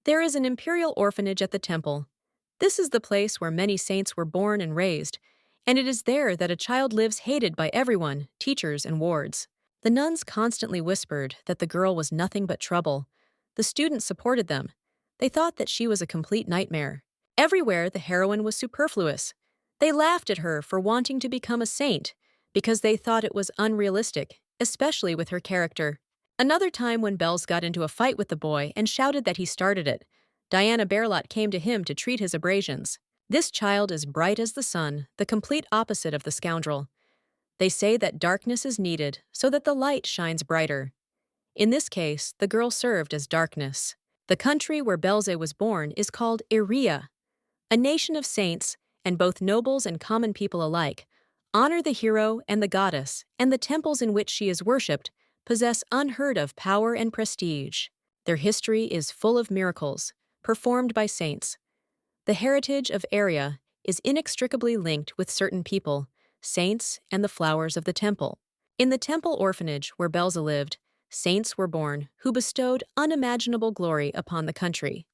There is an imperial orphanage at the temple. This is the place where many saints were born and raised, and it is there that a child lives hated by everyone, teachers and wards. The nuns constantly whispered that the girl was nothing but trouble. The students supported them. They thought that she was a complete nightmare. Everywhere the heroine was superfluous. They laughed at her for wanting to become a saint because they thought it was unrealistic, especially with her character. Another time when Bells got into a fight with the boy and shouted that he started it, Diana Berlot came to him to treat his abrasions. This child is bright as the sun, the complete opposite of the scoundrel. They say that darkness is needed so that the light shines brighter. In this case, the girl served as darkness. The country where Belze was born is called Iria, a nation of saints, and both nobles and common people alike honor the hero and the goddess, and the temples in which she is worshipped possess unheard of power and prestige. Their history is full of miracles, performed by saints. The heritage of Aria is inextricably linked with certain people, saints, and the flowers of the temple. In the temple orphanage where Belza lived, saints were born who bestowed unimaginable glory upon the country.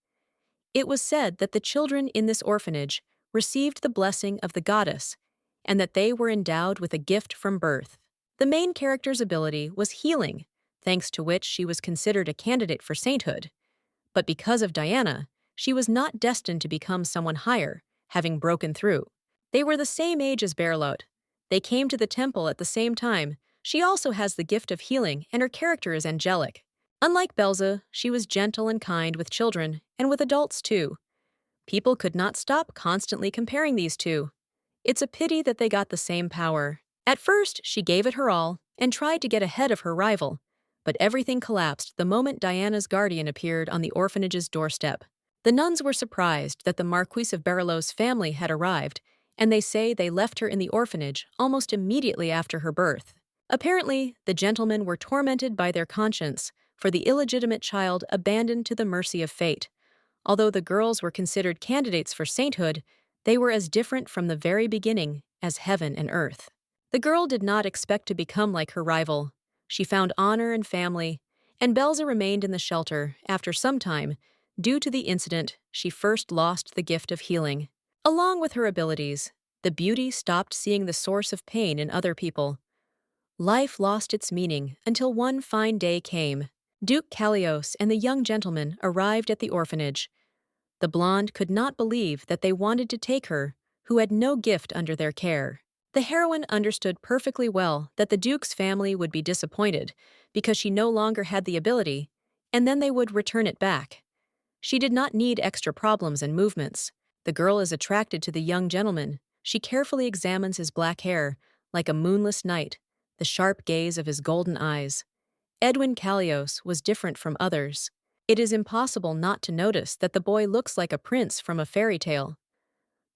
It was said that the children in this orphanage received the blessing of the goddess, and that they were endowed with a gift from birth. The main character's ability was healing, thanks to which she was considered a candidate for sainthood. But because of Diana, she was not destined to become someone higher, having broken through. They were the same age as Berlot. They came to the temple at the same time. She also has the gift of healing, and her character is angelic. Unlike Belza, she was gentle and kind with children, and with adults too. People could not stop constantly comparing these two. It's a pity that they got the same power. At first, she gave it her all, and tried to get ahead of her rival. But everything collapsed the moment Diana's guardian appeared on the orphanage's doorstep. The nuns were surprised that the Marquis of Berylot's family had arrived, and they say they left her in the orphanage almost immediately after her birth. Apparently, the gentlemen were tormented by their conscience for the illegitimate child abandoned to the mercy of fate. Although the girls were considered candidates for sainthood, they were as different from the very beginning as heaven and earth. The girl did not expect to become like her rival. She found honor and family, and Belza remained in the shelter after some time. Due to the incident, she first lost the gift of healing. Along with her abilities, the beauty stopped seeing the source of pain in other people. Life lost its meaning until one fine day came. Duke Callios and the young gentleman arrived at the orphanage. The blonde could not believe that they wanted to take her, who had no gift under their care. The heroine understood perfectly well that the Duke's family would be disappointed because she no longer had the ability, and then they would return it back. She did not need extra problems and movements. The girl is attracted to the young gentleman. She carefully examines his black hair, like a moonless night, the sharp gaze of his golden eyes. Edwin Callios was different from others. It is impossible not to notice that the boy looks like a prince from a fairy tale.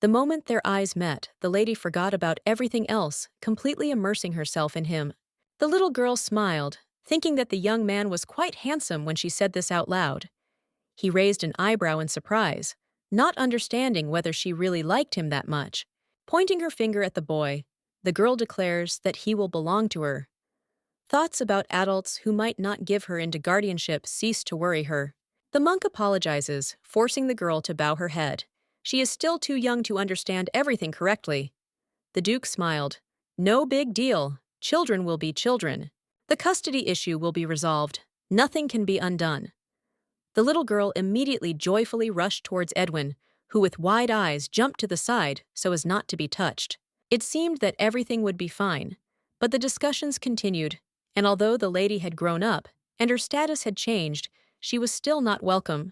The moment their eyes met, the lady forgot about everything else, completely immersing herself in him. The little girl smiled, thinking that the young man was quite handsome when she said this out loud. He raised an eyebrow in surprise, not understanding whether she really liked him that much. Pointing her finger at the boy, the girl declares that he will belong to her. Thoughts about adults who might not give her into guardianship cease to worry her. The monk apologizes, forcing the girl to bow her head. She is still too young to understand everything correctly. The Duke smiled. No big deal. Children will be children. The custody issue will be resolved. Nothing can be undone. The little girl immediately joyfully rushed towards Edwin, who with wide eyes jumped to the side so as not to be touched. It seemed that everything would be fine, but the discussions continued, and although the lady had grown up and her status had changed, she was still not welcome.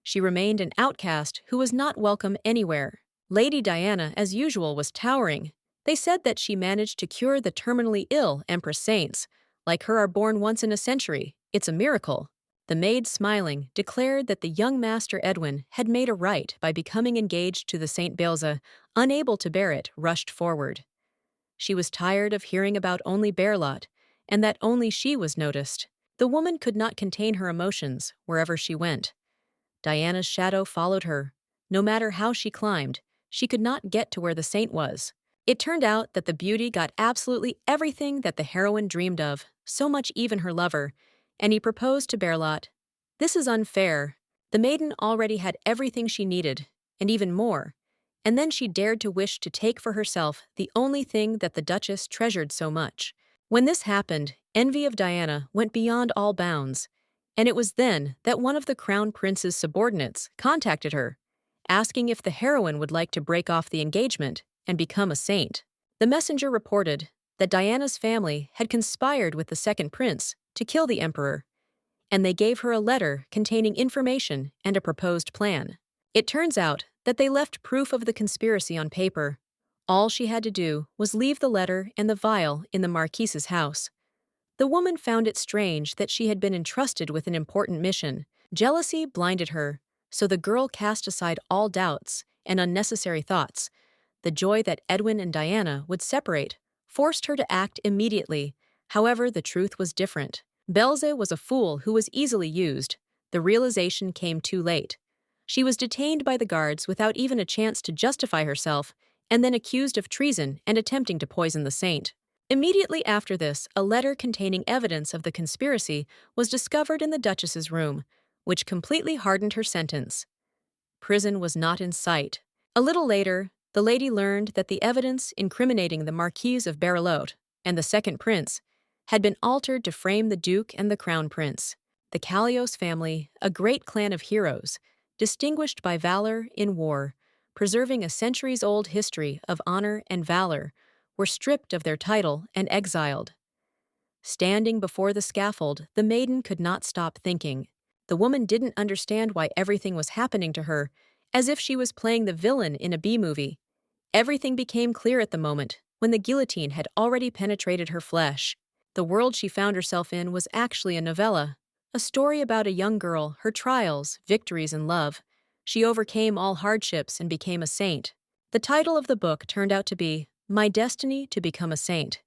She remained an outcast who was not welcome anywhere. Lady Diana, as usual, was towering. They said that she managed to cure the terminally ill Empress saints. Like her are born once in a century. It's a miracle. The maid, smiling, declared that the young Master Edwin had made a right by becoming engaged to the Saint Belza. Unable to bear it, rushed forward. She was tired of hearing about only Berlot, and that only she was noticed. The woman could not contain her emotions wherever she went. Diana's shadow followed her. No matter how she climbed, she could not get to where the saint was. It turned out that the beauty got absolutely everything that the heroine dreamed of, so much even her lover, and he proposed to Berlot. This is unfair. The maiden already had everything she needed, and even more, and then she dared to wish to take for herself the only thing that the Duchess treasured so much. When this happened, envy of Diana went beyond all bounds, and it was then that one of the Crown Prince's subordinates contacted her, asking if the heroine would like to break off the engagement and become a saint. The messenger reported that Diana's family had conspired with the second prince to kill the emperor, and they gave her a letter containing information and a proposed plan. It turns out that they left proof of the conspiracy on paper. All she had to do was leave the letter and the vial in the marquise's house. The woman found it strange that she had been entrusted with an important mission. Jealousy blinded her, so the girl cast aside all doubts and unnecessary thoughts. The joy that Edwin and Diana would separate forced her to act immediately. However, the truth was different. Belze was a fool who was easily used. The realization came too late. She was detained by the guards without even a chance to justify herself, and then accused of treason and attempting to poison the saint. Immediately after this, a letter containing evidence of the conspiracy was discovered in the Duchess's room, which completely hardened her sentence. Prison was not in sight. A little later, the lady learned that the evidence incriminating the Marquise of Betrayal and the second prince had been altered to frame the Duke and the Crown Prince. The Kallios family, a great clan of heroes, distinguished by valor in war, preserving a centuries-old history of honor and valor, were stripped of their title and exiled. Standing before the scaffold, the maiden could not stop thinking. The woman didn't understand why everything was happening to her, as if she was playing the villain in a B-movie. Everything became clear at the moment, when the guillotine had already penetrated her flesh. The world she found herself in was actually a novella, a story about a young girl, her trials, victories, and love. She overcame all hardships and became a saint. The title of the book turned out to be My Destiny to Become a Saint.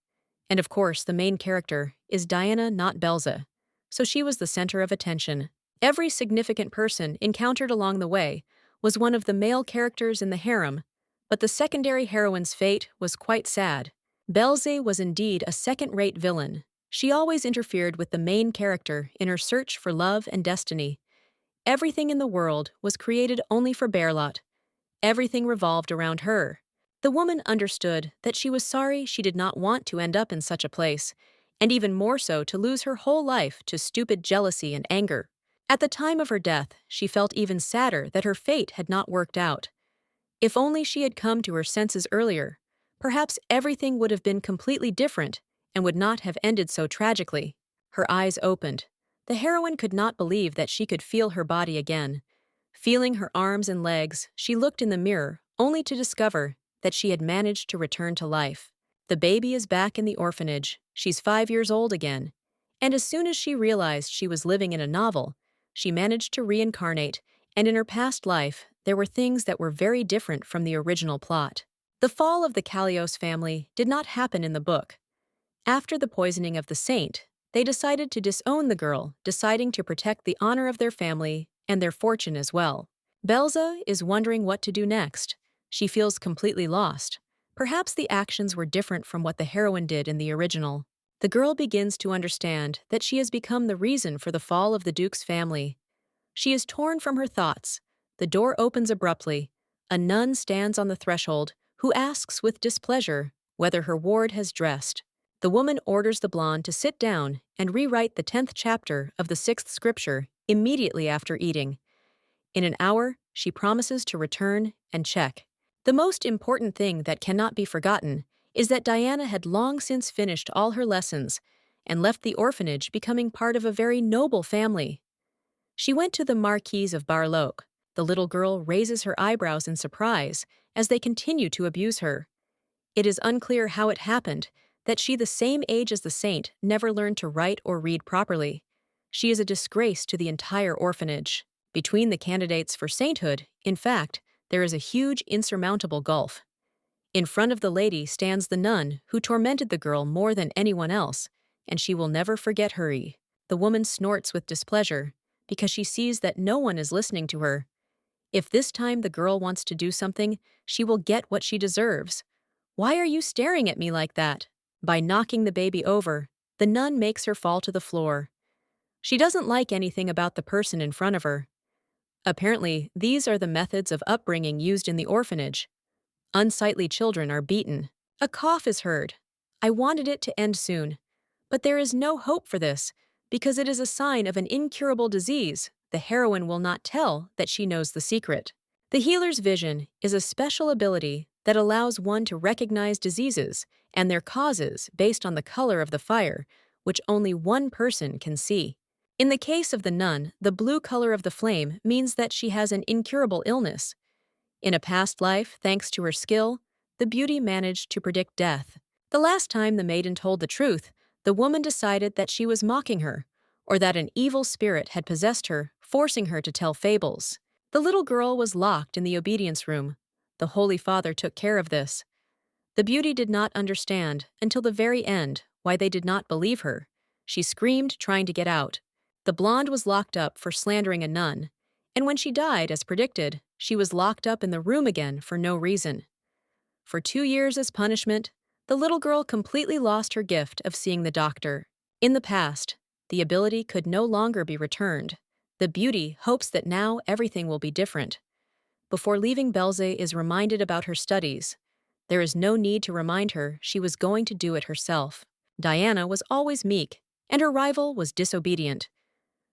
And of course, the main character is Diana, not Belze, so she was the center of attention. Every significant person encountered along the way was one of the male characters in the harem, but the secondary heroine's fate was quite sad. Belze was indeed a second-rate villain. She always interfered with the main character in her search for love and destiny. Everything in the world was created only for Berlot. Everything revolved around her. The woman understood that she was sorry she did not want to end up in such a place, and even more so to lose her whole life to stupid jealousy and anger. At the time of her death, she felt even sadder that her fate had not worked out. If only she had come to her senses earlier, perhaps everything would have been completely different and would not have ended so tragically. Her eyes opened. The heroine could not believe that she could feel her body again. Feeling her arms and legs, she looked in the mirror, only to discover that she had managed to return to life. The baby is back in the orphanage. She's 5 years old again. And as soon as she realized she was living in a novel, she managed to reincarnate, and in her past life, there were things that were very different from the original plot. The fall of the Kallios family did not happen in the book. After the poisoning of the saint, they decided to disown the girl, deciding to protect the honor of their family and their fortune as well. Belze is wondering what to do next. She feels completely lost. Perhaps the actions were different from what the heroine did in the original. The girl begins to understand that she has become the reason for the fall of the Duke's family. She is torn from her thoughts. The door opens abruptly. A nun stands on the threshold, who asks with displeasure whether her ward has dressed. The woman orders the blonde to sit down and rewrite the 10th chapter of the 6th scripture immediately after eating. In an hour, she promises to return and check. The most important thing that cannot be forgotten is that Diana had long since finished all her lessons and left the orphanage, becoming part of a very noble family. She went to the Marquise of Betrayal. The little girl raises her eyebrows in surprise as they continue to abuse her. It is unclear how it happened that she, the same age as the saint, never learned to write or read properly. She is a disgrace to the entire orphanage. Between the candidates for sainthood, in fact, there is a huge insurmountable gulf. In front of the lady stands the nun who tormented the girl more than anyone else, and she will never forget her. The woman snorts with displeasure because she sees that no one is listening to her. If this time the girl wants to do something, she will get what she deserves. Why are you staring at me like that? By knocking the baby over, the nun makes her fall to the floor. She doesn't like anything about the person in front of her. Apparently, these are the methods of upbringing used in the orphanage. Unsightly children are beaten. A cough is heard. I wanted it to end soon. But there is no hope for this, because it is a sign of an incurable disease. The heroine will not tell that she knows the secret. The healer's vision is a special ability that allows one to recognize diseases and their causes based on the color of the fire, which only one person can see. In the case of the nun, the blue color of the flame means that she has an incurable illness. In a past life, thanks to her skill, the beauty managed to predict death. The last time the maiden told the truth, the woman decided that she was mocking her, or that an evil spirit had possessed her, forcing her to tell fables. The little girl was locked in the obedience room. The Holy Father took care of this. The beauty did not understand, until the very end, why they did not believe her. She screamed, trying to get out. The blonde was locked up for slandering a nun, and when she died, as predicted, she was locked up in the room again for no reason. For 2 years as punishment, the little girl completely lost her gift of seeing the doctor. In the past, the ability could no longer be returned. The beauty hopes that now everything will be different. Before leaving, Belze is reminded about her studies. There is no need to remind her she was going to do it herself. Diana was always meek, and her rival was disobedient.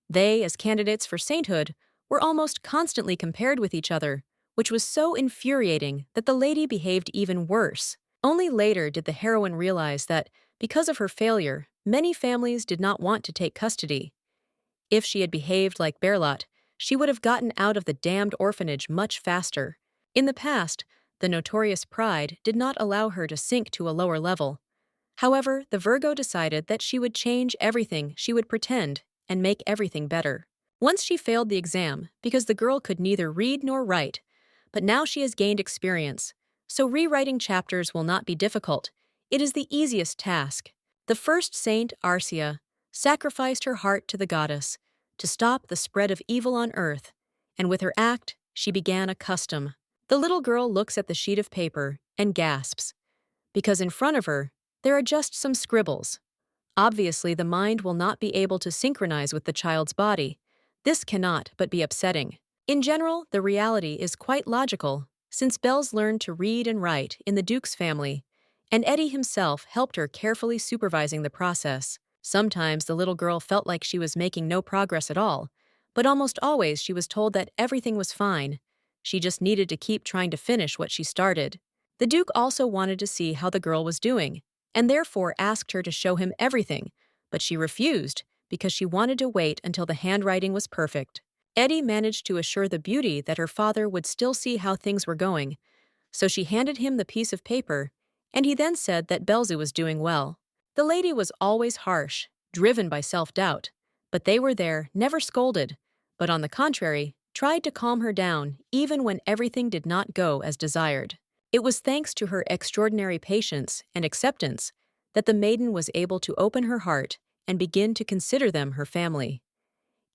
They, as candidates for sainthood, were almost constantly compared with each other, which was so infuriating that the lady behaved even worse. Only later did the heroine realize that, because of her failure, many families did not want to take custody. If she had behaved like Berlot, she would have gotten out of the damned orphanage much faster. In the past, the notorious pride did not allow her to sink to a lower level. However, the Virgo decided that she would change everything, she would pretend, and make everything better. Once she failed the exam because the girl could neither read nor write, but now she has gained experience, so rewriting chapters will not be difficult. It is the easiest task. The first saint, Arcia, sacrificed her heart to the goddess to stop the spread of evil on earth, and with her act, she began a custom. The little girl looks at the sheet of paper and gasps, because in front of her, there are just some scribbles. Obviously, the mind will not be able to synchronize with the child's body. This cannot but be upsetting. In general, the reality is quite logical, since Bells learned to read and write in the Duke's family, and Eddie himself helped her, carefully supervising the process. Sometimes the little girl felt like she was making no progress at all, but almost always she was told that everything was fine. She just needed to keep trying to finish what she started. The Duke also wanted to see how the girl was doing, and therefore asked her to show him everything, but she refused because she wanted to wait until the handwriting was perfect. Eddie managed to assure the beauty that her father would still see how things were going, so she handed him the piece of paper, and he then said that Belze was doing well. The lady was always harsh, driven by self-doubt, but they were there, never scolded, but on the contrary, tried to calm her down even when everything did not go as desired. It was thanks to her extraordinary patience and acceptance that the maiden was able to open her heart and begin to consider them her family.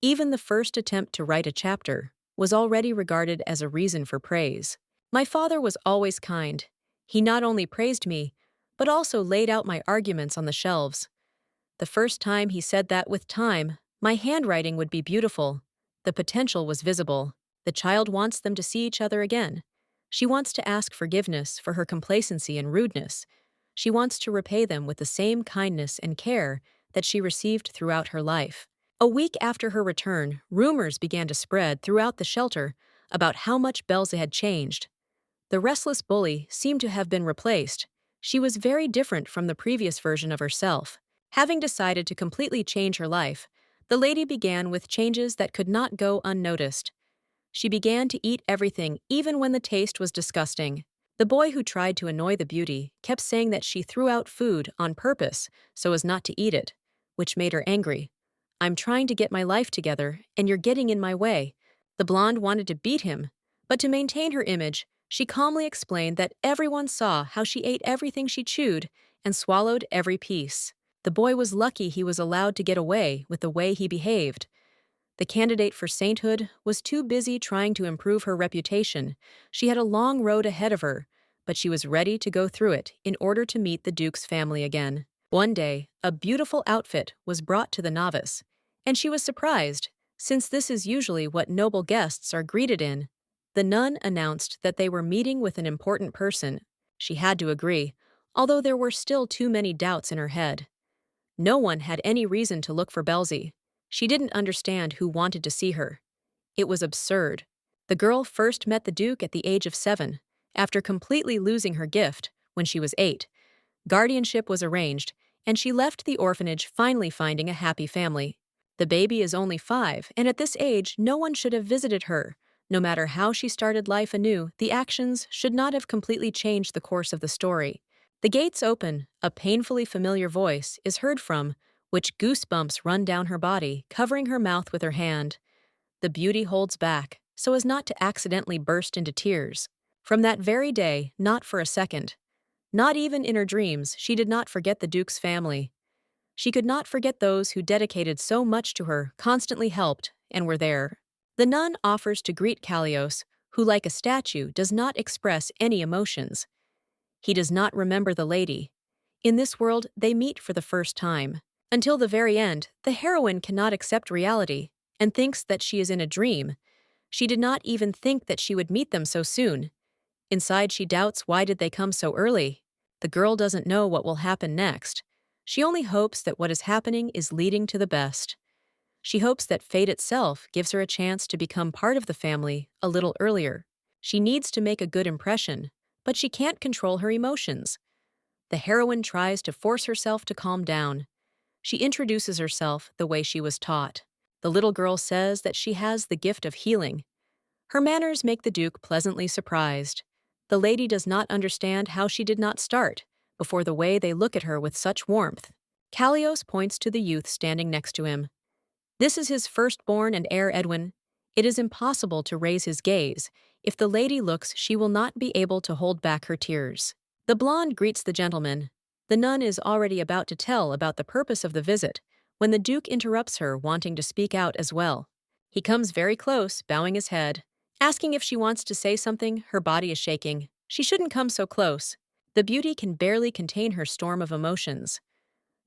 Even the first attempt to write a chapter was already regarded as a reason for praise. My father was always kind. He not only praised me, but also laid out my arguments on the shelves. The first time he said that with time, my handwriting would be beautiful. The potential was visible. The child wants them to see each other again. She wants to ask forgiveness for her complacency and rudeness. She wants to repay them with the same kindness and care that she received throughout her life. A week after her return, rumors began to spread throughout the shelter about how much Belze had changed. The restless bully seemed to have been replaced. She was very different from the previous version of herself. Having decided to completely change her life, the lady began with changes that could not go unnoticed. She began to eat everything, even when the taste was disgusting. The boy who tried to annoy the beauty kept saying that she threw out food on purpose so as not to eat it, which made her angry. "I'm trying to get my life together, and you're getting in my way." The blonde wanted to beat him, but to maintain her image, she calmly explained that everyone saw how she ate everything she chewed and swallowed every piece. The boy was lucky he was allowed to get away with the way he behaved. The candidate for sainthood was too busy trying to improve her reputation. She had a long road ahead of her, but she was ready to go through it in order to meet the Duke's family again. One day, a beautiful outfit was brought to the novice, and she was surprised, Since this is usually what noble guests are greeted in, the nun announced that they were meeting with an important person. She had to agree, although there were still too many doubts in her head. No one had any reason to look for Belzy. She didn't understand who wanted to see her. It was absurd. The girl first met the Duke at the age of 7, after completely losing her gift when she was 8. Guardianship was arranged, and she left the orphanage finally finding a happy family. The baby is only 5, and at this age, no one should have visited her. No matter how she started life anew, the actions should not have completely changed the course of the story. The gates open, a painfully familiar voice is heard from, which goosebumps run down her body, covering her mouth with her hand. The beauty holds back, so as not to accidentally burst into tears. From that very day, not for a second, not even in her dreams, she did not forget the Duke's family. She could not forget those who dedicated so much to her, constantly helped, and were there. The nun offers to greet Kallios, who, like a statue, does not express any emotions. He does not remember the lady. In this world, they meet for the first time. Until the very end, the heroine cannot accept reality and thinks that she is in a dream. She did not even think that she would meet them so soon. Inside, she doubts why did they come so early. The girl doesn't know what will happen next. She only hopes that what is happening is leading to the best. She hopes that fate itself gives her a chance to become part of the family a little earlier. She needs to make a good impression, but she can't control her emotions. The heroine tries to force herself to calm down. She introduces herself the way she was taught. The little girl says that she has the gift of healing. Her manners make the Duke pleasantly surprised. The lady does not understand how she did not start, before the way they look at her with such warmth. Kallios points to the youth standing next to him. This is his firstborn and heir Edwin. It is impossible to raise his gaze. If the lady looks, she will not be able to hold back her tears. The blonde greets the gentleman. The nun is already about to tell about the purpose of the visit, when the Duke interrupts her, wanting to speak out as well. He comes very close, bowing his head. Asking if she wants to say something, her body is shaking. She shouldn't come so close. The beauty can barely contain her storm of emotions.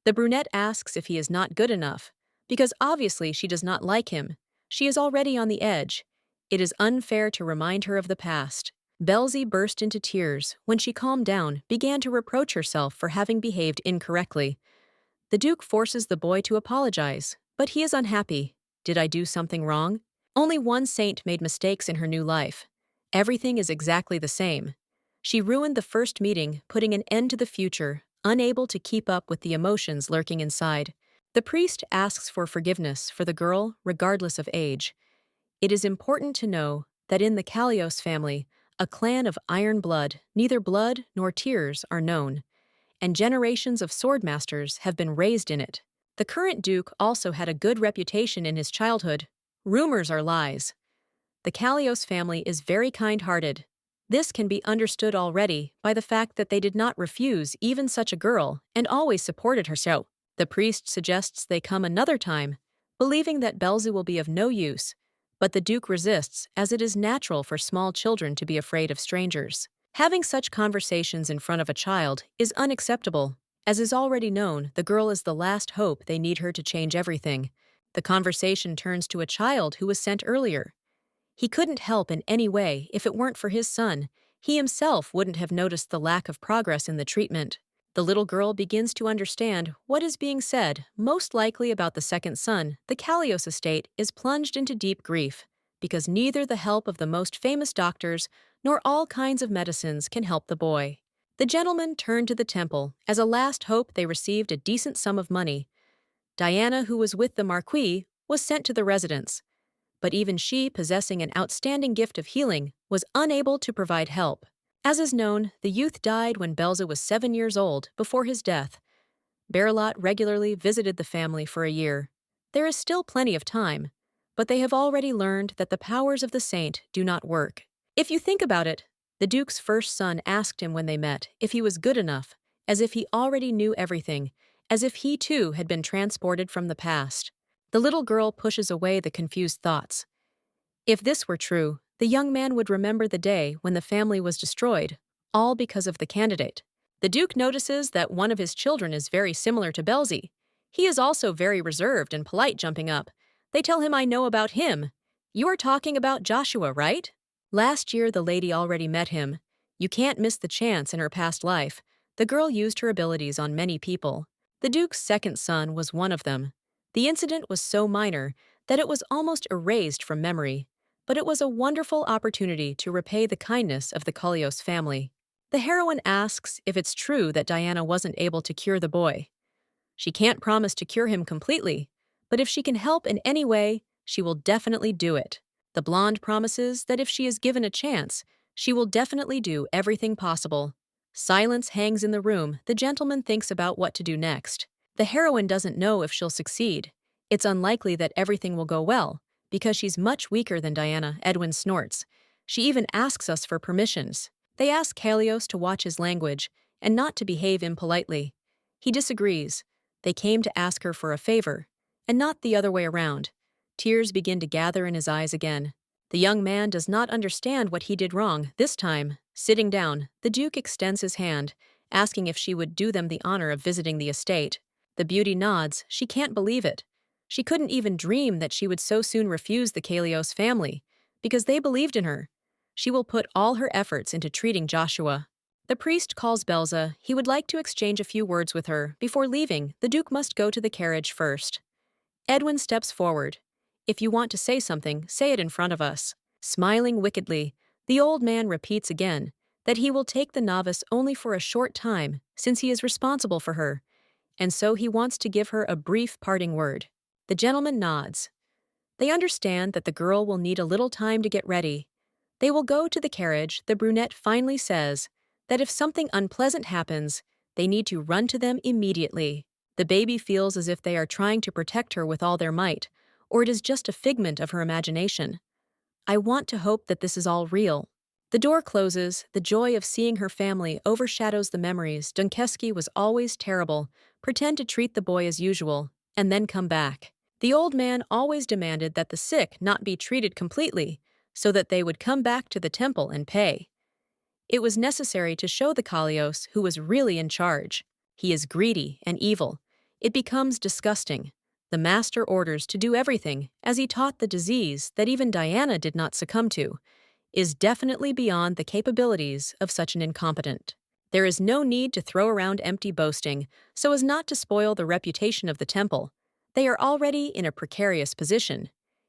The brunette asks if he is not good enough, because obviously she does not like him. She is already on the edge. It is unfair to remind her of the past. Belzy burst into tears when she calmed down, began to reproach herself for having behaved incorrectly. The Duke forces the boy to apologize, but he is unhappy. Did I do something wrong? Only one saint made mistakes in her new life. Everything is exactly the same. She ruined the first meeting, putting an end to the future, unable to keep up with the emotions lurking inside. The priest asks for forgiveness for the girl, regardless of age. It is important to know that in the Kallios family, a clan of iron blood, neither blood nor tears are known, and generations of swordmasters have been raised in it. The current Duke also had a good reputation in his childhood. Rumors are lies. The Kallios family is very kind-hearted. This can be understood already by the fact that they did not refuse even such a girl and always supported her so. The priest suggests they come another time, believing that Belzy will be of no use, but the Duke resists as it is natural for small children to be afraid of strangers. Having such conversations in front of a child is unacceptable. As is already known, the girl is the last hope they need her to change everything. The conversation turns to a child who was sent earlier. He couldn't help in any way if it weren't for his son. He himself wouldn't have noticed the lack of progress in the treatment. The little girl begins to understand what is being said, most likely about the second son. The Kallios estate is plunged into deep grief, because neither the help of the most famous doctors nor all kinds of medicines can help the boy. The gentleman turned to the temple. As a last hope, they received a decent sum of money. Diana, who was with the Marquis, was sent to the residence. But even she, possessing an outstanding gift of healing, was unable to provide help. As is known, the youth died when Belzy was 7 years old. Before his death, Berlot regularly visited the family for a year. There is still plenty of time, but they have already learned that the powers of the saint do not work. If you think about it, the Duke's first son asked him when they met if he was good enough, as if he already knew everything, as if he too had been transported from the past. The little girl pushes away the confused thoughts. If this were true, the young man would remember the day when the family was destroyed, all because of the candidate. The Duke notices that one of his children is very similar to Belzy. He is also very reserved and polite, jumping up. They tell him I know about him. You are talking about Joshua, right? Last year the lady already met him. You can't miss the chance in her past life. The girl used her abilities on many people. The Duke's second son was one of them. The incident was so minor that it was almost erased from memory, but it was a wonderful opportunity to repay the kindness of the Koleos family. The heroine asks if it's true that Diana wasn't able to cure the boy. She can't promise to cure him completely, but if she can help in any way, she will definitely do it. The blonde promises that if she is given a chance, she will definitely do everything possible. Silence hangs in the room. The gentleman thinks about what to do next. The heroine doesn't know if she'll succeed. It's unlikely that everything will go well, because she's much weaker than Diana, Edwin snorts. She even asks us for permissions. They ask Kalios to watch his language and not to behave impolitely. He disagrees. They came to ask her for a favor, and not the other way around. Tears begin to gather in his eyes again. The young man does not understand what he did wrong. This time, sitting down, the Duke extends his hand, asking if she would do them the honor of visiting the estate. The beauty nods. She can't believe it. She couldn't even dream that she would so soon refuse the Kalios family, because they believed in her. She will put all her efforts into treating Joshua. The priest calls Belza. He would like to exchange a few words with her. Before leaving, the Duke must go to the carriage first. Edwin steps forward. If you want to say something, say it in front of us. Smiling wickedly, the old man repeats again that he will take the novice only for a short time, since he is responsible for her, and so he wants to give her a brief parting word. The gentleman nods. They understand that the girl will need a little time to get ready. They will go to the carriage. The brunette finally says that if something unpleasant happens, they need to run to them immediately. The baby feels as if they are trying to protect her with all their might, or it is just a figment of her imagination. I want to hope that this is all real. The door closes. The joy of seeing her family overshadows the memories. Dunkeski was always terrible. Pretend to treat the boy as usual, and then come back. The old man always demanded that the sick not be treated completely, so that they would come back to the temple and pay. It was necessary to show the Kalios who was really in charge. He is greedy and evil. It becomes disgusting. The master orders to do everything, as he taught the disease that even Diana did not succumb to, is definitely beyond the capabilities of such an incompetent. There is no need to throw around empty boasting so as not to spoil the reputation of the temple. They are already in a precarious position.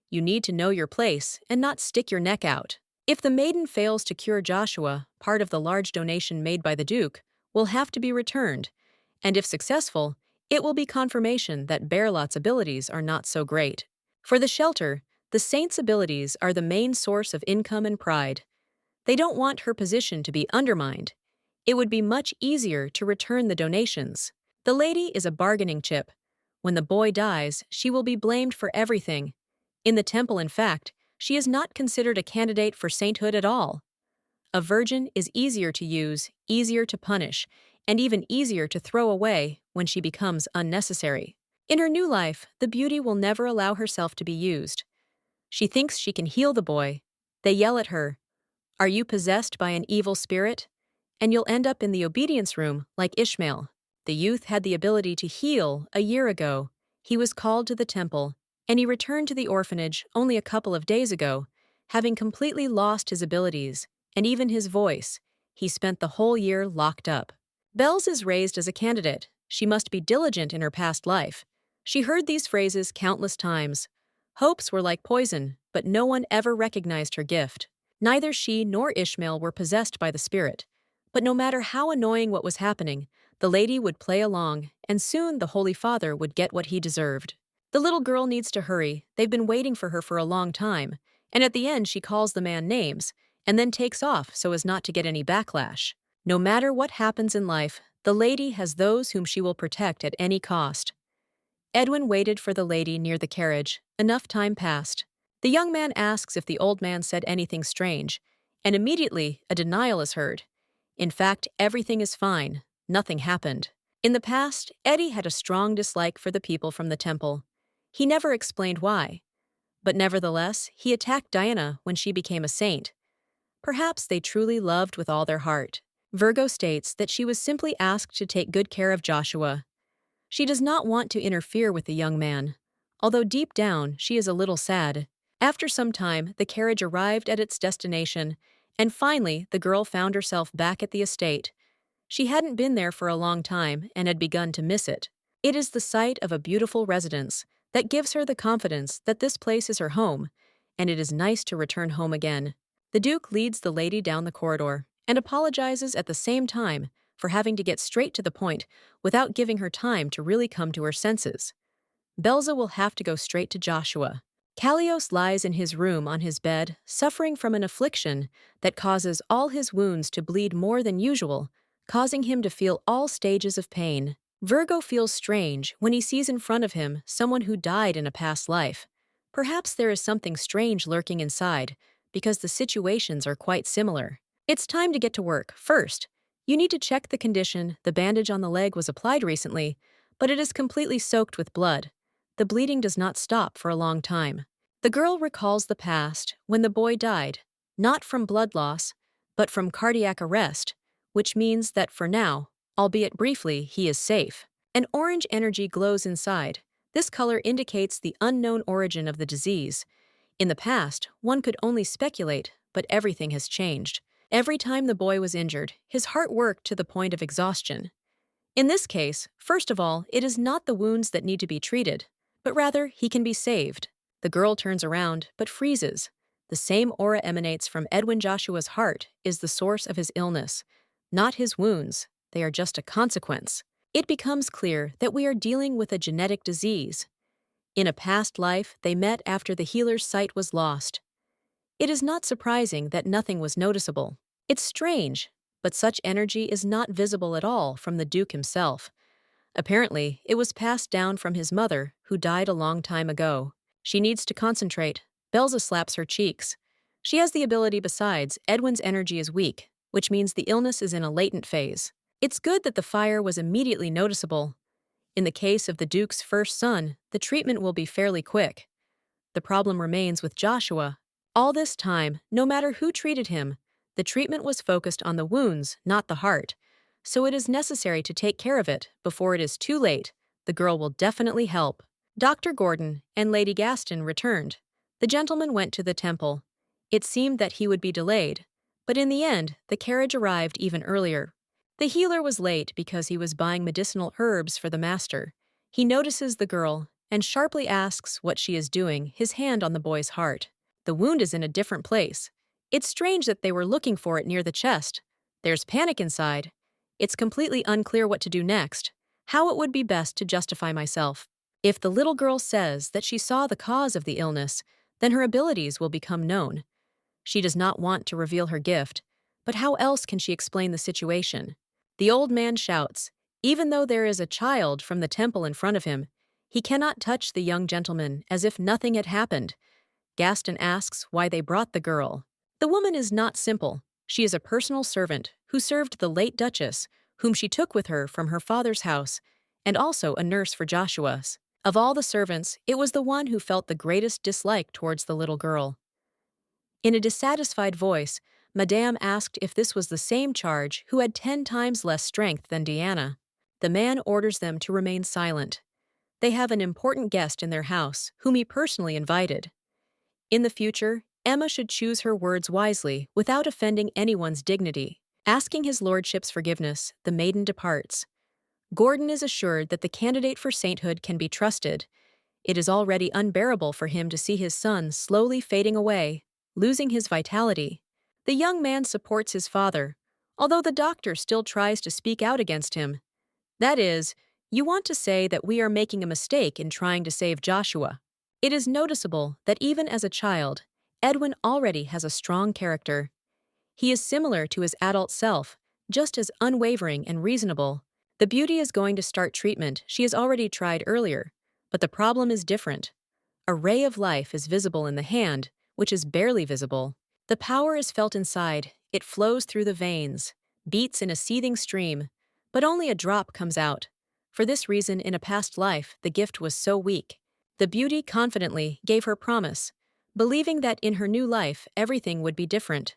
You need to know your place and not stick your neck out. If the maiden fails to cure Joshua, part of the large donation made by the Duke will have to be returned, and if successful, it will be confirmation that Berlot's abilities are not so great. For the shelter, the saint's abilities are the main source of income and pride. They don't want her position to be undermined. It would be much easier to return the donations. The lady is a bargaining chip. When the boy dies, she will be blamed for everything. In the temple, in fact, she is not considered a candidate for sainthood at all. A virgin is easier to use, easier to punish, and even easier to throw away when she becomes unnecessary. In her new life, the beauty will never allow herself to be used. She thinks she can heal the boy. They yell at her, "Are you possessed by an evil spirit?" And you'll end up in the obedience room like Ishmael. The youth had the ability to heal a year ago. He was called to the temple, and he returned to the orphanage only a couple of days ago, having completely lost his abilities, and even his voice. He spent the whole year locked up. Bells is raised as a candidate. She must be diligent in her past life. She heard these phrases countless times. Hopes were like poison, but no one ever recognized her gift. Neither she nor Ishmael were possessed by the spirit. But no matter how annoying what was happening, the lady would play along, and soon the Holy Father would get what he deserved. The little girl needs to hurry. They've been waiting for her for a long time, and at the end she calls the man names, and then takes off so as not to get any backlash. No matter what happens in life, the lady has those whom she will protect at any cost. Edwin waited for the lady near the carriage. Enough time passed. The young man asks if the old man said anything strange, and immediately a denial is heard. In fact, everything is fine. Nothing happened. In the past, Eddie had a strong dislike for the people from the temple. He never explained why. But nevertheless, he attacked Diana when she became a saint. Perhaps they truly loved with all their heart. Virgo states that she was simply asked to take good care of Joshua. She does not want to interfere with the young man. although deep down she is a little sad. After some time, the carriage arrived at its destination, and finally the girl found herself back at the estate. She hadn't been there for a long time and had begun to miss it. It is the sight of a beautiful residence that gives her the confidence that this place is her home, and it is nice to return home again. The Duke leads the lady down the corridor and apologizes at the same time for having to get straight to the point without giving her time to really come to her senses. Belza will have to go straight to Joshua. Kallios lies in his room on his bed, suffering from an affliction that causes all his wounds to bleed more than usual, causing him to feel all stages of pain. Virgo feels strange when he sees in front of him someone who died in a past life. Perhaps there is something strange lurking inside, because the situations are quite similar. It's time to get to work. First, you need to check the condition. The bandage on the leg was applied recently, but it is completely soaked with blood. The bleeding does not stop for a long time. The girl recalls the past when the boy died, not from blood loss, but from cardiac arrest, which means that for now, albeit briefly, he is safe. An orange energy glows inside. This color indicates the unknown origin of the disease. In the past, one could only speculate, but everything has changed. Every time the boy was injured, his heart worked to the point of exhaustion. In this case, first of all, it is not the wounds that need to be treated, but rather he can be saved. The girl turns around, but freezes. The same aura emanates from Edwin Joshua's heart is the source of his illness, not his wounds. They are just a consequence. It becomes clear that we are dealing with a genetic disease. In a past life, they met after the healer's sight was lost. It is not surprising that nothing was noticeable. It's strange, but such energy is not visible at all from the Duke himself. Apparently, it was passed down from his mother, who died a long time ago. She needs to concentrate. Belza slaps her cheeks. She has the ability besides. Edwin's energy is weak, which means the illness is in a latent phase. It's good that the fire was immediately noticeable. In the case of the Duke's first son, the treatment will be fairly quick. The problem remains with Joshua. All this time, no matter who treated him, the treatment was focused on the wounds, not the heart. So it is necessary to take care of it before it is too late. The girl will definitely help. Dr. Gordon and Lady Gaston returned. The gentleman went to the temple. It seemed that he would be delayed, but in the end, the carriage arrived even earlier. The healer was late because he was buying medicinal herbs for the master. He notices the girl and sharply asks what she is doing, his hand on the boy's heart. The wound is in a different place. It's strange that they were looking for it near the chest. There's panic inside. It's completely unclear what to do next, how it would be best to justify myself. If the little girl says that she saw the cause of the illness, then her abilities will become known. She does not want to reveal her gift, but how else can she explain the situation? The old man shouts. Even though there is a child from the temple in front of him, he cannot touch the young gentleman as if nothing had happened. Gaston asks why they brought the girl. The woman is not simple. She is a personal servant who served the late Duchess, whom she took with her from her father's house, and also a nurse for Joshua's. Of all the servants, it was the one who felt the greatest dislike towards the little girl. In a dissatisfied voice, Madame asked if this was the same charge who had 10 times less strength than Diana. The man orders them to remain silent. They have an important guest in their house, whom he personally invited. In the future, Emma should choose her words wisely without offending anyone's dignity. Asking his lordship's forgiveness, the maiden departs. Gordon is assured that the candidate for sainthood can be trusted. It is already unbearable for him to see his son slowly fading away, losing his vitality. The young man supports his father, although the doctor still tries to speak out against him. That is, you want to say that we are making a mistake in trying to save Joshua. It is noticeable that even as a child, Edwin already has a strong character. He is similar to his adult self, just as unwavering and reasonable. The beauty is going to start treatment she has already tried earlier, but the problem is different. A ray of life is visible in the hand, which is barely visible. The power is felt inside, it flows through the veins, beats in a seething stream, but only a drop comes out. For this reason, in a past life, the gift was so weak. The beauty confidently gave her promise, believing that in her new life everything would be different.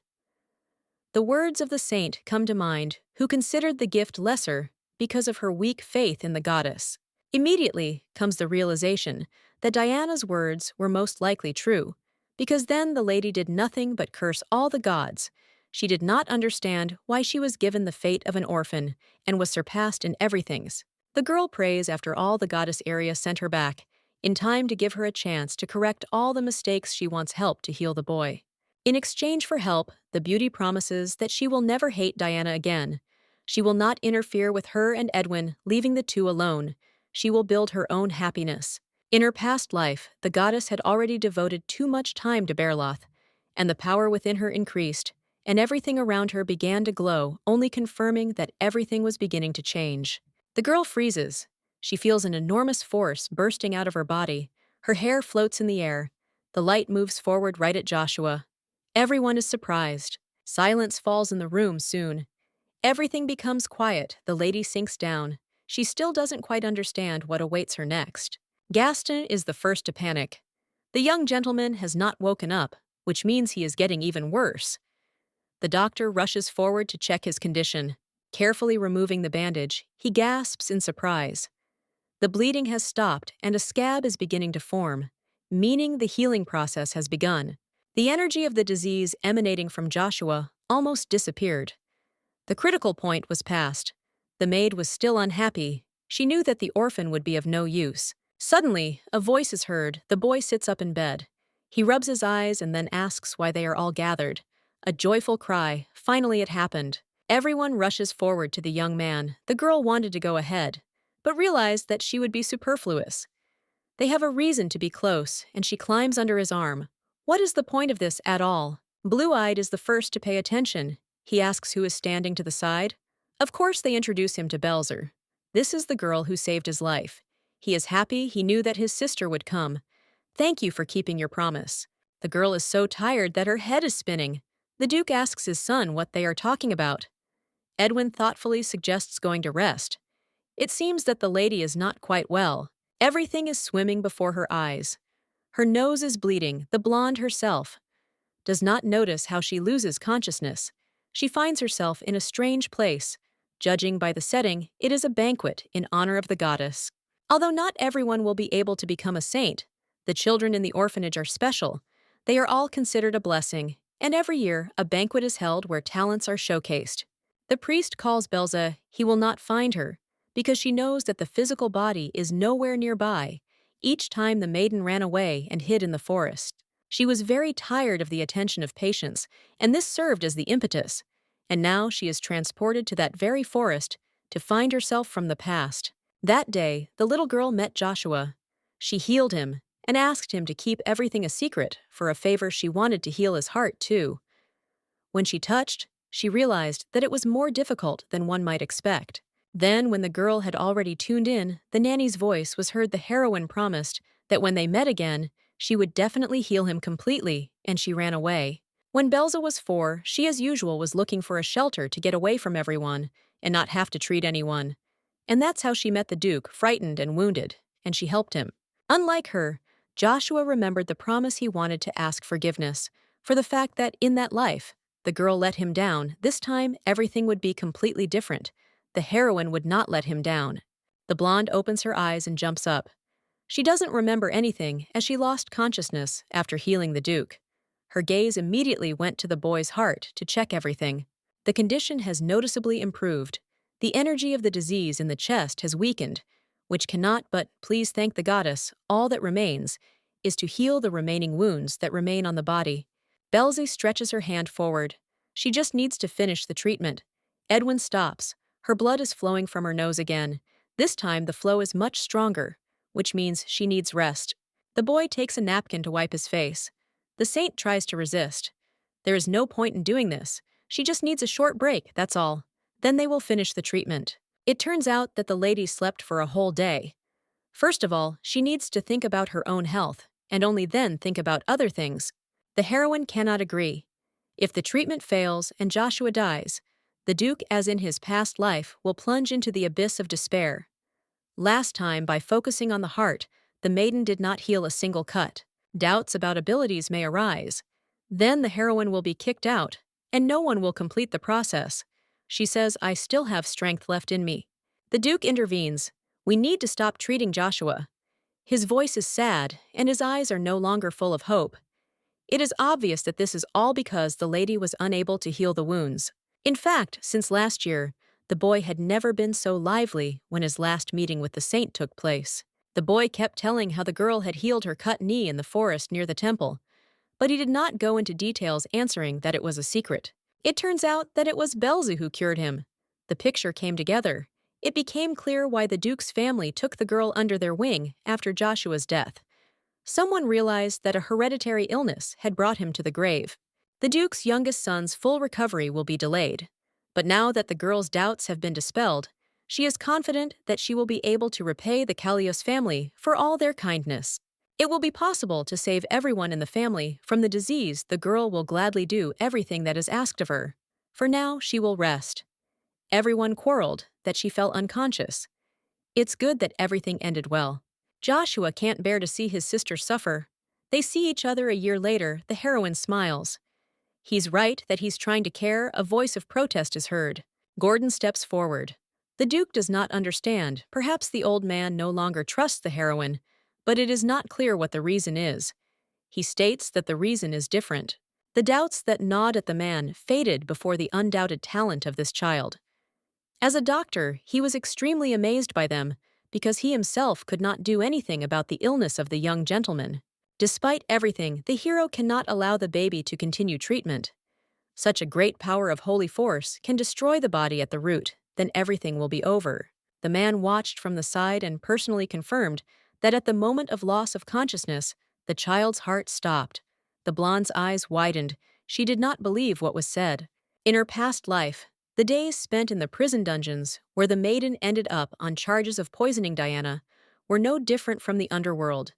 The words of the saint come to mind, who considered the gift lesser because of her weak faith in the goddess. Immediately comes the realization that Diana's words were most likely true, because then the lady did nothing but curse all the gods. She did not understand why she was given the fate of an orphan and was surpassed in everythings. The girl prays after all the goddess Aria sent her back, in time to give her a chance to correct all the mistakes she once helped to heal the boy. In exchange for help, the beauty promises that she will never hate Diana again. She will not interfere with her and Edwin, leaving the two alone. She will build her own happiness. In her past life, the goddess had already devoted too much time to Berloth, and the power within her increased, and everything around her began to glow, only confirming that everything was beginning to change. The girl freezes. She feels an enormous force bursting out of her body. Her hair floats in the air. The light moves forward right at Joshua. Everyone is surprised. Silence falls in the room soon. Everything becomes quiet. The lady sinks down. She still doesn't quite understand what awaits her next. Gaston is the first to panic. The young gentleman has not woken up, which means he is getting even worse. The doctor rushes forward to check his condition. Carefully removing the bandage, he gasps in surprise. The bleeding has stopped and a scab is beginning to form, meaning the healing process has begun. The energy of the disease emanating from Joshua almost disappeared. The critical point was passed. The maid was still unhappy. She knew that the orphan would be of no use. Suddenly, a voice is heard. The boy sits up in bed. He rubs his eyes and then asks why they are all gathered. A joyful cry. Finally it happened. Everyone rushes forward to the young man. The girl wanted to go ahead, but realized that she would be superfluous. They have a reason to be close, and she climbs under his arm. What is the point of this at all? Blue-eyed is the first to pay attention. He asks who is standing to the side. Of course they introduce him to Belzer. This is the girl who saved his life. He is happy. He knew that his sister would come. Thank you for keeping your promise. The girl is so tired that her head is spinning. The Duke asks his son what they are talking about. Edwin thoughtfully suggests going to rest. It seems that the lady is not quite well. Everything is swimming before her eyes. Her nose is bleeding. The blonde herself does not notice how she loses consciousness. She finds herself in a strange place. Judging by the setting, it is a banquet in honor of the goddess. Although not everyone will be able to become a saint, the children in the orphanage are special. They are all considered a blessing, and every year a banquet is held where talents are showcased. The priest calls Belza. He will not find her, because she knows that the physical body is nowhere nearby. Each time the maiden ran away and hid in the forest. She was very tired of the attention of patients, and this served as the impetus. And now she is transported to that very forest to find herself from the past. That day, the little girl met Joshua. She healed him and asked him to keep everything a secret for a favor she wanted to heal his heart, too. When she touched, she realized that it was more difficult than one might expect. Then, when the girl had already tuned in, the nanny's voice was heard. The heroine promised that when they met again, she would definitely heal him completely, and she ran away. When Belza was 4, she as usual was looking for a shelter to get away from everyone and not have to treat anyone. And that's how she met the Duke, frightened and wounded, and she helped him. Unlike her, Joshua remembered the promise he wanted to ask forgiveness for the fact that in that life, the girl let him down. This time, everything would be completely different. The heroine would not let him down. The blonde opens her eyes and jumps up. She doesn't remember anything as she lost consciousness after healing the Duke. Her gaze immediately went to the boy's heart to check everything. The condition has noticeably improved. The energy of the disease in the chest has weakened, which cannot but, please thank the goddess, all that remains is to heal the remaining wounds that remain on the body. Belzy stretches her hand forward. She just needs to finish the treatment. Edwin stops. Her blood is flowing from her nose again. This time the flow is much stronger, which means she needs rest. The boy takes a napkin to wipe his face. The saint tries to resist. There is no point in doing this. She just needs a short break, that's all. Then they will finish the treatment. It turns out that the lady slept for a whole day. First of all, she needs to think about her own health, and only then think about other things. The heroine cannot agree. If the treatment fails and Joshua dies, the Duke, as in his past life, will plunge into the abyss of despair. Last time, by focusing on the heart, the maiden did not heal a single cut. Doubts about abilities may arise. Then the heroine will be kicked out, and no one will complete the process. She says, "I still have strength left in me." The Duke intervenes. "We need to stop treating Joshua. His voice is sad, and his eyes are no longer full of hope. It is obvious that this is all because the lady was unable to heal the wounds. In fact, since last year, the boy had never been so lively when his last meeting with the saint took place. The boy kept telling how the girl had healed her cut knee in the forest near the temple, but he did not go into details, answering that it was a secret. It turns out that it was Belzu who cured him. The picture came together. It became clear why the Duke's family took the girl under their wing after Joshua's death. Someone realized that a hereditary illness had brought him to the grave. The Duke's youngest son's full recovery will be delayed. But now that the girl's doubts have been dispelled, she is confident that she will be able to repay the Kallios family for all their kindness. It will be possible to save everyone in the family from the disease. The girl will gladly do everything that is asked of her. For now, she will rest. Everyone quarreled that she fell unconscious. It's good that everything ended well. Joshua can't bear to see his sister suffer. They see each other a year later. The heroine smiles. He's right that he's trying to care. A voice of protest is heard. Gordon steps forward. The Duke does not understand. Perhaps the old man no longer trusts the heroine, but it is not clear what the reason is. He states that the reason is different. The doubts that gnawed at the man faded before the undoubted talent of this child. As a doctor, he was extremely amazed by them, because he himself could not do anything about the illness of the young gentleman. Despite everything, the hero cannot allow the baby to continue treatment. Such a great power of holy force can destroy the body at the root, then everything will be over. The man watched from the side and personally confirmed that at the moment of loss of consciousness, the child's heart stopped. The blonde's eyes widened. She did not believe what was said. In her past life, the days spent in the prison dungeons, where the maiden ended up on charges of poisoning Diana, were no different from the underworld.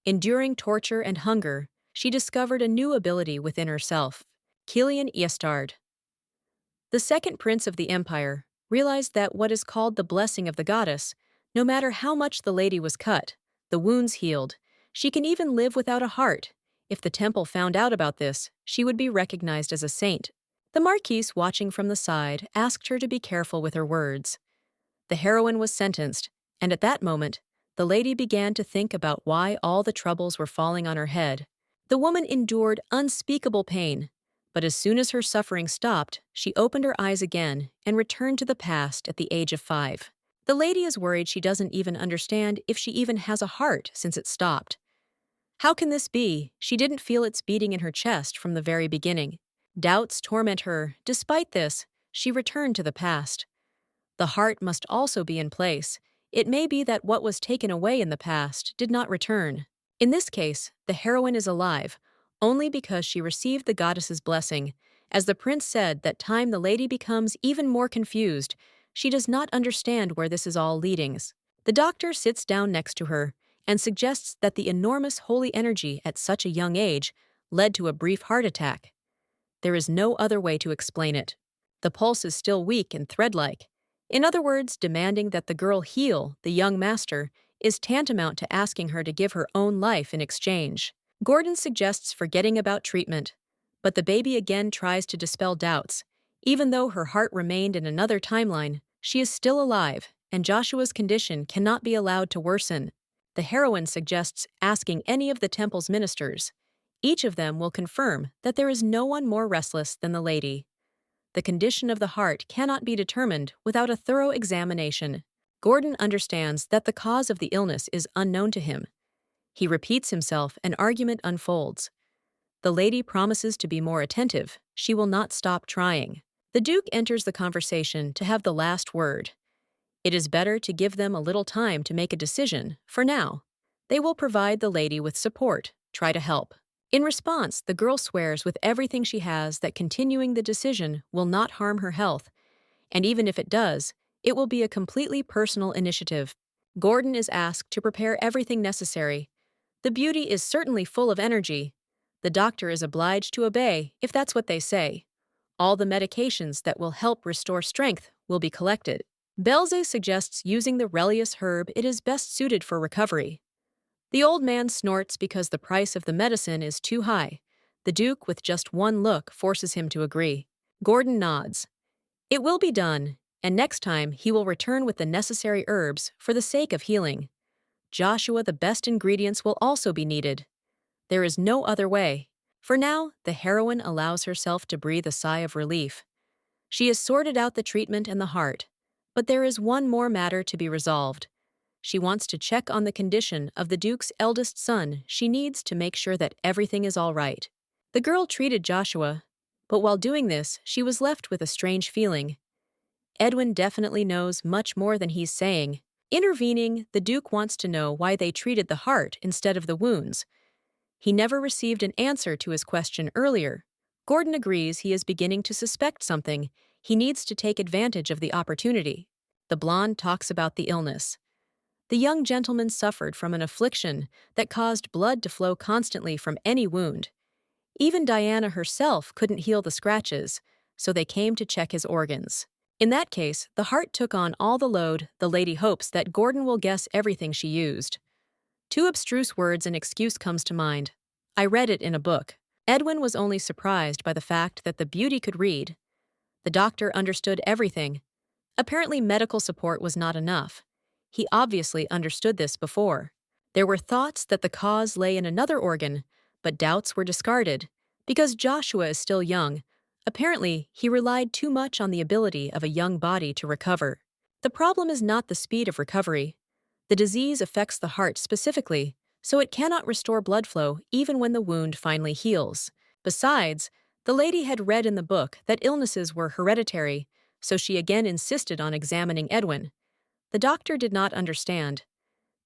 Enduring torture and hunger, she discovered a new ability within herself. Kilian Iastard, the second prince of the empire, realized that what is called the blessing of the goddess, no matter how much the lady was cut, the wounds healed. She can even live without a heart. If the temple found out about this, she would be recognized as a saint. The Marquise, watching from the side, asked her to be careful with her words. The heroine was sentenced, and at that moment, the lady began to think about why all the troubles were falling on her head. The woman endured unspeakable pain, but as soon as her suffering stopped, she opened her eyes again and returned to the past at the age of 5. The lady is worried she doesn't even understand if she even has a heart since it stopped. How can this be? She didn't feel its beating in her chest from the very beginning. Doubts torment her. Despite this, she returned to the past. The heart must also be in place. It may be that what was taken away in the past did not return. In this case, the heroine is alive, only because she received the goddess's blessing. As the prince said, that time the lady becomes even more confused. She does not understand where this is all leading. The doctor sits down next to her and suggests that the enormous holy energy at such a young age led to a brief heart attack. There is no other way to explain it. The pulse is still weak and thread-like. In other words, demanding that the girl heal the young master is tantamount to asking her to give her own life in exchange. Gordon suggests forgetting about treatment, but the baby again tries to dispel doubts. Even though her heart remained in another timeline, she is still alive, and Joshua's condition cannot be allowed to worsen. The heroine suggests asking any of the temple's ministers. Each of them will confirm that there is no one more restless than the lady. The condition of the heart cannot be determined without a thorough examination. Gordon understands that the cause of the illness is unknown to him. He repeats himself, an argument unfolds. The lady promises to be more attentive. She will not stop trying. The Duke enters the conversation to have the last word. It is better to give them a little time to make a decision, for now. They will provide the lady with support, try to help. In response, the girl swears with everything she has that continuing the decision will not harm her health, and even if it does, it will be a completely personal initiative. Gordon is asked to prepare everything necessary. The beauty is certainly full of energy. The doctor is obliged to obey if that's what they say. All the medications that will help restore strength will be collected. Belze suggests using the Relius herb. It is best suited for recovery. The old man snorts because the price of the medicine is too high. The Duke, with just one look, forces him to agree. Gordon nods. It will be done, and next time he will return with the necessary herbs for the sake of healing. Joshua, the best ingredients will also be needed. There is no other way. For now, the heroine allows herself to breathe a sigh of relief. She has sorted out the treatment and the heart. But there is one more matter to be resolved. She wants to check on the condition of the Duke's eldest son. She needs to make sure that everything is all right. The girl treated Joshua, but while doing this, she was left with a strange feeling. Edwin definitely knows much more than he's saying. Intervening, the Duke wants to know why they treated the heart instead of the wounds. He never received an answer to his question earlier. Gordon agrees he is beginning to suspect something. He needs to take advantage of the opportunity. The blonde talks about the illness. The young gentleman suffered from an affliction that caused blood to flow constantly from any wound. Even Diana herself couldn't heal the scratches, so they came to check his organs. In that case, the heart took on all the load. The lady hopes that Gordon will guess everything she used. Two abstruse words and excuse comes to mind. I read it in a book. Edwin was only surprised by the fact that the beauty could read. The doctor understood everything. Apparently medical support was not enough. He obviously understood this before. There were thoughts that the cause lay in another organ, but doubts were discarded. Because Joshua is still young, apparently he relied too much on the ability of a young body to recover. The problem is not the speed of recovery. The disease affects the heart specifically, so it cannot restore blood flow even when the wound finally heals. Besides, the lady had read in the book that illnesses were hereditary, so she again insisted on examining Edwin. The doctor did not understand.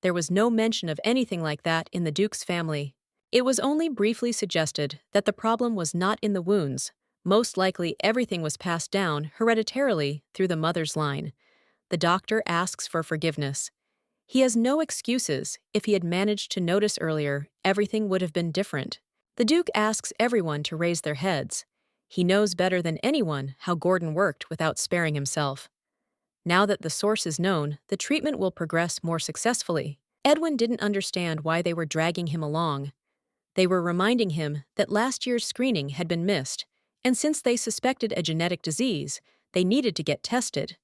There was no mention of anything like that in the Duke's family. It was only briefly suggested that the problem was not in the wounds. Most likely everything was passed down hereditarily through the mother's line. The doctor asks for forgiveness. He has no excuses. If he had managed to notice earlier, everything would have been different. The Duke asks everyone to raise their heads. He knows better than anyone how Gordon worked without sparing himself. Now that the source is known, the treatment will progress more successfully. Edwin didn't understand why they were dragging him along. They were reminding him that last year's screening had been missed, and since they suspected a genetic disease, they needed to get tested.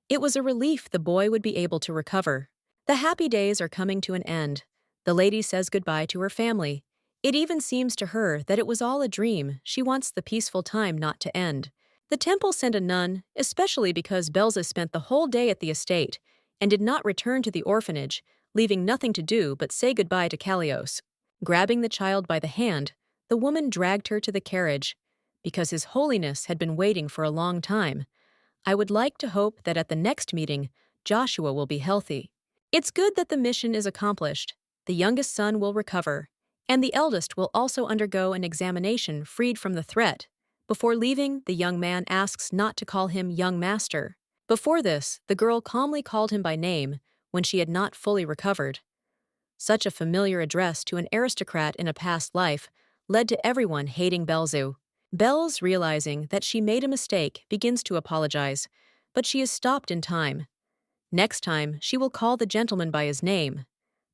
It was a relief the boy would be able to recover. The happy days are coming to an end. The lady says goodbye to her family. It even seems to her that it was all a dream. She wants the peaceful time not to end. The temple sent a nun, especially because Belza spent the whole day at the estate and did not return to the orphanage, leaving nothing to do but say goodbye to Kalios. Grabbing the child by the hand, the woman dragged her to the carriage. Because His Holiness had been waiting for a long time. I would like to hope that at the next meeting, Joshua will be healthy. It's good that the mission is accomplished. The youngest son will recover, and the eldest will also undergo an examination freed from the threat. Before leaving, the young man asks not to call him young master. Before this, the girl calmly called him by name when she had not fully recovered. Such a familiar address to an aristocrat in a past life led to everyone hating Belzu. Belz, realizing that she made a mistake, begins to apologize, but she is stopped in time. Next time, she will call the gentleman by his name.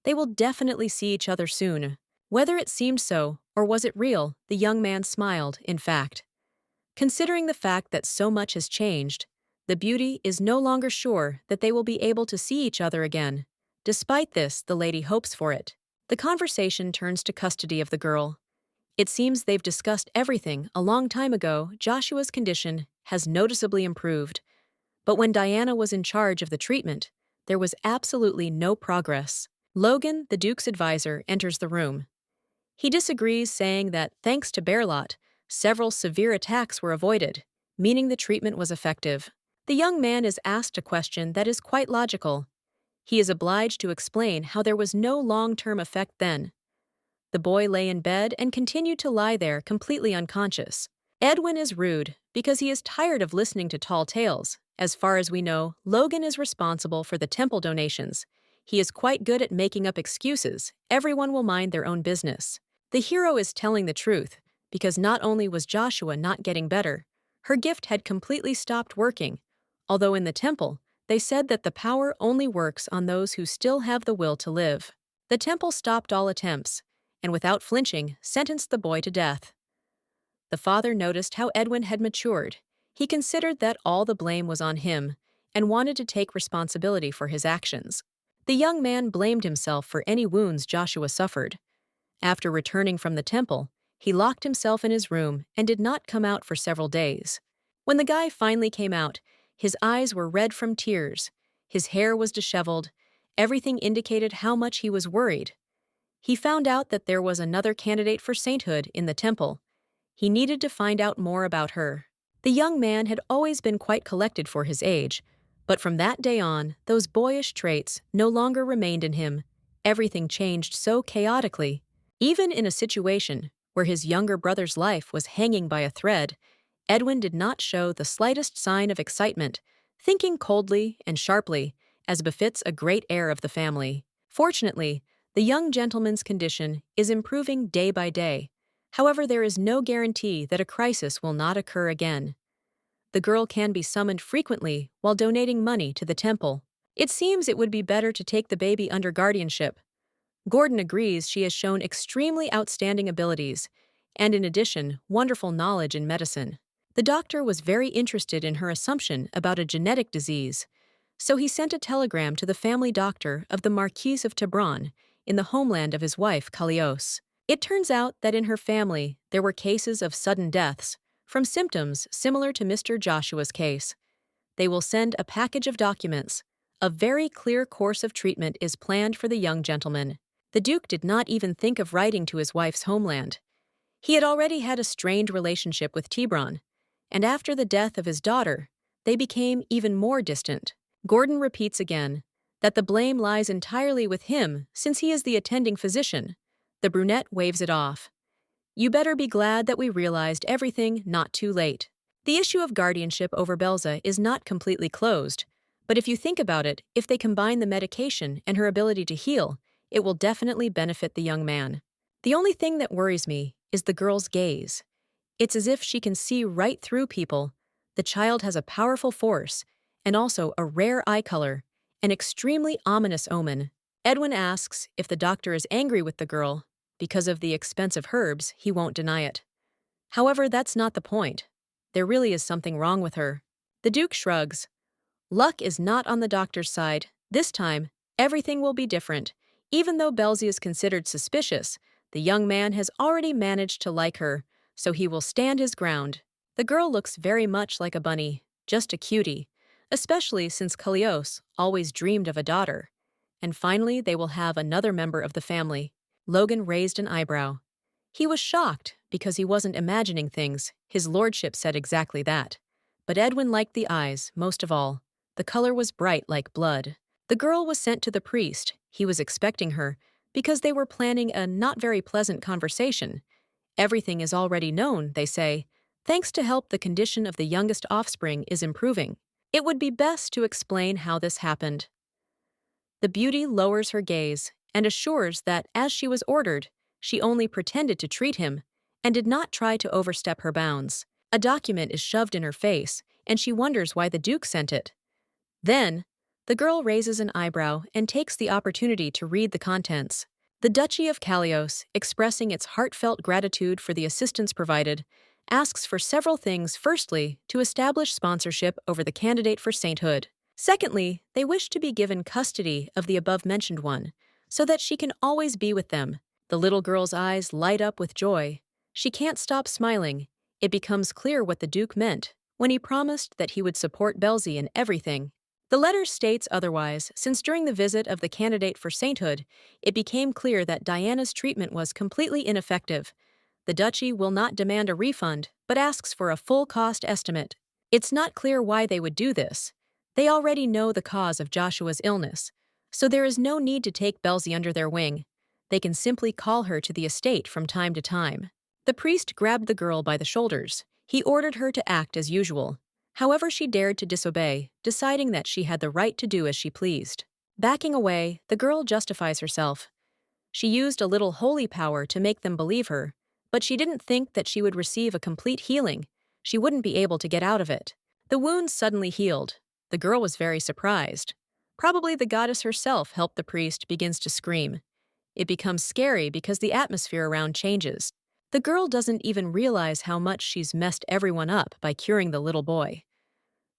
They will definitely see each other soon. Whether it seemed so, or was it real, the young man smiled, in fact. Considering the fact that so much has changed, the beauty is no longer sure that they will be able to see each other again. Despite this, the lady hopes for it. The conversation turns to custody of the girl. It seems they've discussed everything. A long time ago, Joshua's condition has noticeably improved. But when Diana was in charge of the treatment, there was absolutely no progress. Logan, the Duke's advisor, enters the room. He disagrees, saying that, thanks to Berlot, several severe attacks were avoided, meaning the treatment was effective. The young man is asked a question that is quite logical. He is obliged to explain how there was no long-term effect then. The boy lay in bed and continued to lie there completely unconscious. Edwin is rude because he is tired of listening to tall tales. As far as we know, Logan is responsible for the temple donations. He is quite good at making up excuses. Everyone will mind their own business. The hero is telling the truth, because not only was Joshua not getting better, her gift had completely stopped working. Although in the temple, they said that the power only works on those who still have the will to live. The temple stopped all attempts, and without flinching, sentenced the boy to death. The father noticed how Edwin had matured. He considered that all the blame was on him, and wanted to take responsibility for his actions. The young man blamed himself for any wounds Joshua suffered. After returning from the temple, he locked himself in his room and did not come out for several days. When the guy finally came out, his eyes were red from tears, his hair was disheveled, everything indicated how much he was worried. He found out that there was another candidate for sainthood in the temple. He needed to find out more about her. The young man had always been quite collected for his age, but from that day on, those boyish traits no longer remained in him. Everything changed so chaotically. Even in a situation where his younger brother's life was hanging by a thread, Edwin did not show the slightest sign of excitement, thinking coldly and sharply, as befits a great heir of the family. Fortunately, the young gentleman's condition is improving day by day. However, there is no guarantee that a crisis will not occur again. The girl can be summoned frequently while donating money to the temple. It seems it would be better to take the baby under guardianship. Gordon agrees she has shown extremely outstanding abilities, and in addition, wonderful knowledge in medicine. The doctor was very interested in her assumption about a genetic disease, so he sent a telegram to the family doctor of the Marquis of Tebron in the homeland of his wife, Kalios. It turns out that in her family there were cases of sudden deaths from symptoms similar to Mr. Joshua's case. They will send a package of documents. A very clear course of treatment is planned for the young gentleman. The Duke did not even think of writing to his wife's homeland. He had already had a strained relationship with Tebron, and after the death of his daughter, they became even more distant. Gordon repeats again that the blame lies entirely with him since he is the attending physician. The brunette waves it off. You better be glad that we realized everything not too late. The issue of guardianship over Belza is not completely closed, but if you think about it, if they combine the medication and her ability to heal, it will definitely benefit the young man. The only thing that worries me is the girl's gaze. It's as if she can see right through people. The child has a powerful force, and also a rare eye color, an extremely ominous omen. Edwin asks if the doctor is angry with the girl. Because of the expensive herbs, he won't deny it. However, that's not the point. There really is something wrong with her. The Duke shrugs. Luck is not on the doctor's side. This time, everything will be different. Even though Belzy is considered suspicious, the young man has already managed to like her, so he will stand his ground. The girl looks very much like a bunny, just a cutie, especially since Kalios always dreamed of a daughter. And finally, they will have another member of the family. Logan raised an eyebrow. He was shocked because he wasn't imagining things. His lordship said exactly that. But Edwin liked the eyes, most of all. The color was bright like blood. The girl was sent to the priest. He was expecting her, because they were planning a not very pleasant conversation. Everything is already known, they say. Thanks to help, the condition of the youngest offspring is improving. It would be best to explain how this happened. The beauty lowers her gaze and assures that, as she was ordered, she only pretended to treat him and did not try to overstep her bounds. A document is shoved in her face, and she wonders why the Duke sent it. Then, the girl raises an eyebrow and takes the opportunity to read the contents. The Duchy of Kalios, expressing its heartfelt gratitude for the assistance provided, asks for several things. Firstly, to establish sponsorship over the candidate for sainthood. Secondly, they wish to be given custody of the above-mentioned one, so that she can always be with them. The little girl's eyes light up with joy. She can't stop smiling. It becomes clear what the Duke meant when he promised that he would support Belzy in everything. The letter states otherwise, since during the visit of the candidate for sainthood, it became clear that Diana's treatment was completely ineffective. The duchy will not demand a refund, but asks for a full cost estimate. It's not clear why they would do this. They already know the cause of Joshua's illness, so there is no need to take Belzy under their wing. They can simply call her to the estate from time to time. The priest grabbed the girl by the shoulders. He ordered her to act as usual. However, she dared to disobey, deciding that she had the right to do as she pleased. Backing away, the girl justifies herself. She used a little holy power to make them believe her, but she didn't think that she would receive a complete healing. She wouldn't be able to get out of it. The wound suddenly healed. The girl was very surprised. Probably the goddess herself helped. The priest begins to scream. It becomes scary because the atmosphere around changes. The girl doesn't even realize how much she's messed everyone up by curing the little boy.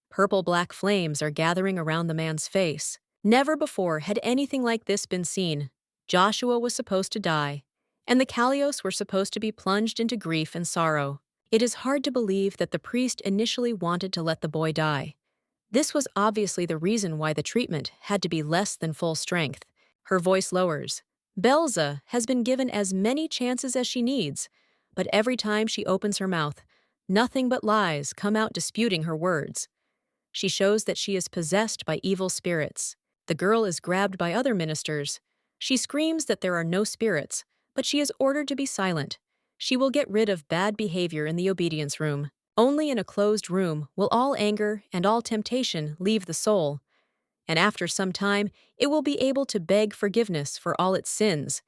Purple-black flames are gathering around the man's face. Never before had anything like this been seen. Joshua was supposed to die, and the Kallios were supposed to be plunged into grief and sorrow. It is hard to believe that the priest initially wanted to let the boy die. This was obviously the reason why the treatment had to be less than full strength. Her voice lowers. Belza has been given as many chances as she needs, but every time she opens her mouth, nothing but lies come out disputing her words. She shows that she is possessed by evil spirits. The girl is grabbed by other ministers. She screams that there are no spirits, but she is ordered to be silent. She will get rid of bad behavior in the obedience room. Only in a closed room will all anger and all temptation leave the soul, and after some time it will be able to beg forgiveness for all its sins.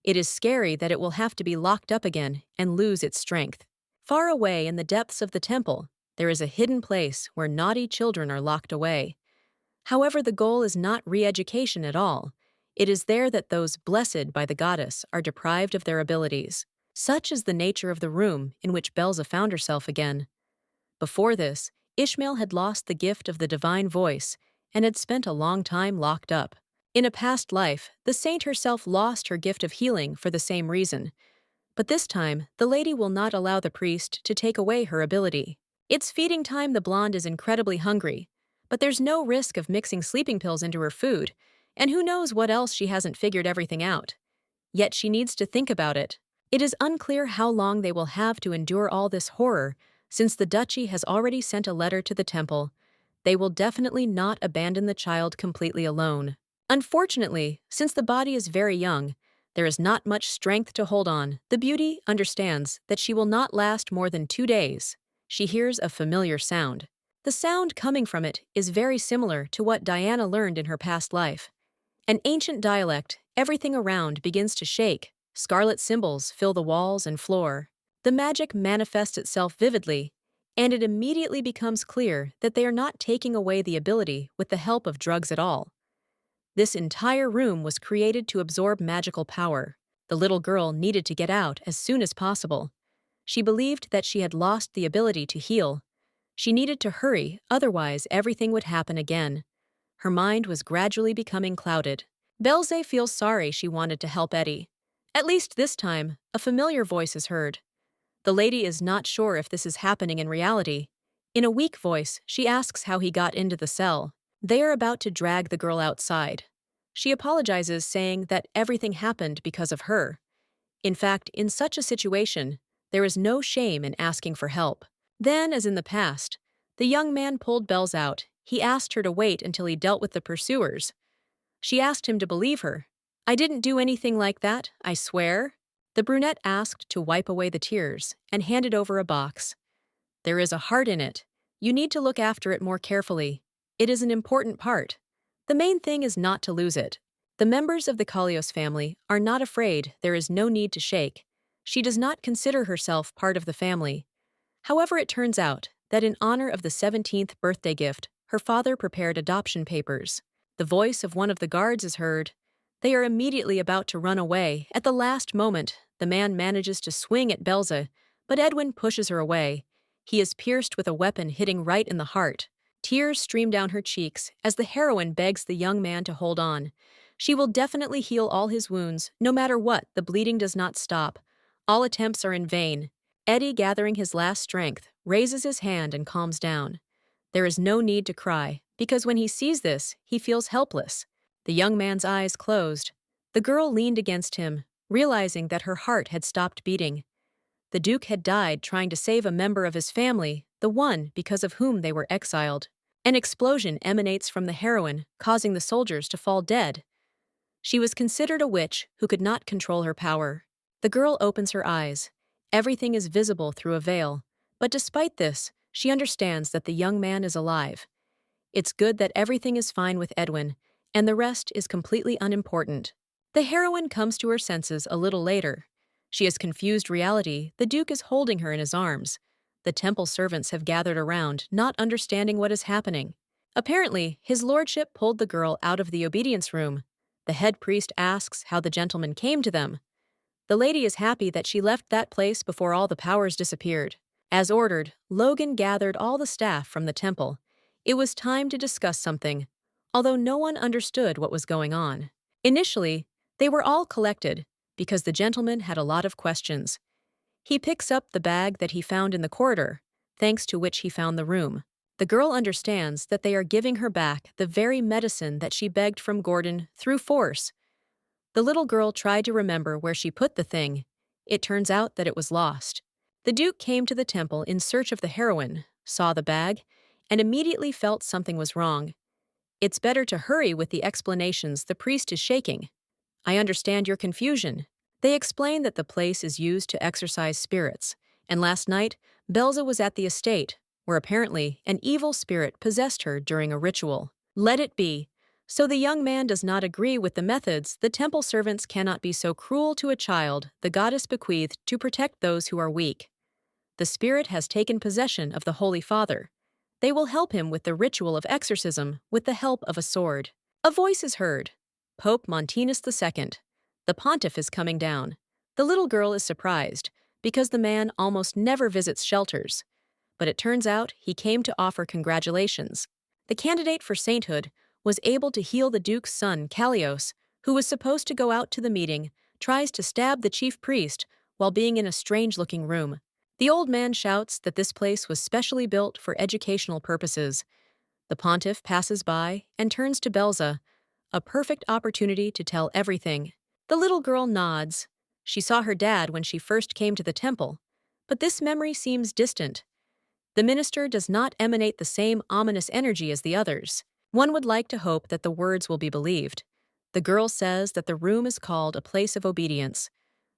It is scary that it will have to be locked up again and lose its strength. Far away in the depths of the temple, there is a hidden place where naughty children are locked away. However, the goal is not re-education at all. It is there that those blessed by the goddess are deprived of their abilities. Such is the nature of the room in which Belza found herself again. Before this, Ishmael had lost the gift of the divine voice and had spent a long time locked up. In a past life, the saint herself lost her gift of healing for the same reason. But this time, the lady will not allow the priest to take away her ability. It's feeding time. The blonde is incredibly hungry, but there's no risk of mixing sleeping pills into her food, and who knows what else she hasn't figured everything out. Yet she needs to think about it. It is unclear how long they will have to endure all this horror, since the duchy has already sent a letter to the temple. They will definitely not abandon the child completely alone. Unfortunately, since the body is very young, there is not much strength to hold on. The beauty understands that she will not last more than 2 days. She hears a familiar sound. The sound coming from it is very similar to what Diana learned in her past life. An ancient dialect. Everything around begins to shake. Scarlet symbols fill the walls and floor. The magic manifests itself vividly, and it immediately becomes clear that they are not taking away the ability with the help of drugs at all. This entire room was created to absorb magical power. The little girl needed to get out as soon as possible. She believed that she had lost the ability to heal. She needed to hurry, otherwise everything would happen again. Her mind was gradually becoming clouded. Belze feels sorry. She wanted to help Eddie. At least this time, a familiar voice is heard. The lady is not sure if this is happening in reality. In a weak voice, she asks how he got into the cell. They are about to drag the girl outside. She apologizes, saying that everything happened because of her. In fact, in such a situation, there is no shame in asking for help. Then, as in the past, the young man pulled Belz out. He asked her to wait until he dealt with the pursuers. She asked him to believe her. "I didn't do anything like that, I swear." The brunette asked to wipe away the tears and handed over a box. "There is a heart in it. You need to look after it more carefully. It is an important part. The main thing is not to lose it." The members of the Kallios family are not afraid. There is no need to shake. She does not consider herself part of the family. However, it turns out that in honor of the 17th birthday gift, her father prepared adoption papers. The voice of one of the guards is heard. They are immediately about to run away. At the last moment, the man manages to swing at Belza, but Edwin pushes her away. He is pierced with a weapon, hitting right in the heart. Tears stream down her cheeks as the heroine begs the young man to hold on. She will definitely heal all his wounds. No matter what, the bleeding does not stop. All attempts are in vain. Eddie, gathering his last strength, raises his hand and calms down. There is no need to cry, because when he sees this, he feels helpless. The young man's eyes closed. The girl leaned against him, realizing that her heart had stopped beating. The Duke had died trying to save a member of his family, the one because of whom they were exiled. An explosion emanates from the heroine, causing the soldiers to fall dead. She was considered a witch who could not control her power. The girl opens her eyes. Everything is visible through a veil, but despite this, she understands that the young man is alive. It's good that everything is fine with Edwin, and the rest is completely unimportant. The heroine comes to her senses a little later. She has confused reality. The Duke is holding her in his arms. The temple servants have gathered around, not understanding what is happening. Apparently, his lordship pulled the girl out of the obedience room. The head priest asks how the gentleman came to them. The lady is happy that she left that place before all the powers disappeared. As ordered, Logan gathered all the staff from the temple. It was time to discuss something. although no one understood what was going on. Initially, they were all collected because the gentleman had a lot of questions. He picks up the bag that he found in the corridor, thanks to which he found the room. The girl understands that they are giving her back the very medicine that she begged from Gordon through force. The little girl tried to remember where she put the thing. It turns out that it was lost. The Duke came to the temple in search of the heroine, saw the bag, and immediately felt something was wrong. It's better to hurry with the explanations, the priest is shaking. I understand your confusion. They explain that the place is used to exorcise spirits, and last night, Belza was at the estate, where apparently an evil spirit possessed her during a ritual. Let it be. So the young man does not agree with the methods. The temple servants cannot be so cruel to a child the goddess bequeathed to protect those who are weak. The spirit has taken possession of the Holy Father. They will help him with the ritual of exorcism with the help of a sword. A voice is heard. Pope Montanus II. The pontiff is coming down. The little girl is surprised, because the man almost never visits shelters. But it turns out he came to offer congratulations. The candidate for sainthood was able to heal the duke's son, Callios, who was supposed to go out to the meeting, tries to stab the chief priest while being in a strange-looking room. The old man shouts that this place was specially built for educational purposes. The pontiff passes by and turns to Belza, a perfect opportunity to tell everything. The little girl nods. She saw her dad when she first came to the temple, but this memory seems distant. The minister does not emanate the same ominous energy as the others. One would like to hope that the words will be believed. The girl says that the room is called a place of obedience.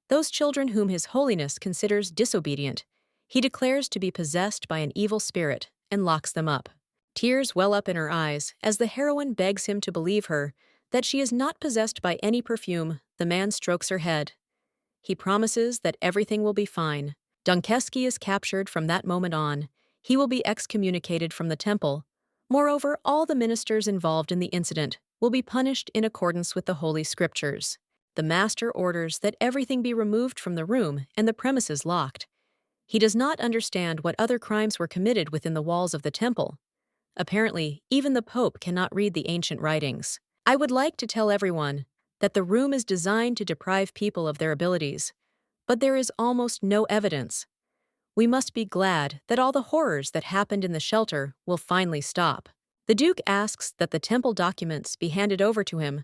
Those children whom His Holiness considers disobedient, he declares to be possessed by an evil spirit and locks them up. Tears well up in her eyes as the heroine begs him to believe her that she is not possessed by any perfume. The man strokes her head. He promises that everything will be fine. Dunkeski is captured from that moment on. He will be excommunicated from the temple. Moreover, all the ministers involved in the incident will be punished in accordance with the Holy Scriptures. The master orders that everything be removed from the room and the premises locked. He does not understand what other crimes were committed within the walls of the temple. Apparently, even the Pope cannot read the ancient writings. I would like to tell everyone that the room is designed to deprive people of their abilities, but there is almost no evidence. We must be glad that all the horrors that happened in the shelter will finally stop. The Duke asks that the temple documents be handed over to him.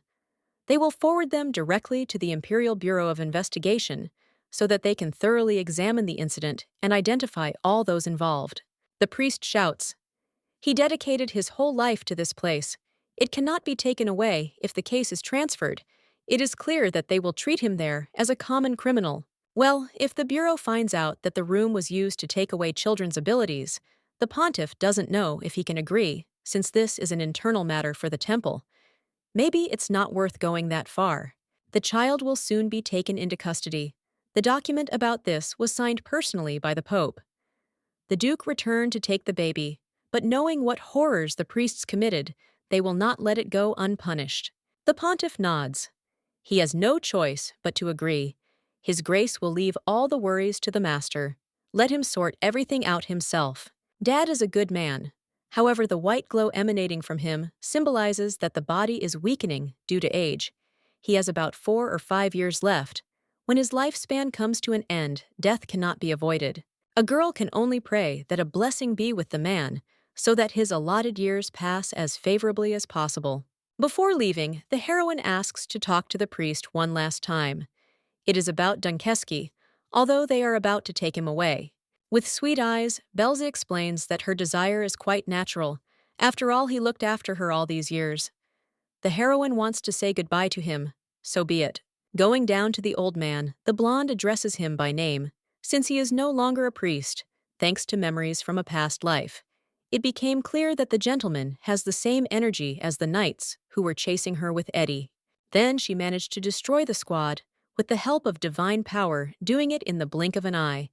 They will forward them directly to the Imperial Bureau of Investigation so that they can thoroughly examine the incident and identify all those involved. The priest shouts, "He dedicated his whole life to this place. It cannot be taken away if the case is transferred. It is clear that they will treat him there as a common criminal." Well, if the Bureau finds out that the room was used to take away children's abilities, the pontiff doesn't know if he can agree, since this is an internal matter for the temple. Maybe it's not worth going that far. The child will soon be taken into custody. The document about this was signed personally by the Pope. The Duke returned to take the baby, but knowing what horrors the priests committed, they will not let it go unpunished. The pontiff nods. He has no choice but to agree. His Grace will leave all the worries to the master. Let him sort everything out himself. Dad is a good man. However, the white glow emanating from him symbolizes that the body is weakening due to age. He has about 4 or 5 years left. When his lifespan comes to an end, death cannot be avoided. A girl can only pray that a blessing be with the man, so that his allotted years pass as favorably as possible. Before leaving, the heroine asks to talk to the priest one last time. It is about Dunkeski, although they are about to take him away. With sweet eyes, Belza explains that her desire is quite natural. After all, he looked after her all these years. The heroine wants to say goodbye to him. So be it. Going down to the old man, the blonde addresses him by name. Since he is no longer a priest, thanks to memories from a past life, it became clear that the gentleman has the same energy as the knights who were chasing her with Eddie. Then she managed to destroy the squad, with the help of divine power, doing it in the blink of an eye.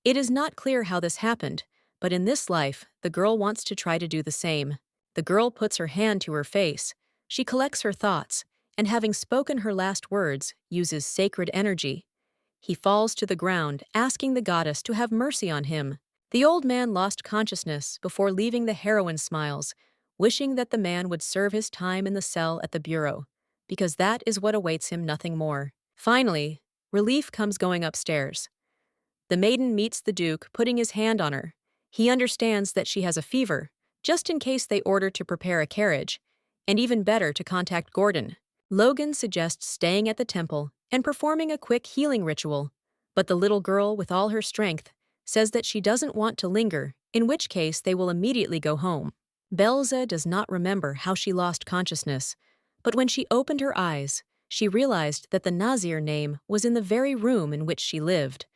It is not clear how this happened, but in this life, the girl wants to try to do the same. The girl puts her hand to her face. She collects her thoughts, and having spoken her last words, uses sacred energy. He falls to the ground, asking the goddess to have mercy on him. The old man lost consciousness before leaving. The heroine smiles. wishing that the man would serve his time in the cell at the bureau, because that is what awaits him, nothing more. Finally, relief comes going upstairs. The maiden meets the Duke, putting his hand on her. He understands that she has a fever, just in case they order to prepare a carriage, and even better to contact Gordon. Logan suggests staying at the temple and performing a quick healing ritual, but the little girl, with all her strength, says that she doesn't want to linger, in which case they will immediately go home. Belza does not remember how she lost consciousness, but when she opened her eyes, she realized that the Nazir name was in the very room in which she lived.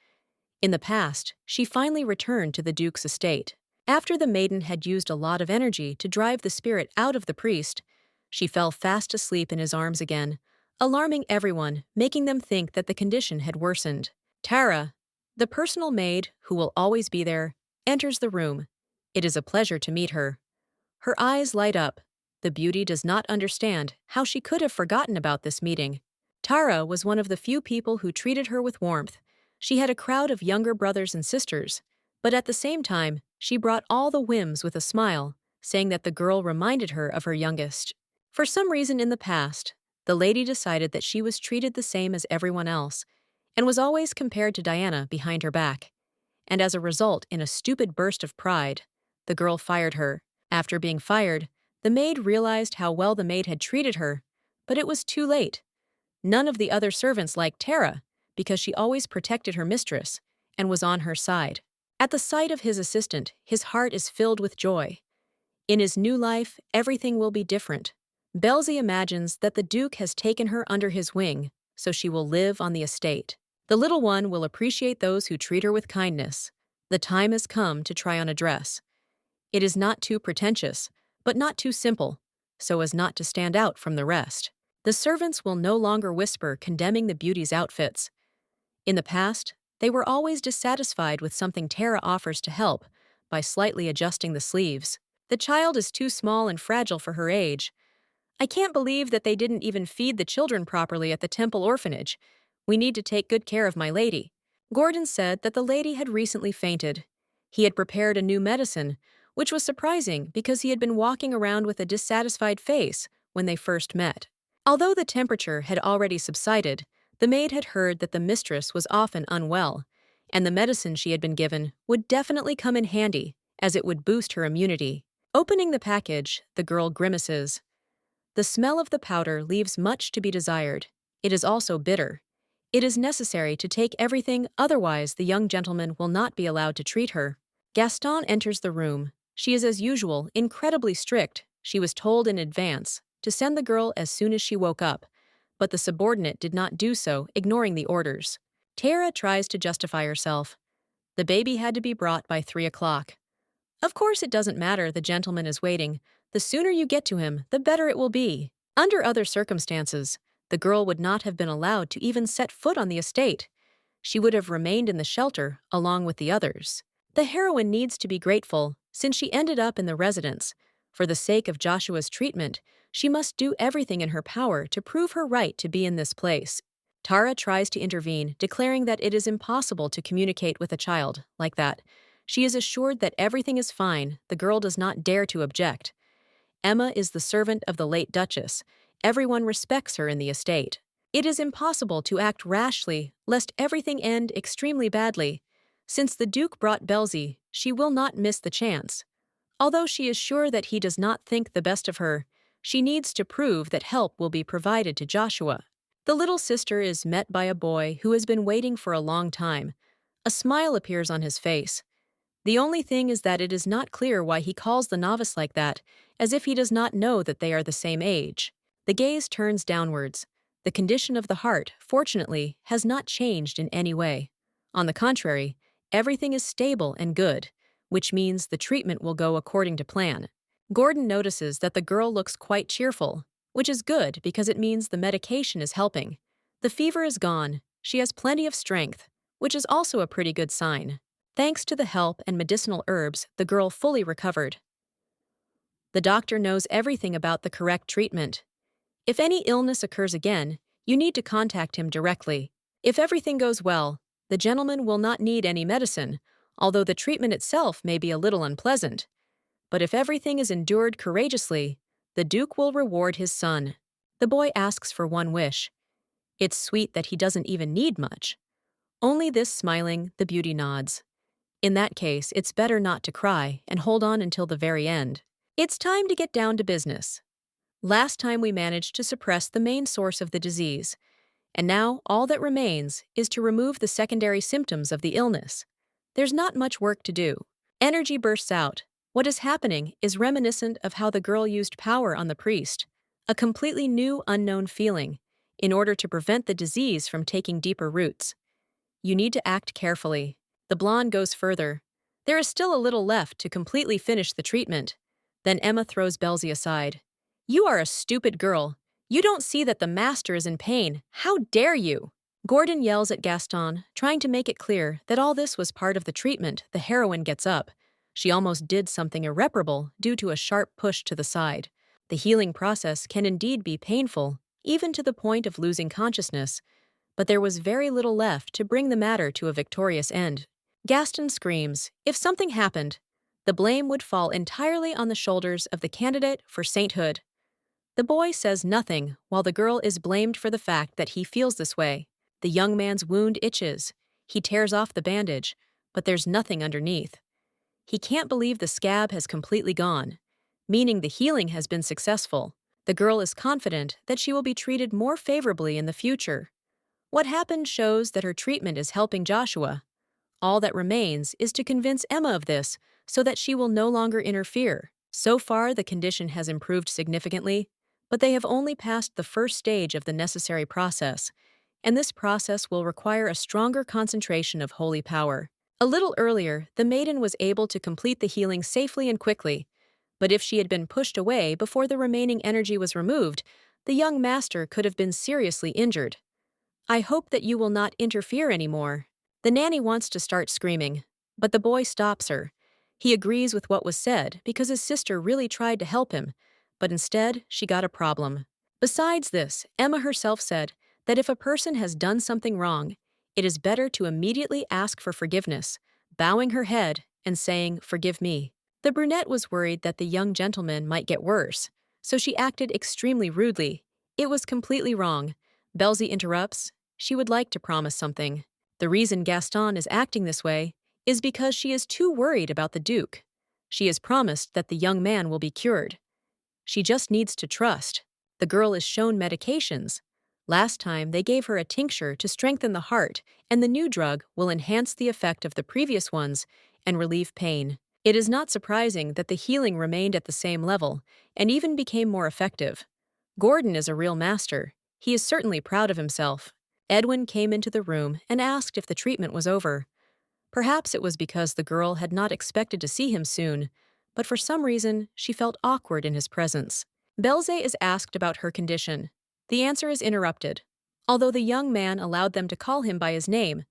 In the past, she finally returned to the Duke's estate. After the maiden had used a lot of energy to drive the spirit out of the priest, she fell fast asleep in his arms again, alarming everyone, making them think that the condition had worsened. Tara, the personal maid who will always be there, enters the room. It is a pleasure to meet her. Her eyes light up. The beauty does not understand how she could have forgotten about this meeting. Tara was one of the few people who treated her with warmth. She had a crowd of younger brothers and sisters, but at the same time, she brought all the whims with a smile, saying that the girl reminded her of her youngest. For some reason in the past, the lady decided that she was treated the same as everyone else, and was always compared to Diana behind her back. And as a result, in a stupid burst of pride, the girl fired her. After being fired, the maid realized how well the maid had treated her, but it was too late. None of the other servants liked Tara, because she always protected her mistress and was on her side. At the sight of his assistant, his heart is filled with joy. In his new life, everything will be different. Belzy imagines that the Duke has taken her under his wing, so she will live on the estate. The little one will appreciate those who treat her with kindness. The time has come to try on a dress. It is not too pretentious, but not too simple, so as not to stand out from the rest. The servants will no longer whisper condemning the beauty's outfits. In the past, they were always dissatisfied with something Tara offers to help by slightly adjusting the sleeves. The child is too small and fragile for her age. I can't believe that they didn't even feed the children properly at the temple orphanage. We need to take good care of my lady. Gordon said that the lady had recently fainted. He had prepared a new medicine, which was surprising because he had been walking around with a dissatisfied face when they first met. Although the temperature had already subsided, the maid had heard that the mistress was often unwell, and the medicine she had been given would definitely come in handy, as it would boost her immunity. Opening the package, the girl grimaces. The smell of the powder leaves much to be desired. It is also bitter. It is necessary to take everything, otherwise the young gentleman will not be allowed to treat her. Gaston enters the room. She is as usual, incredibly strict. She was told in advance to send the girl as soon as she woke up, but the subordinate did not do so, ignoring the orders. Tara tries to justify herself. The baby had to be brought by 3 o'clock. Of course it doesn't matter, the gentleman is waiting. The sooner you get to him, the better it will be. Under other circumstances, the girl would not have been allowed to even set foot on the estate. She would have remained in the shelter along with the others. The heroine needs to be grateful, since she ended up in the residence. For the sake of Joshua's treatment, she must do everything in her power to prove her right to be in this place. Tara tries to intervene, declaring that it is impossible to communicate with a child like that. She is assured that everything is fine. The girl does not dare to object. Emma is the servant of the late Duchess. Everyone respects her in the estate. It is impossible to act rashly, lest everything end extremely badly. Since the Duke brought Belzy, she will not miss the chance. Although she is sure that he does not think the best of her, she needs to prove that help will be provided to Joshua. The little sister is met by a boy who has been waiting for a long time. A smile appears on his face. The only thing is that it is not clear why he calls the novice like that, as if he does not know that they are the same age. The gaze turns downwards. The condition of the heart, fortunately, has not changed in any way. On the contrary, everything is stable and good, which means the treatment will go according to plan. Gordon notices that the girl looks quite cheerful, which is good because it means the medication is helping. The fever is gone. She has plenty of strength, which is also a pretty good sign. Thanks to the help and medicinal herbs, the girl fully recovered. The doctor knows everything about the correct treatment. If any illness occurs again, you need to contact him directly. If everything goes well, the gentleman will not need any medicine, although the treatment itself may be a little unpleasant. But if everything is endured courageously, the Duke will reward his son. The boy asks for one wish. It's sweet that he doesn't even need much. Only this smiling, the beauty nods. In that case, it's better not to cry and hold on until the very end. It's time to get down to business. Last time we managed to suppress the main source of the disease, and now all that remains is to remove the secondary symptoms of the illness. There's not much work to do. Energy bursts out. What is happening is reminiscent of how the girl used power on the priest, a completely new, unknown feeling, in order to prevent the disease from taking deeper roots. You need to act carefully. The blonde goes further. There is still a little left to completely finish the treatment. Then Emma throws Belzy aside. You are a stupid girl. You don't see that the master is in pain. How dare you? Gordon yells at Gaston, trying to make it clear that all this was part of the treatment. The heroine gets up. She almost did something irreparable due to a sharp push to the side. The healing process can indeed be painful, even to the point of losing consciousness, but there was very little left to bring the matter to a victorious end. Gaston screams, if something happened, the blame would fall entirely on the shoulders of the candidate for sainthood. The boy says nothing while the girl is blamed for the fact that he feels this way. The young man's wound itches. He tears off the bandage, but there's nothing underneath. He can't believe the scab has completely gone, meaning the healing has been successful. The girl is confident that she will be treated more favorably in the future. What happened shows that her treatment is helping Joshua. All that remains is to convince Emma of this so that she will no longer interfere. So far, the condition has improved significantly, but they have only passed the first stage of the necessary process, and this process will require a stronger concentration of holy power. A little earlier, the maiden was able to complete the healing safely and quickly, but if she had been pushed away before the remaining energy was removed, the young master could have been seriously injured. I hope that you will not interfere anymore. The nanny wants to start screaming, but the boy stops her. He agrees with what was said because his sister really tried to help him, but instead she got a problem. Besides this, Emma herself said that if a person has done something wrong, it is better to immediately ask for forgiveness, bowing her head and saying, "Forgive me." The brunette was worried that the young gentleman might get worse, so she acted extremely rudely. It was completely wrong. Belzy interrupts. She would like to promise something. The reason Gaston is acting this way is because she is too worried about the Duke. She has promised that the young man will be cured. She just needs to trust. The girl is shown medications. Last time, they gave her a tincture to strengthen the heart, and the new drug will enhance the effect of the previous ones and relieve pain. It is not surprising that the healing remained at the same level and even became more effective. Gordon is a real master. He is certainly proud of himself. Edwin came into the room and asked if the treatment was over. Perhaps it was because the girl had not expected to see him soon, but for some reason she felt awkward in his presence. Belzy is asked about her condition. The answer is interrupted, although the young man allowed them to call him by his name.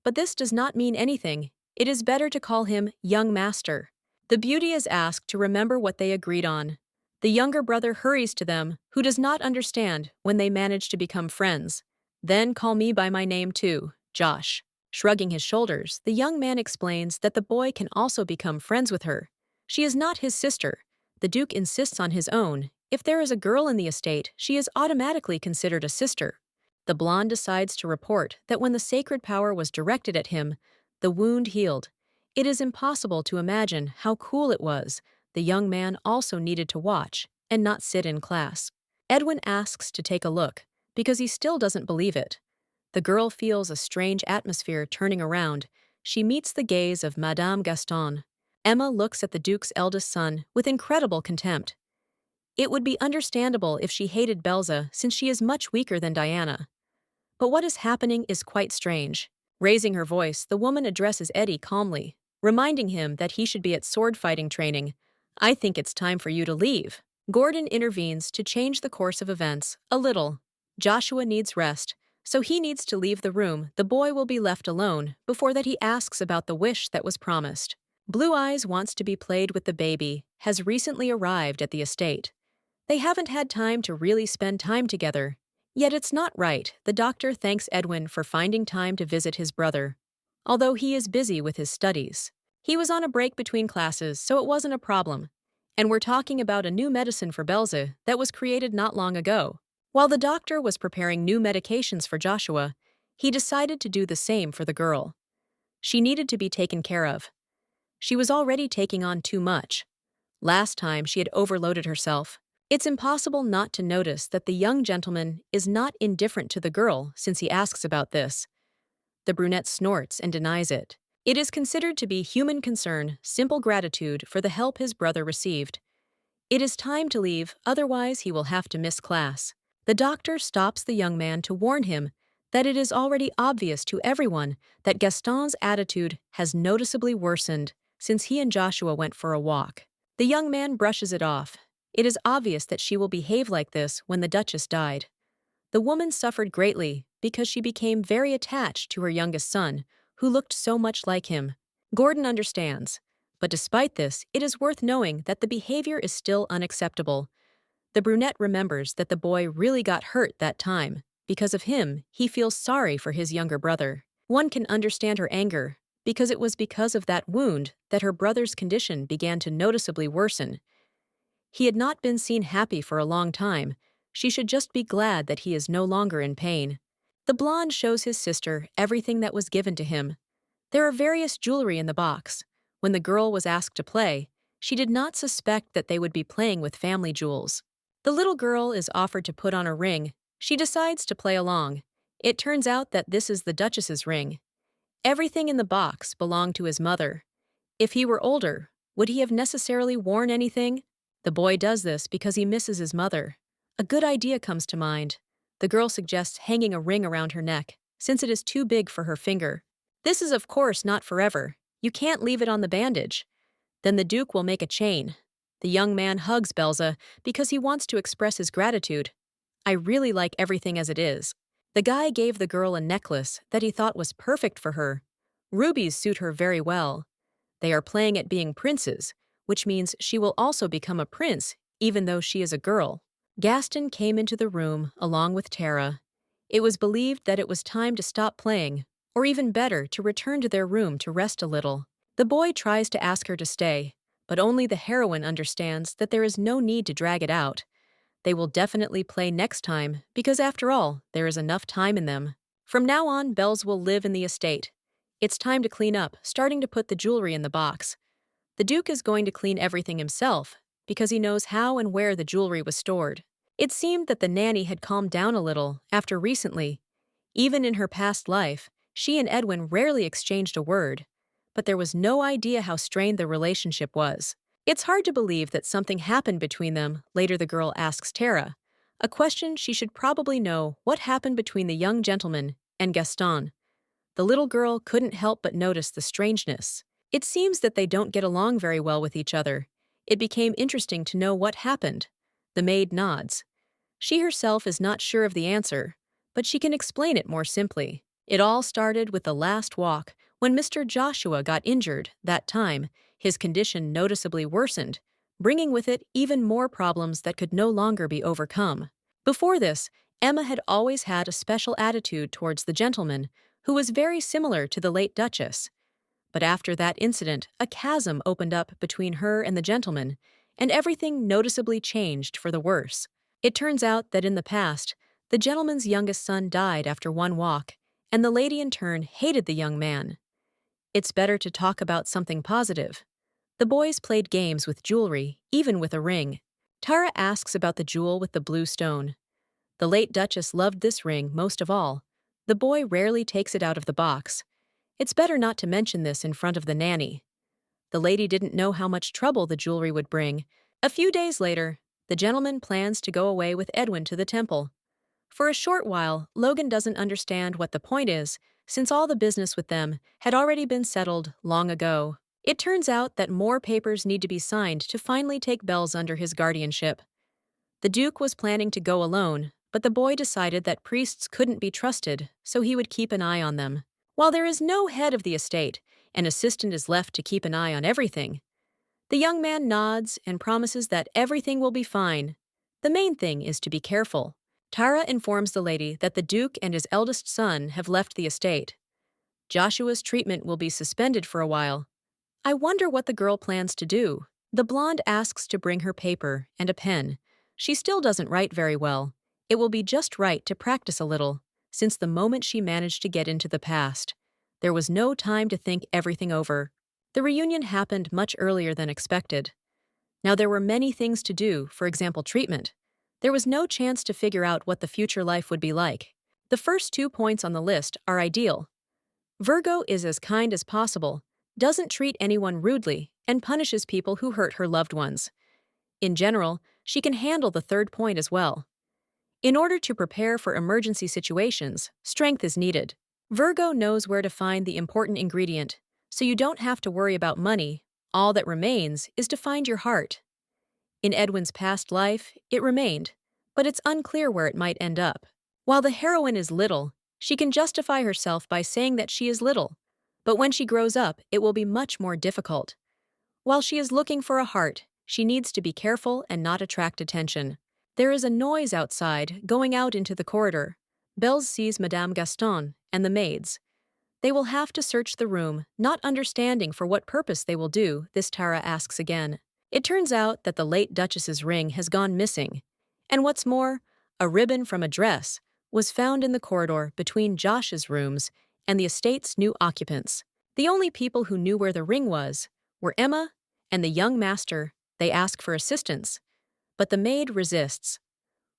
But this does not mean anything. It is better to call him young master. The beauty is asked to remember what they agreed on. The younger brother hurries to them, who does not understand when they manage to become friends. Then call me by my name too, Josh. Shrugging his shoulders, the young man explains that the boy can also become friends with her. She is not his sister. The Duke insists on his own. If there is a girl in the estate, she is automatically considered a sister. The blonde decides to report that when the sacred power was directed at him, the wound healed. It is impossible to imagine how cool it was. The young man also needed to watch and not sit in class. Edwin asks to take a look because he still doesn't believe it. The girl feels a strange atmosphere turning around. She meets the gaze of Madame Gaston. Emma looks at the Duke's eldest son with incredible contempt. It would be understandable if she hated Belza since she is much weaker than Diana. But what is happening is quite strange. Raising her voice, the woman addresses Eddie calmly, reminding him that he should be at sword-fighting training. I think it's time for you to leave. Gordon intervenes to change the course of events a little. Joshua needs rest, so he needs to leave the room. The boy will be left alone. Before that, he asks about the wish that was promised. Blue Eyes wants to be played with the baby, has recently arrived at the estate. They haven't had time to really spend time together. Yet it's not right. The doctor thanks Edwin for finding time to visit his brother, although he is busy with his studies. He was on a break between classes, so it wasn't a problem. And we're talking about a new medicine for Belza that was created not long ago. While the doctor was preparing new medications for Joshua, he decided to do the same for the girl. She needed to be taken care of. She was already taking on too much. Last time she had overloaded herself. It's impossible not to notice that the young gentleman is not indifferent to the girl since he asks about this. The brunette snorts and denies it. It is considered to be human concern, simple gratitude for the help his brother received. It is time to leave, otherwise he will have to miss class. The doctor stops the young man to warn him that it is already obvious to everyone that Gaston's attitude has noticeably worsened since he and Joshua went for a walk. The young man brushes it off. It is obvious that she will behave like this when the Duchess died. The woman suffered greatly because she became very attached to her youngest son, who looked so much like him. Gordon understands. But despite this, it is worth knowing that the behavior is still unacceptable. The brunette remembers that the boy really got hurt that time. Because of him, he feels sorry for his younger brother. One can understand her anger, because it was because of that wound that her brother's condition began to noticeably worsen. He had not been seen happy for a long time. She should just be glad that he is no longer in pain. The blonde shows his sister everything that was given to him. There are various jewelry in the box. When the girl was asked to play, she did not suspect that they would be playing with family jewels. The little girl is offered to put on a ring. She decides to play along. It turns out that this is the Duchess's ring. Everything in the box belonged to his mother. If he were older, would he have necessarily worn anything? The boy does this because he misses his mother. A good idea comes to mind. The girl suggests hanging a ring around her neck, since it is too big for her finger. This is of course not forever. You can't leave it on the bandage. Then the Duke will make a chain. The young man hugs Belza because he wants to express his gratitude. I really like everything as it is. The guy gave the girl a necklace that he thought was perfect for her. Rubies suit her very well. They are playing at being princes, which means she will also become a prince, even though she is a girl. Gaston came into the room along with Tara. It was believed that it was time to stop playing, or even better, to return to their room to rest a little. The boy tries to ask her to stay, but only the heroine understands that there is no need to drag it out. They will definitely play next time, because after all, there is enough time in them. From now on, Belz will live in the estate. It's time to clean up, starting to put the jewelry in the box. The Duke is going to clean everything himself, because he knows how and where the jewelry was stored. It seemed that the nanny had calmed down a little after recently. Even in her past life, she and Edwin rarely exchanged a word, but there was no idea how strained the relationship was. It's hard to believe that something happened between them, later the girl asks Tara, a question she should probably know: what happened between the young gentleman and Gaston. The little girl couldn't help but notice the strangeness. It seems that they don't get along very well with each other. It became interesting to know what happened. The maid nods. She herself is not sure of the answer, but she can explain it more simply. It all started with the last walk, when Mr. Joshua got injured. That time, his condition noticeably worsened, bringing with it even more problems that could no longer be overcome. Before this, Emma had always had a special attitude towards the gentleman, who was very similar to the late Duchess. But after that incident, a chasm opened up between her and the gentleman, and everything noticeably changed for the worse. It turns out that in the past, the gentleman's youngest son died after one walk, and the lady in turn hated the young man. It's better to talk about something positive. The boys played games with jewelry, even with a ring. Tara asks about the jewel with the blue stone. The late Duchess loved this ring most of all. The boy rarely takes it out of the box. It's better not to mention this in front of the nanny. The lady didn't know how much trouble the jewelry would bring. A few days later, the gentleman plans to go away with Edwin to the temple. For a short while, Logan doesn't understand what the point is, since all the business with them had already been settled long ago. It turns out that more papers need to be signed to finally take Belz under his guardianship. The Duke was planning to go alone, but the boy decided that priests couldn't be trusted, so he would keep an eye on them. While there is no head of the estate, an assistant is left to keep an eye on everything. The young man nods and promises that everything will be fine. The main thing is to be careful. Tara informs the lady that the Duke and his eldest son have left the estate. Joshua's treatment will be suspended for a while. I wonder what the girl plans to do. The blonde asks to bring her paper and a pen. She still doesn't write very well. It will be just right to practice a little, since the moment she managed to get into the past. There was no time to think everything over. The reunion happened much earlier than expected. Now there were many things to do, for example treatment. There was no chance to figure out what the future life would be like. The first 2 points on the list are ideal. Virgo is as kind as possible, doesn't treat anyone rudely, and punishes people who hurt her loved ones. In general, she can handle the third point as well. In order to prepare for emergency situations, strength is needed. Virgo knows where to find the important ingredient, so you don't have to worry about money. All that remains is to find your heart. In Edwin's past life, it remained, but it's unclear where it might end up. While the heroine is little, she can justify herself by saying that she is little, but when she grows up, it will be much more difficult. While she is looking for a heart, she needs to be careful and not attract attention. There is a noise outside, going out into the corridor. Bells sees Madame Gaston and the maids. They will have to search the room, not understanding for what purpose they will do, this Tara asks again. It turns out that the late Duchess's ring has gone missing. And what's more, a ribbon from a dress was found in the corridor between Josh's rooms and the estate's new occupants. The only people who knew where the ring was were Emma and the young master. They ask for assistance, but the maid resists.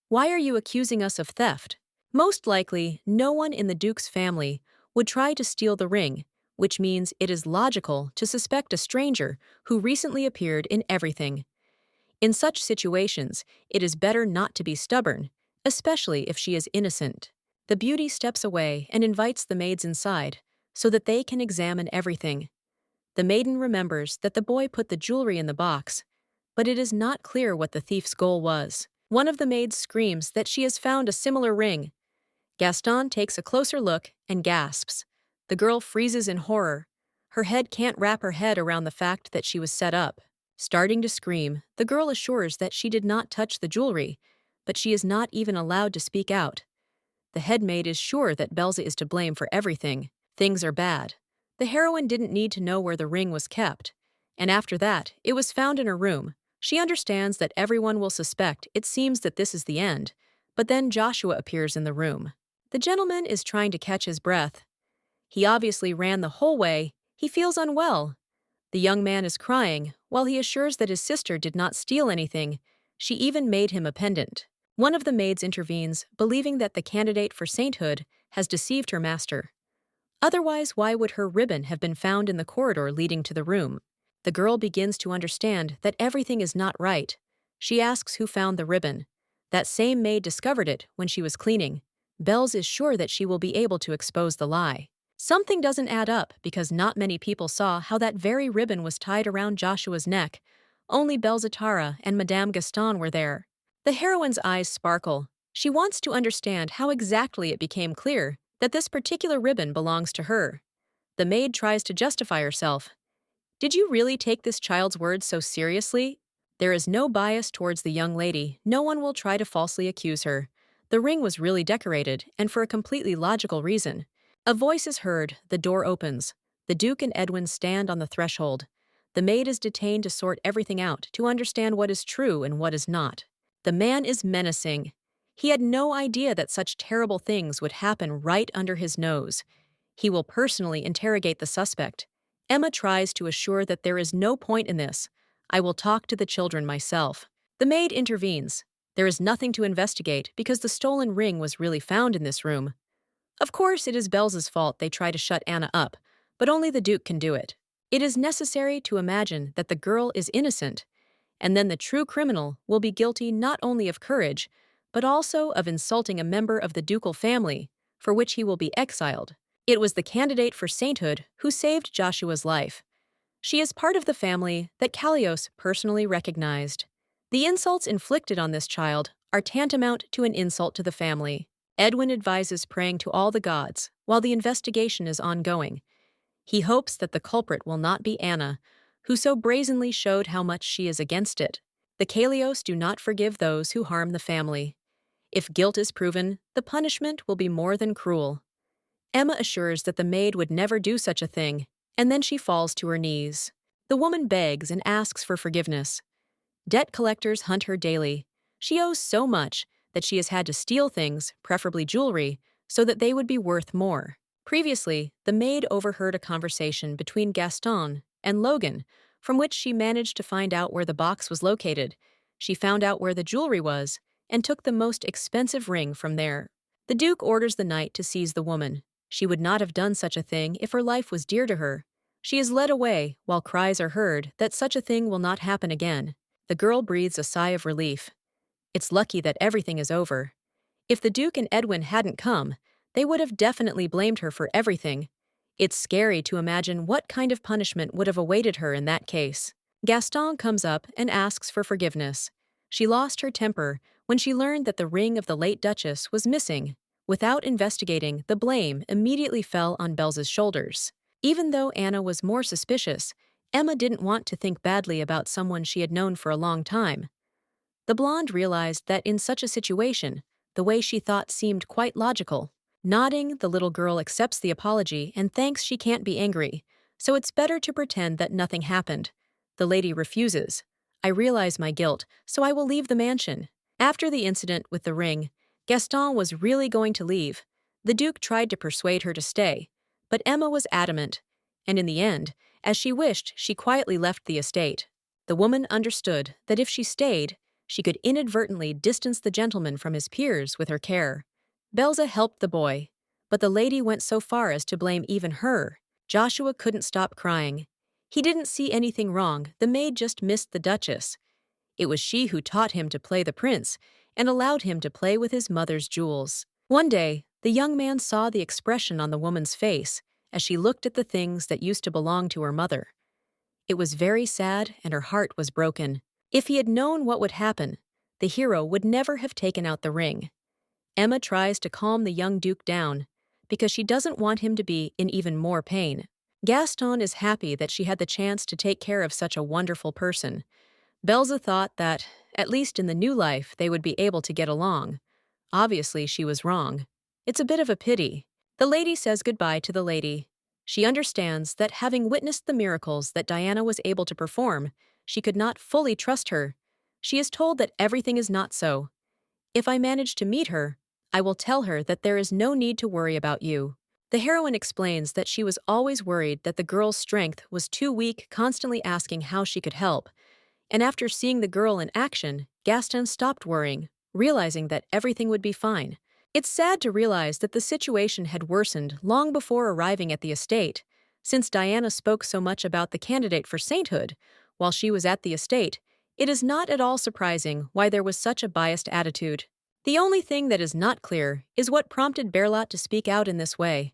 Why are you accusing us of theft? Most likely, no one in the Duke's family would try to steal the ring, which means it is logical to suspect a stranger who recently appeared in everything. In such situations, it is better not to be stubborn, especially if she is innocent. The beauty steps away and invites the maids inside, so that they can examine everything. The maiden remembers that the boy put the jewelry in the box, but it is not clear what the thief's goal was. One of the maids screams that she has found a similar ring. Gaston takes a closer look and gasps. The girl freezes in horror. Her head can't wrap her head around the fact that she was set up. Starting to scream, the girl assures that she did not touch the jewelry, but she is not even allowed to speak out. The head maid is sure that Belza is to blame for everything. Things are bad. The heroine didn't need to know where the ring was kept, and after that, it was found in her room. She understands that everyone will suspect. It seems that this is the end, but then Joshua appears in the room. The gentleman is trying to catch his breath. He obviously ran the whole way. He feels unwell. The young man is crying, while he assures that his sister did not steal anything. She even made him a pendant. One of the maids intervenes, believing that the candidate for sainthood has deceived her master. Otherwise, why would her ribbon have been found in the corridor leading to the room? The girl begins to understand that everything is not right. She asks who found the ribbon. That same maid discovered it when she was cleaning. Bells is sure that she will be able to expose the lie. Something doesn't add up because not many people saw how that very ribbon was tied around Joshua's neck. Only Belzatara and Madame Gaston were there. The heroine's eyes sparkle. She wants to understand how exactly it became clear that this particular ribbon belongs to her. The maid tries to justify herself. Did you really take this child's words so seriously? There is no bias towards the young lady. No one will try to falsely accuse her. The ring was really decorated, and for a completely logical reason. A voice is heard, the door opens. The Duke and Edwin stand on the threshold. The maid is detained to sort everything out, to understand what is true and what is not. The man is menacing. He had no idea that such terrible things would happen right under his nose. He will personally interrogate the suspect. Emma tries to assure that there is no point in this. I will talk to the children myself. The maid intervenes. There is nothing to investigate because the stolen ring was really found in this room. Of course, it is Belza's fault they try to shut Anna up, but only the Duke can do it. It is necessary to imagine that the girl is innocent, and then the true criminal will be guilty not only of courage, but also of insulting a member of the ducal family, for which he will be exiled. It was the candidate for sainthood who saved Joshua's life. She is part of the family that Kallios personally recognized. The insults inflicted on this child are tantamount to an insult to the family. Edwin advises praying to all the gods while the investigation is ongoing. He hopes that the culprit will not be Anna, who so brazenly showed how much she is against it. The Kallios do not forgive those who harm the family. If guilt is proven, the punishment will be more than cruel. Emma assures that the maid would never do such a thing, and then she falls to her knees. The woman begs and asks for forgiveness. Debt collectors hunt her daily. She owes so much that she has had to steal things, preferably jewelry, so that they would be worth more. Previously, the maid overheard a conversation between Gaston and Logan, from which she managed to find out where the box was located. She found out where the jewelry was and took the most expensive ring from there. The Duke orders the knight to seize the woman. She would not have done such a thing if her life was dear to her. She is led away while cries are heard that such a thing will not happen again. The girl breathes a sigh of relief. It's lucky that everything is over. If the Duke and Edwin hadn't come, they would have definitely blamed her for everything. It's scary to imagine what kind of punishment would have awaited her in that case. Gaston comes up and asks for forgiveness. She lost her temper when she learned that the ring of the late Duchess was missing. Without investigating, the blame immediately fell on Belza's shoulders. Even though Anna was more suspicious, Emma didn't want to think badly about someone she had known for a long time. The blonde realized that in such a situation, the way she thought seemed quite logical. Nodding, the little girl accepts the apology and thanks she can't be angry, so it's better to pretend that nothing happened. The lady refuses. I realize my guilt, so I will leave the mansion. After the incident with the ring, Gaston was really going to leave. The Duke tried to persuade her to stay, but Emma was adamant, and in the end, as she wished, she quietly left the estate. The woman understood that if she stayed, she could inadvertently distance the gentleman from his peers with her care. Belza helped the boy, but the lady went so far as to blame even her. Joshua couldn't stop crying. He didn't see anything wrong, the maid just missed the Duchess. It was she who taught him to play the prince and allowed him to play with his mother's jewels. One day, the young man saw the expression on the woman's face as she looked at the things that used to belong to her mother. It was very sad and her heart was broken. If he had known what would happen, the hero would never have taken out the ring. Emma tries to calm the young Duke down because she doesn't want him to be in even more pain. Gaston is happy that she had the chance to take care of such a wonderful person. Belza thought that, at least in the new life, they would be able to get along. Obviously, she was wrong. It's a bit of a pity. The lady says goodbye to the lady. She understands that having witnessed the miracles that Diana was able to perform, she could not fully trust her. She is told that everything is not so. If I manage to meet her, I will tell her that there is no need to worry about you. The heroine explains that she was always worried that the girl's strength was too weak, constantly asking how she could help. And after seeing the girl in action, Gaston stopped worrying, realizing that everything would be fine. It's sad to realize that the situation had worsened long before arriving at the estate, since Diana spoke so much about the candidate for sainthood while she was at the estate. It is not at all surprising why there was such a biased attitude. The only thing that is not clear is what prompted Berlotte to speak out in this way.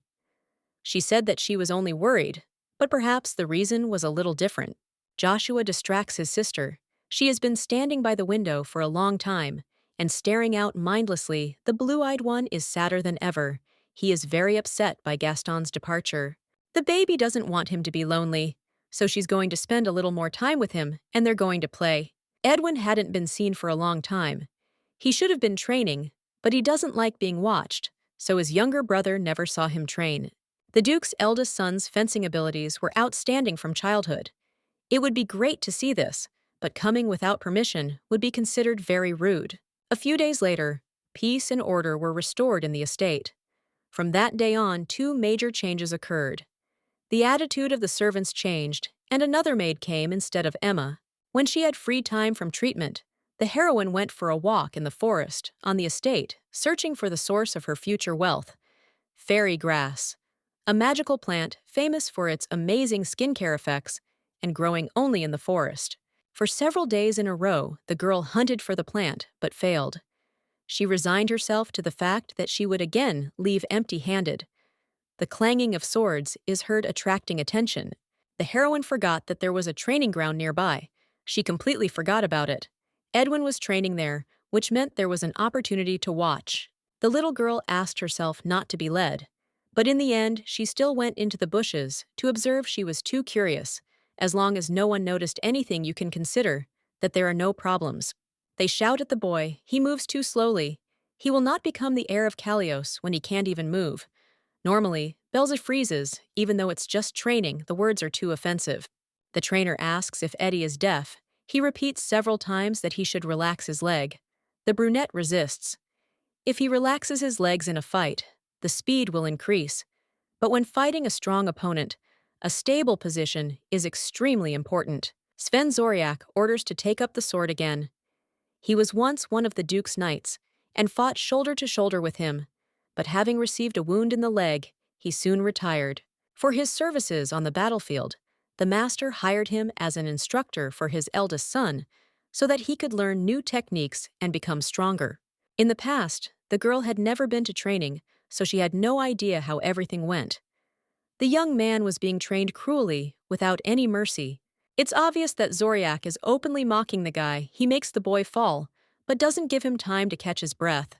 She said that she was only worried, but perhaps the reason was a little different. Joshua distracts his sister. She has been standing by the window for a long time, and staring out mindlessly. The blue-eyed one is sadder than ever. He is very upset by Gaston's departure. The baby doesn't want him to be lonely, so she's going to spend a little more time with him, and they're going to play. Edwin hadn't been seen for a long time. He should have been training, but he doesn't like being watched, so his younger brother never saw him train. The Duke's eldest son's fencing abilities were outstanding from childhood. It would be great to see this, but coming without permission would be considered very rude. A few days later, peace and order were restored in the estate. From that day on, two major changes occurred. The attitude of the servants changed, and another maid came instead of Emma. When she had free time from treatment, the heroine went for a walk in the forest, on the estate, searching for the source of her future wealth. Fairy grass, a magical plant famous for its amazing skincare effects and growing only in the forest. For several days in a row, the girl hunted for the plant, but failed. She resigned herself to the fact that she would again leave empty-handed. The clanging of swords is heard attracting attention. The heroine forgot that there was a training ground nearby. She completely forgot about it. Edwin was training there, which meant there was an opportunity to watch. The little girl asked herself not to be led, but in the end, she still went into the bushes to observe. She was too curious. As long as no one noticed anything, you can consider that there are no problems. They shout at the boy. He moves too slowly. He will not become the heir of Kalios when he can't even move. Normally, Belza freezes, even though it's just training, the words are too offensive. The trainer asks if Eddie is deaf. He repeats several times that he should relax his leg. The brunette resists. If he relaxes his legs in a fight, the speed will increase. But when fighting a strong opponent, a stable position is extremely important. Sven Zoriak orders to take up the sword again. He was once one of the Duke's knights and fought shoulder to shoulder with him, but having received a wound in the leg, he soon retired. For his services on the battlefield, the master hired him as an instructor for his eldest son so that he could learn new techniques and become stronger. In the past, the girl had never been to training, so she had no idea how everything went. The young man was being trained cruelly, without any mercy. It's obvious that Zoriak is openly mocking the guy. He makes the boy fall, but doesn't give him time to catch his breath.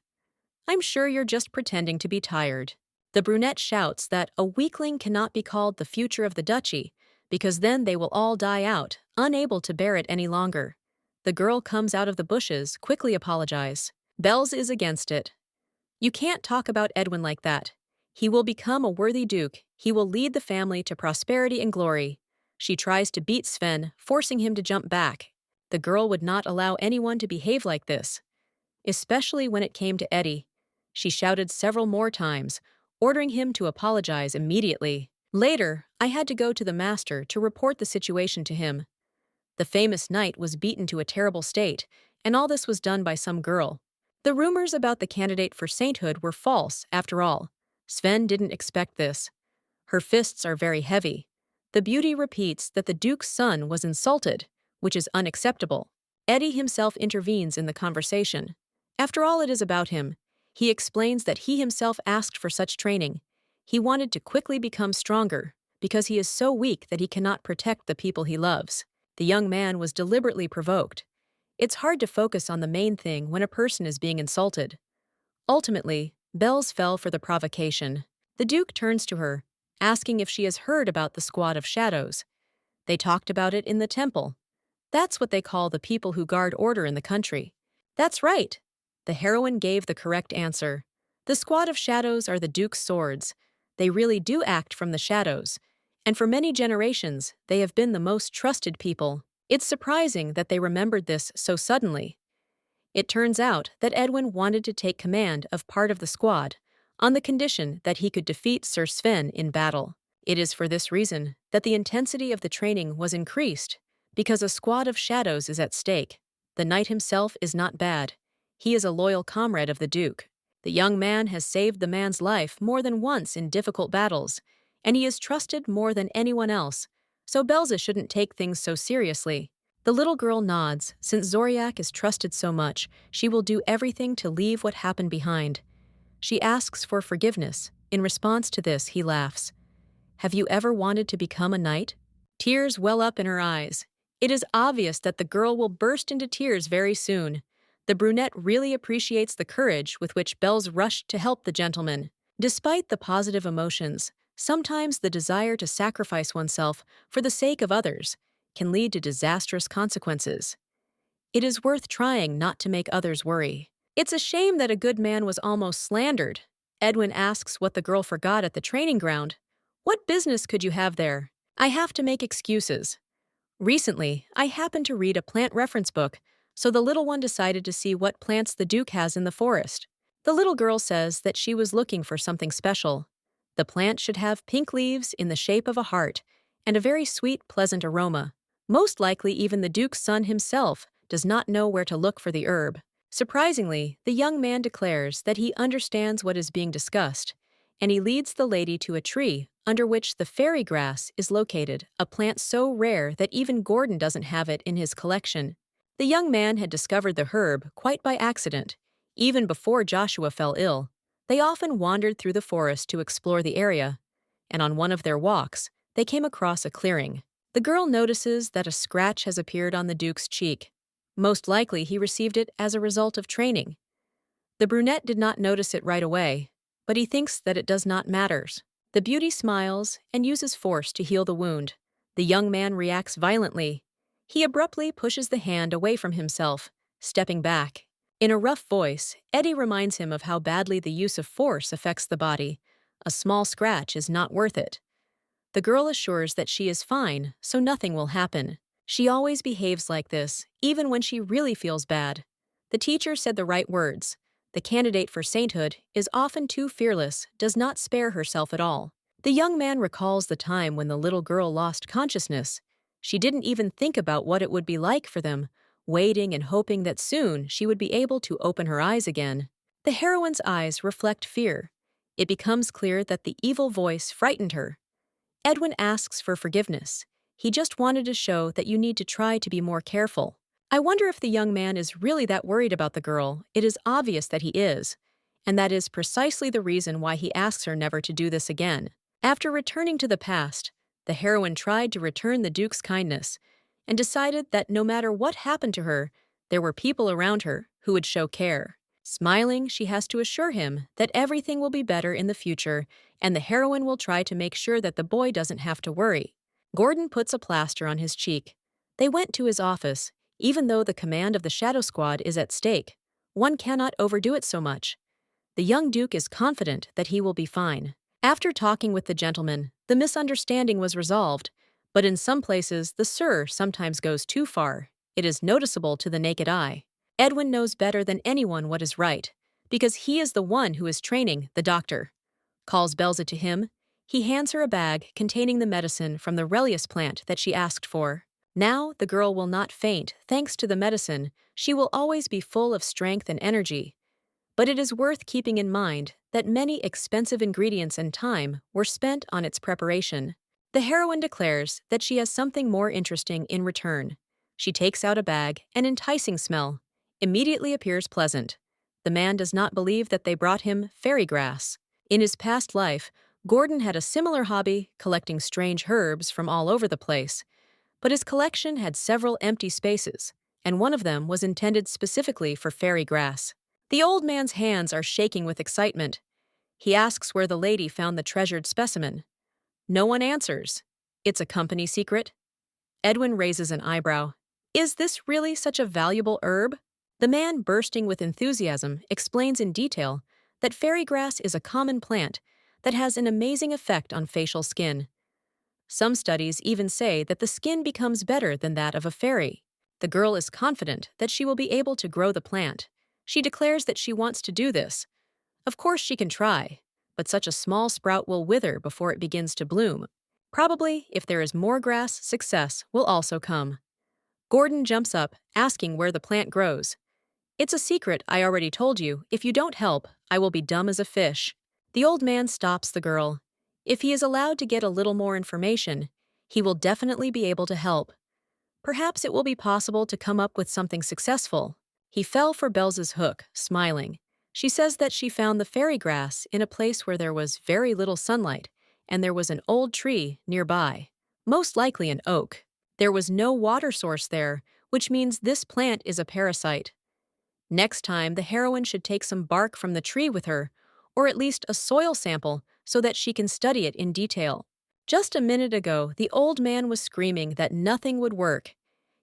"I'm sure you're just pretending to be tired." The brunette shouts that a weakling cannot be called the future of the duchy, because then they will all die out, unable to bear it any longer. The girl comes out of the bushes, quickly apologize. Bells is against it. "You can't talk about Edwin like that. He will become a worthy duke. He will lead the family to prosperity and glory." She tries to beat Sven, forcing him to jump back. The girl would not allow anyone to behave like this, especially when it came to Eddie. She shouted several more times, ordering him to apologize immediately. Later, I had to go to the master to report the situation to him. The famous knight was beaten to a terrible state, and all this was done by some girl. The rumors about the candidate for sainthood were false, after all. Sven didn't expect this. Her fists are very heavy. The beauty repeats that the duke's son was insulted, which is unacceptable. Eddie himself intervenes in the conversation. After all, it is about him. He explains that he himself asked for such training. He wanted to quickly become stronger, because he is so weak that he cannot protect the people he loves. The young man was deliberately provoked. It's hard to focus on the main thing when a person is being insulted. Ultimately, bells fell for the provocation. The Duke turns to her, asking if she has heard about the Squad of Shadows. They talked about it in the temple. That's what they call the people who guard order in the country. That's right. The heroine gave the correct answer. The Squad of Shadows are the Duke's swords. They really do act from the shadows. And for many generations, they have been the most trusted people. It's surprising that they remembered this so suddenly. It turns out that Edwin wanted to take command of part of the squad, on the condition that he could defeat Sir Sven in battle. It is for this reason that the intensity of the training was increased, because a squad of shadows is at stake. The knight himself is not bad. He is a loyal comrade of the Duke. The young man has saved the man's life more than once in difficult battles, and he is trusted more than anyone else, so Belza shouldn't take things so seriously. The little girl nods. Since Zoriak is trusted so much, she will do everything to leave what happened behind. She asks for forgiveness. In response to this, he laughs. "Have you ever wanted to become a knight?" Tears well up in her eyes. It is obvious that the girl will burst into tears very soon. The brunette really appreciates the courage with which Bells rushed to help the gentleman. Despite the positive emotions, sometimes the desire to sacrifice oneself for the sake of others can lead to disastrous consequences. It is worth trying not to make others worry. It's a shame that a good man was almost slandered. Edwin asks what the girl forgot at the training ground. "What business could you have there?" "I have to make excuses. Recently, I happened to read a plant reference book, so the little one decided to see what plants the Duke has in the forest." The little girl says that she was looking for something special. The plant should have pink leaves in the shape of a heart and a very sweet, pleasant aroma. Most likely even the Duke's son himself does not know where to look for the herb. Surprisingly, the young man declares that he understands what is being discussed, and he leads the lady to a tree under which the fairy grass is located, a plant so rare that even Gordon doesn't have it in his collection. The young man had discovered the herb quite by accident, even before Joshua fell ill. They often wandered through the forest to explore the area, and on one of their walks, they came across a clearing. The girl notices that a scratch has appeared on the Duke's cheek. Most likely he received it as a result of training. The brunette did not notice it right away, but he thinks that it does not matter. The beauty smiles and uses force to heal the wound. The young man reacts violently. He abruptly pushes the hand away from himself, stepping back. In a rough voice, Eddie reminds him of how badly the use of force affects the body. A small scratch is not worth it. The girl assures that she is fine, so nothing will happen. She always behaves like this, even when she really feels bad. The teacher said the right words. The candidate for sainthood is often too fearless, does not spare herself at all. The young man recalls the time when the little girl lost consciousness. She didn't even think about what it would be like for them, waiting and hoping that soon she would be able to open her eyes again. The heroine's eyes reflect fear. It becomes clear that the evil voice frightened her. Edwin asks for forgiveness. He just wanted to show that you need to try to be more careful. I wonder if the young man is really that worried about the girl. It is obvious that he is. And that is precisely the reason why he asks her never to do this again. After returning to the past, the heroine tried to return the Duke's kindness and decided that no matter what happened to her, there were people around her who would show care. Smiling, she has to assure him that everything will be better in the future, and the heroine will try to make sure that the boy doesn't have to worry. Gordon puts a plaster on his cheek. They went to his office, even though the command of the Shadow Squad is at stake. One cannot overdo it so much. The young Duke is confident that he will be fine. After talking with the gentleman, the misunderstanding was resolved, but in some places the "sir" sometimes goes too far. It is noticeable to the naked eye. Edwin knows better than anyone what is right, because he is the one who is training the doctor. Calls Belza to him. He hands her a bag containing the medicine from the Relius plant that she asked for. Now the girl will not faint thanks to the medicine. She will always be full of strength and energy. But it is worth keeping in mind that many expensive ingredients and time were spent on its preparation. The heroine declares that she has something more interesting in return. She takes out a bag, an enticing smell. Immediately appears pleasant. The man does not believe that they brought him fairy grass. In his past life, Gordon had a similar hobby, collecting strange herbs from all over the place. But his collection had several empty spaces, and one of them was intended specifically for fairy grass. The old man's hands are shaking with excitement. He asks where the lady found the treasured specimen. No one answers. It's a company secret? Edwin raises an eyebrow. Is this really such a valuable herb? The man, bursting with enthusiasm, explains in detail that fairy grass is a common plant that has an amazing effect on facial skin. Some studies even say that the skin becomes better than that of a fairy. The girl is confident that she will be able to grow the plant. She declares that she wants to do this. Of course she can try, but such a small sprout will wither before it begins to bloom. Probably, if there is more grass, success will also come. Gordon jumps up, asking where the plant grows. It's a secret I already told you. If you don't help, I will be dumb as a fish. The old man stops the girl. If he is allowed to get a little more information, he will definitely be able to help. Perhaps it will be possible to come up with something successful. He fell for Belza's hook, smiling. She says that she found the fairy grass in a place where there was very little sunlight, and there was an old tree nearby, most likely an oak. There was no water source there, which means this plant is a parasite. Next time, the heroine should take some bark from the tree with her, or at least a soil sample, so that she can study it in detail. Just a minute ago, the old man was screaming that nothing would work.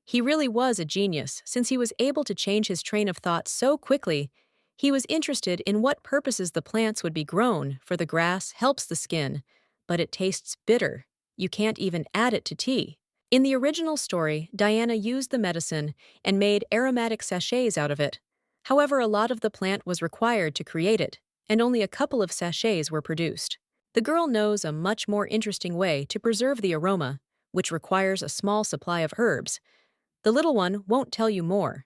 He really was a genius, since he was able to change his train of thought so quickly. He was interested in what purposes the plants would be grown, for the grass helps the skin, but it tastes bitter. You can't even add it to tea. In the original story, Diana used the medicine and made aromatic sachets out of it. However, a lot of the plant was required to create it, and only a couple of sachets were produced. The girl knows a much more interesting way to preserve the aroma, which requires a small supply of herbs. The little one won't tell you more.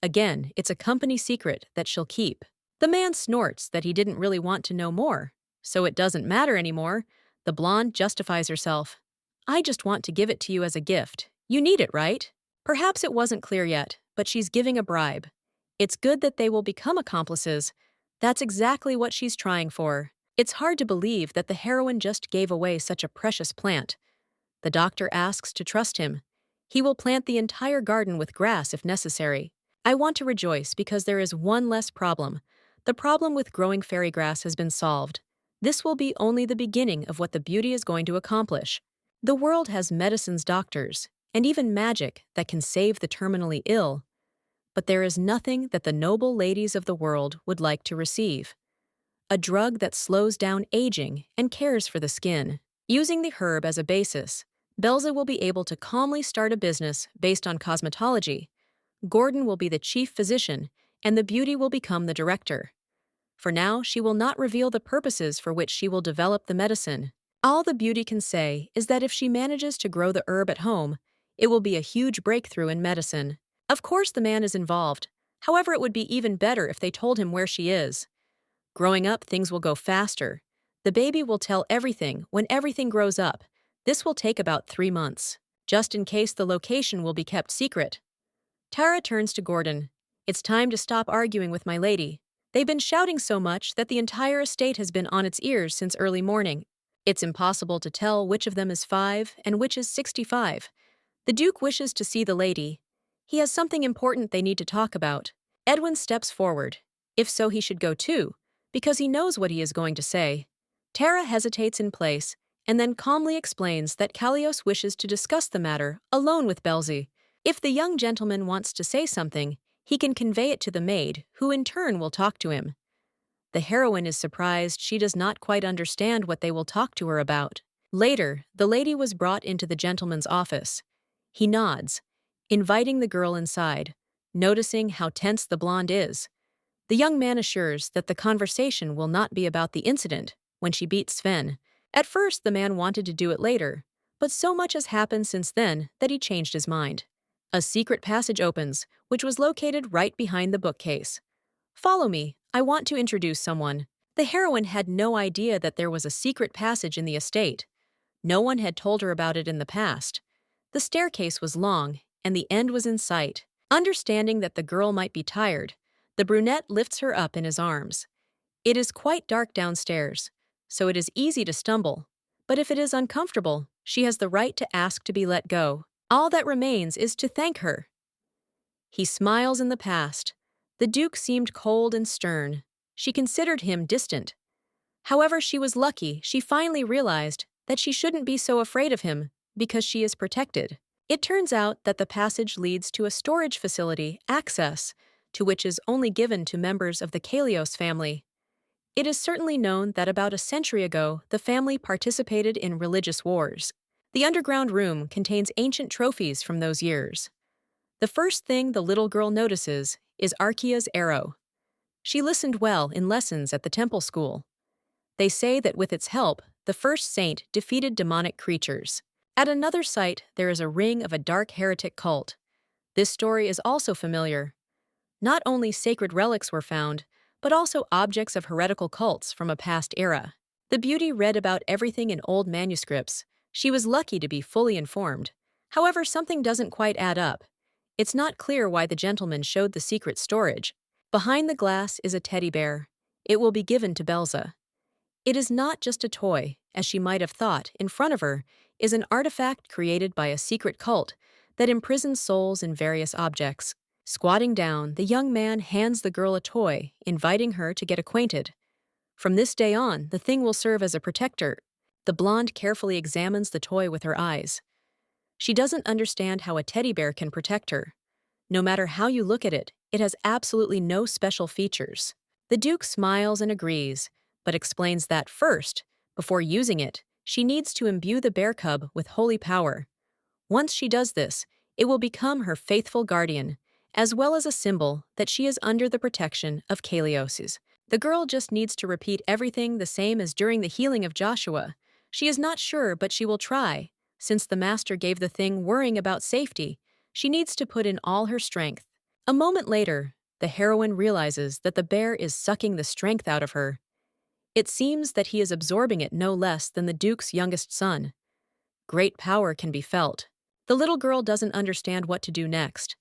Again, it's a company secret that she'll keep. The man snorts that he didn't really want to know more. So it doesn't matter anymore. The blonde justifies herself. I just want to give it to you as a gift. You need it, right? Perhaps it wasn't clear yet, but she's giving a bribe. It's good that they will become accomplices. That's exactly what she's trying for. It's hard to believe that the heroine just gave away such a precious plant. The doctor asks to trust him. He will plant the entire garden with grass if necessary. I want to rejoice because there is one less problem. The problem with growing fairy grass has been solved. This will be only the beginning of what the beauty is going to accomplish. The world has medicines, doctors, and even magic that can save the terminally ill. But there is nothing that the noble ladies of the world would like to receive. A drug that slows down aging and cares for the skin. Using the herb as a basis, Belza will be able to calmly start a business based on cosmetology. Gordon will be the chief physician, and the beauty will become the director. For now, she will not reveal the purposes for which she will develop the medicine. All the beauty can say is that if she manages to grow the herb at home, it will be a huge breakthrough in medicine. Of course, the man is involved. However, it would be even better if they told him where she is. Growing up, things will go faster. The baby will tell everything when everything grows up. This will take about 3 months, just in case the location will be kept secret. Tara turns to Gordon. It's time to stop arguing with my lady. They've been shouting so much that the entire estate has been on its ears since early morning. It's impossible to tell which of them is 5 and which is 65. The Duke wishes to see the lady. He has something important they need to talk about. Edwin steps forward. If so, he should go too, because he knows what he is going to say. Tara hesitates in place and then calmly explains that Kalios wishes to discuss the matter alone with Belzi. If the young gentleman wants to say something, he can convey it to the maid, who in turn will talk to him. The heroine is surprised she does not quite understand what they will talk to her about. Later, the lady was brought into the gentleman's office. He nods, inviting the girl inside, noticing how tense the blonde is. The young man assures that the conversation will not be about the incident when she beat Sven. At first, the man wanted to do it later, but so much has happened since then that he changed his mind. A secret passage opens, which was located right behind the bookcase. Follow me, I want to introduce someone. The heroine had no idea that there was a secret passage in the estate. No one had told her about it in the past. The staircase was long, and the end was in sight. Understanding that the girl might be tired, the brunette lifts her up in his arms. It is quite dark downstairs, so it is easy to stumble. But if it is uncomfortable, she has the right to ask to be let go. All that remains is to thank her. He smiles in the past. The Duke seemed cold and stern. She considered him distant. However, she was lucky she finally realized that she shouldn't be so afraid of him because she is protected. It turns out that the passage leads to a storage facility, access to which is only given to members of the Kalios family. It is certainly known that about a century ago, the family participated in religious wars. The underground room contains ancient trophies from those years. The first thing the little girl notices is Archaea's arrow. She listened well in lessons at the temple school. They say that with its help, the first saint defeated demonic creatures. At another site, there is a ring of a dark heretic cult. This story is also familiar. Not only sacred relics were found, but also objects of heretical cults from a past era. The beauty read about everything in old manuscripts. She was lucky to be fully informed. However, something doesn't quite add up. It's not clear why the gentleman showed the secret storage. Behind the glass is a teddy bear. It will be given to Belza. It is not just a toy, as she might have thought. In front of her is an artifact created by a secret cult that imprisons souls in various objects. Squatting down, the young man hands the girl a toy, inviting her to get acquainted. From this day on, the thing will serve as a protector. The blonde carefully examines the toy with her eyes. She doesn't understand how a teddy bear can protect her. No matter how you look at it, it has absolutely no special features. The Duke smiles and agrees, but explains that first, before using it, she needs to imbue the bear cub with holy power. Once she does this, it will become her faithful guardian, as well as a symbol that she is under the protection of Kalios. The girl just needs to repeat everything the same as during the healing of Joshua. She is not sure, but she will try. Since the master gave the thing worrying about safety, she needs to put in all her strength. A moment later, the heroine realizes that the bear is sucking the strength out of her. It seems that he is absorbing it no less than the Duke's youngest son. Great power can be felt. The little girl doesn't understand what to do next.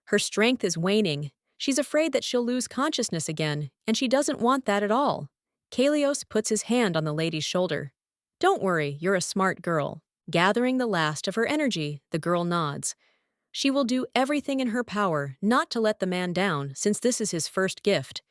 Her strength is waning. She's afraid that she'll lose consciousness again, and she doesn't want that at all. Kalios puts his hand on the lady's shoulder. Don't worry, you're a smart girl. Gathering the last of her energy, the girl nods. She will do everything in her power not to let the man down, since this is his first gift.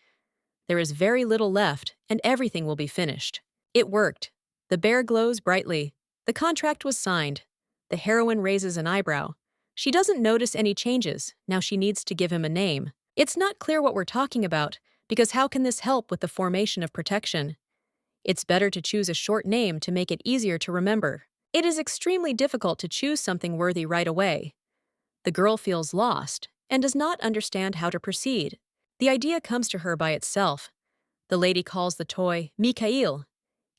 There is very little left, and everything will be finished. It worked. The bear glows brightly. The contract was signed. The heroine raises an eyebrow. She doesn't notice any changes. Now she needs to give him a name. It's not clear what we're talking about, because how can this help with the formation of protection? It's better to choose a short name to make it easier to remember. It is extremely difficult to choose something worthy right away. The girl feels lost and does not understand how to proceed. The idea comes to her by itself. The lady calls the toy Mikhail.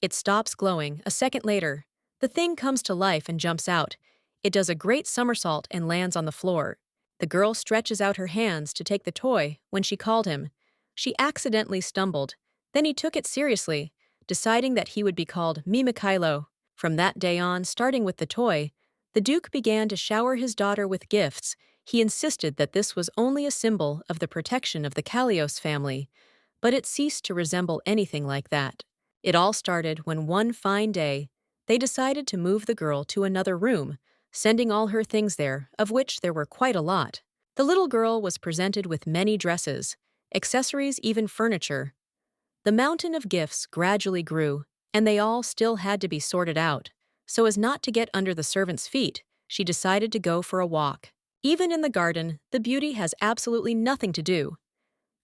It stops glowing. A second later, the thing comes to life and jumps out. It does a great somersault and lands on the floor. The girl stretches out her hands to take the toy when she called him. She accidentally stumbled. Then he took it seriously, deciding that he would be called Mikhailo. From that day on, starting with the toy, the Duke began to shower his daughter with gifts. He insisted that this was only a symbol of the protection of the Kalios family, but it ceased to resemble anything like that. It all started when one fine day, they decided to move the girl to another room, sending all her things there, of which there were quite a lot. The little girl was presented with many dresses, accessories, even furniture. The mountain of gifts gradually grew, and they all still had to be sorted out. So as not to get under the servant's feet, she decided to go for a walk. Even in the garden, the beauty has absolutely nothing to do.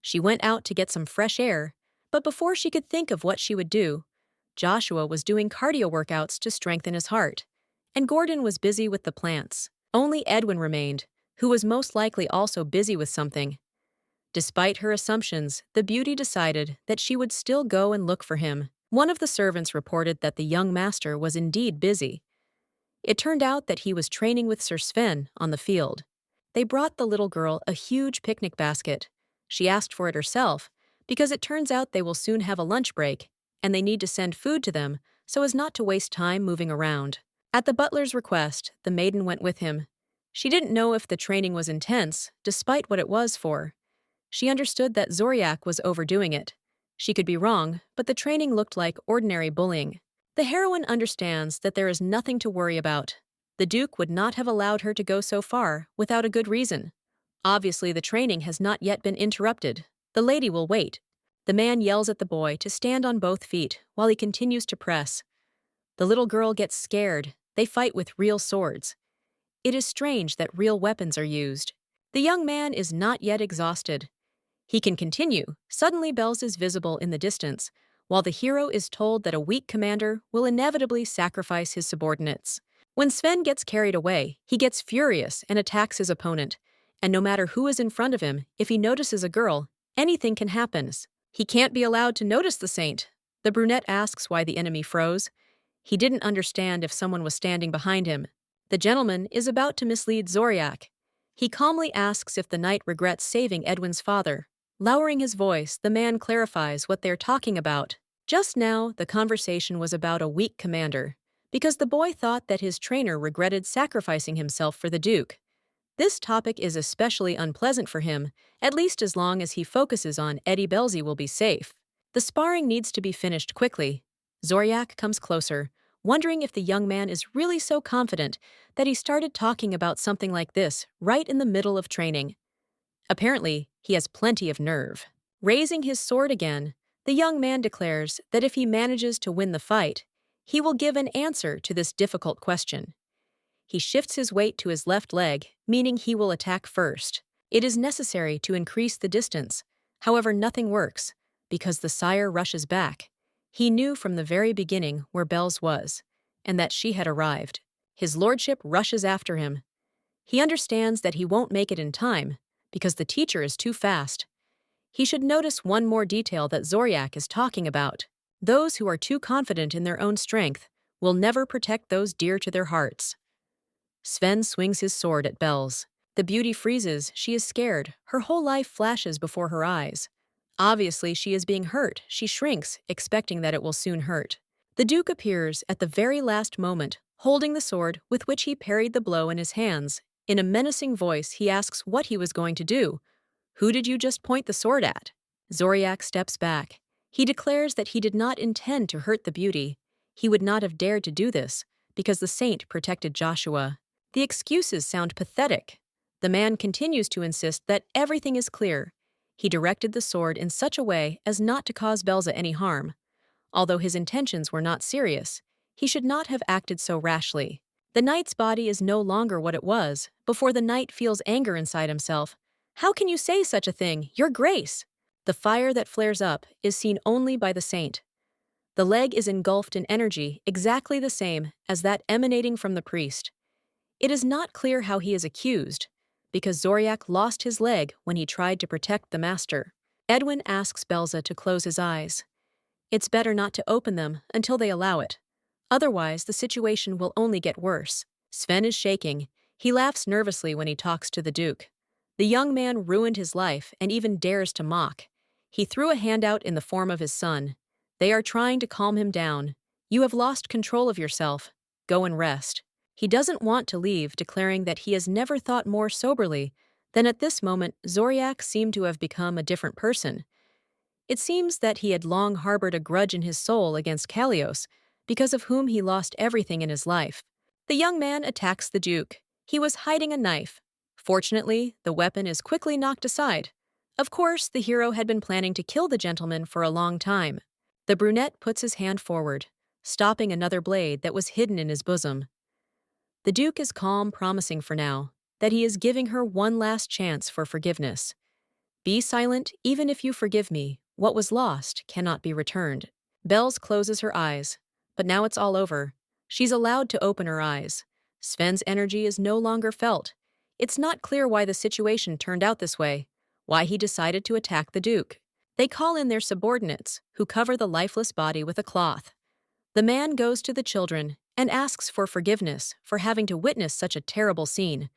She went out to get some fresh air, but before she could think of what she would do, Joshua was doing cardio workouts to strengthen his heart, and Gordon was busy with the plants. Only Edwin remained, who was most likely also busy with something. Despite her assumptions, the beauty decided that she would still go and look for him. One of the servants reported that the young master was indeed busy. It turned out that he was training with Sir Sven on the field. They brought the little girl a huge picnic basket. She asked for it herself, because it turns out they will soon have a lunch break, and they need to send food to them so as not to waste time moving around. At the butler's request, the maiden went with him. She didn't know if the training was intense, despite what it was for. She understood that Zoryak was overdoing it. She could be wrong, but the training looked like ordinary bullying. The heroine understands that there is nothing to worry about. The Duke would not have allowed her to go so far without a good reason. Obviously, the training has not yet been interrupted. The lady will wait. The man yells at the boy to stand on both feet while he continues to press. The little girl gets scared. They fight with real swords. It is strange that real weapons are used. The young man is not yet exhausted. He can continue. Suddenly Bells is visible in the distance, while the hero is told that a weak commander will inevitably sacrifice his subordinates. When Sven gets carried away, he gets furious and attacks his opponent. And no matter who is in front of him, if he notices a girl, anything can happen. He can't be allowed to notice the saint. The brunette asks why the enemy froze. He didn't understand if someone was standing behind him. The gentleman is about to mislead Zoryak. He calmly asks if the knight regrets saving Edwin's father. Lowering his voice, the man clarifies what they're talking about. Just now, the conversation was about a weak commander, because the boy thought that his trainer regretted sacrificing himself for the Duke. This topic is especially unpleasant for him, at least as long as he focuses on Eddie Belzy will be safe. The sparring needs to be finished quickly. Zoryak comes closer, wondering if the young man is really so confident that he started talking about something like this right in the middle of training. Apparently, he has plenty of nerve. Raising his sword again, the young man declares that if he manages to win the fight, he will give an answer to this difficult question. He shifts his weight to his left leg, meaning he will attack first. It is necessary to increase the distance. However, nothing works, because the sire rushes back. He knew from the very beginning where Bells was, and that she had arrived. His lordship rushes after him. He understands that he won't make it in time, because the teacher is too fast. He should notice one more detail that Zoryak is talking about. Those who are too confident in their own strength will never protect those dear to their hearts. Sven swings his sword at Bells. The beauty freezes. She is scared. Her whole life flashes before her eyes. Obviously, she is being hurt. She shrinks, expecting that it will soon hurt. The Duke appears at the very last moment, holding the sword with which he parried the blow in his hands. In a menacing voice, he asks what he was going to do. Who did you just point the sword at? Zoryak steps back. He declares that he did not intend to hurt the beauty. He would not have dared to do this, because the saint protected Joshua. The excuses sound pathetic. The man continues to insist that everything is clear. He directed the sword in such a way as not to cause Belza any harm. Although his intentions were not serious, he should not have acted so rashly. The knight's body is no longer what it was. Before the knight feels anger inside himself. How can you say such a thing, Your Grace? The fire that flares up is seen only by the saint. The leg is engulfed in energy exactly the same as that emanating from the priest. It is not clear how he is accused, because Zoriak lost his leg when he tried to protect the master. Edwin asks Belza to close his eyes. It's better not to open them until they allow it. Otherwise, the situation will only get worse. Sven is shaking. He laughs nervously when he talks to the Duke. The young man ruined his life and even dares to mock. He threw a handout in the form of his son. They are trying to calm him down. You have lost control of yourself. Go and rest. He doesn't want to leave, declaring that he has never thought more soberly than at this moment Zoriak seemed to have become a different person. It seems that he had long harbored a grudge in his soul against Kalios, because of whom he lost everything in his life. The young man attacks the Duke. He was hiding a knife. Fortunately, the weapon is quickly knocked aside. Of course, the hero had been planning to kill the gentleman for a long time. The brunette puts his hand forward, stopping another blade that was hidden in his bosom. The Duke is calm, promising for now that he is giving her one last chance for forgiveness. Be silent, even if you forgive me. What was lost cannot be returned. Bells closes her eyes, but now it's all over. She's allowed to open her eyes. Sven's energy is no longer felt. It's not clear why the situation turned out this way, why he decided to attack the Duke. They call in their subordinates, who cover the lifeless body with a cloth. The man goes to the children and asks for forgiveness for having to witness such a terrible scene.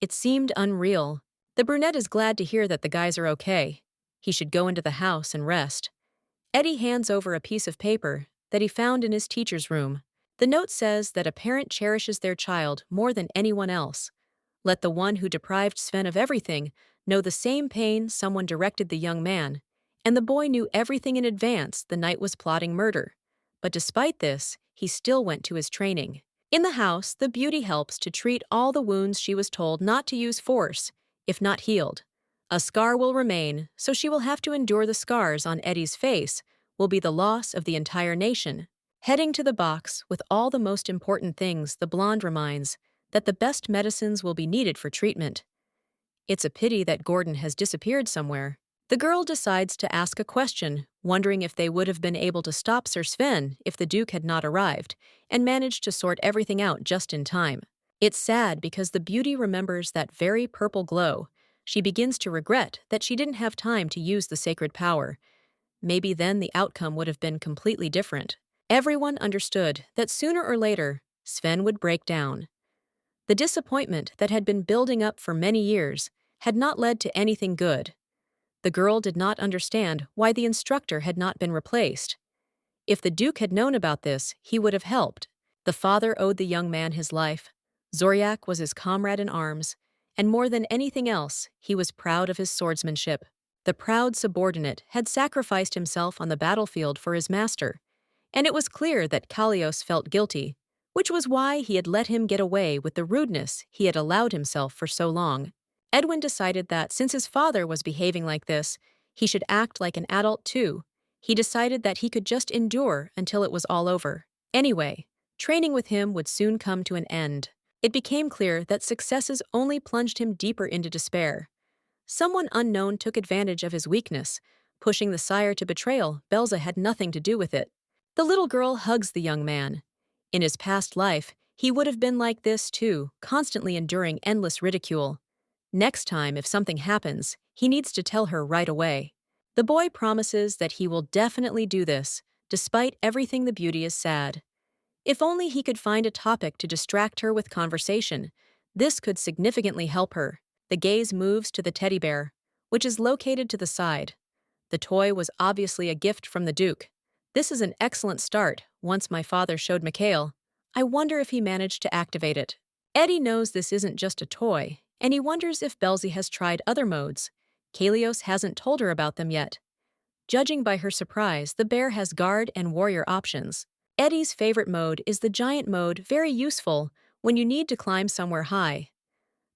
It seemed unreal. The brunette is glad to hear that the guys are okay. He should go into the house and rest. Eddie hands over a piece of paper that he found in his teacher's room. The note says that a parent cherishes their child more than anyone else. Let the one who deprived Sven of everything know the same pain someone directed the young man, and the boy knew everything in advance the knight was plotting murder. But despite this, he still went to his training. In the house, the beauty helps to treat all the wounds she was told not to use force, if not healed. A scar will remain, so she will have to endure the scars on Eddie's face, will be the loss of the entire nation. Heading to the box with all the most important things, the blonde reminds that the best medicines will be needed for treatment. It's a pity that Gordon has disappeared somewhere. The girl decides to ask a question, wondering if they would have been able to stop Sir Sven if the Duke had not arrived, and managed to sort everything out just in time. It's sad because the beauty remembers that very purple glow. She begins to regret that she didn't have time to use the sacred power. Maybe then the outcome would have been completely different. Everyone understood that sooner or later, Sven would break down. The disappointment that had been building up for many years had not led to anything good. The girl did not understand why the instructor had not been replaced. If the Duke had known about this, he would have helped. The father owed the young man his life. Zoriak was his comrade in arms, and more than anything else, he was proud of his swordsmanship. The proud subordinate had sacrificed himself on the battlefield for his master, and it was clear that Kalios felt guilty, which was why he had let him get away with the rudeness he had allowed himself for so long. Edwin decided that since his father was behaving like this, he should act like an adult too. He decided that he could just endure until it was all over. Anyway, training with him would soon come to an end. It became clear that successes only plunged him deeper into despair. Someone unknown took advantage of his weakness, pushing the sire to betrayal. Belza had nothing to do with it. The little girl hugs the young man. In his past life, he would have been like this too, constantly enduring endless ridicule. Next time, if something happens, he needs to tell her right away. The boy promises that he will definitely do this, despite everything. The beauty is sad. If only he could find a topic to distract her with conversation, this could significantly help her. The gaze moves to the teddy bear, which is located to the side. The toy was obviously a gift from the Duke. This is an excellent start, once my father showed Mikhail. I wonder if he managed to activate it. Eddie knows this isn't just a toy, and he wonders if Belzy has tried other modes. Kalios hasn't told her about them yet. Judging by her surprise, the bear has guard and warrior options. Eddie's favorite mode is the giant mode, very useful when you need to climb somewhere high.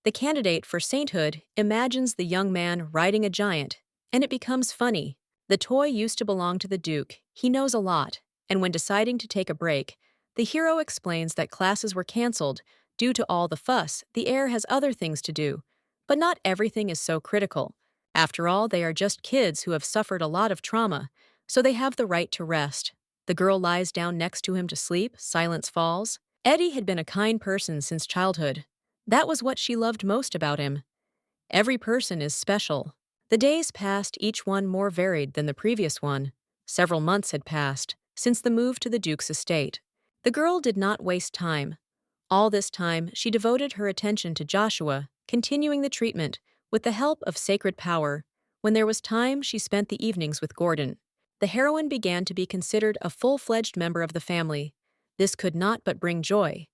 The candidate for sainthood imagines the young man riding a giant, and it becomes funny. The toy used to belong to the Duke. He knows a lot, and when deciding to take a break, the hero explains that classes were canceled due to all the fuss. The heir has other things to do, but not everything is so critical. After all, they are just kids who have suffered a lot of trauma, so they have the right to rest. The girl lies down next to him to sleep, silence falls. Eddie had been a kind person since childhood. That was what she loved most about him. Every person is special. The days passed, each one more varied than the previous one. Several months had passed since the move to the Duke's estate. The girl did not waste time. All this time, she devoted her attention to Joshua, continuing the treatment with the help of sacred power. When there was time, she spent the evenings with Gordon. The heroine began to be considered a full-fledged member of the family. This could not but bring joy.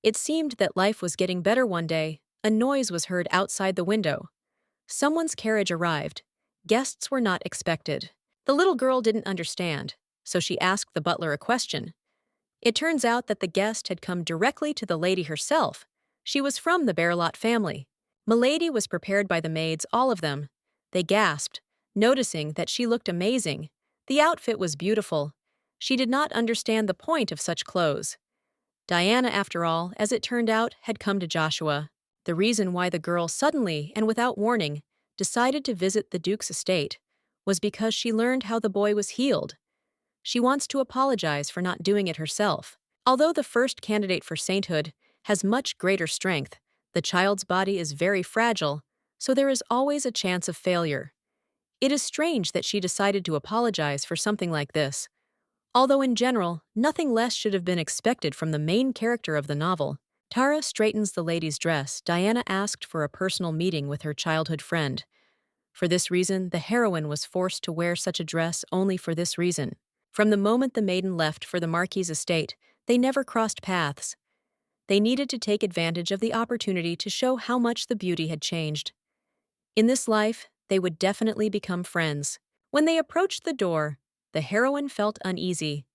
It seemed that life was getting better one day. A noise was heard outside the window. Someone's carriage arrived. Guests were not expected. The little girl didn't understand, so she asked the butler a question. It turns out that the guest had come directly to the lady herself. She was from the Berlot family. Milady was prepared by the maids, all of them. They gasped, noticing that she looked amazing. The outfit was beautiful. She did not understand the point of such clothes. Diana, after all, as it turned out, had come to Joshua. The reason why the girl suddenly, and without warning, decided to visit the Duke's estate was because she learned how the boy was healed. She wants to apologize for not doing it herself. Although the first candidate for sainthood has much greater strength, the child's body is very fragile, so there is always a chance of failure. It is strange that she decided to apologize for something like this. Although in general, nothing less should have been expected from the main character of the novel. Tara straightens the lady's dress. Diana asked for a personal meeting with her childhood friend. For this reason, the heroine was forced to wear such a dress only for this reason. From the moment the maiden left for the Marquis's estate, they never crossed paths. They needed to take advantage of the opportunity to show how much the beauty had changed. In this life, they would definitely become friends. When they approached the door, the heroine felt uneasy.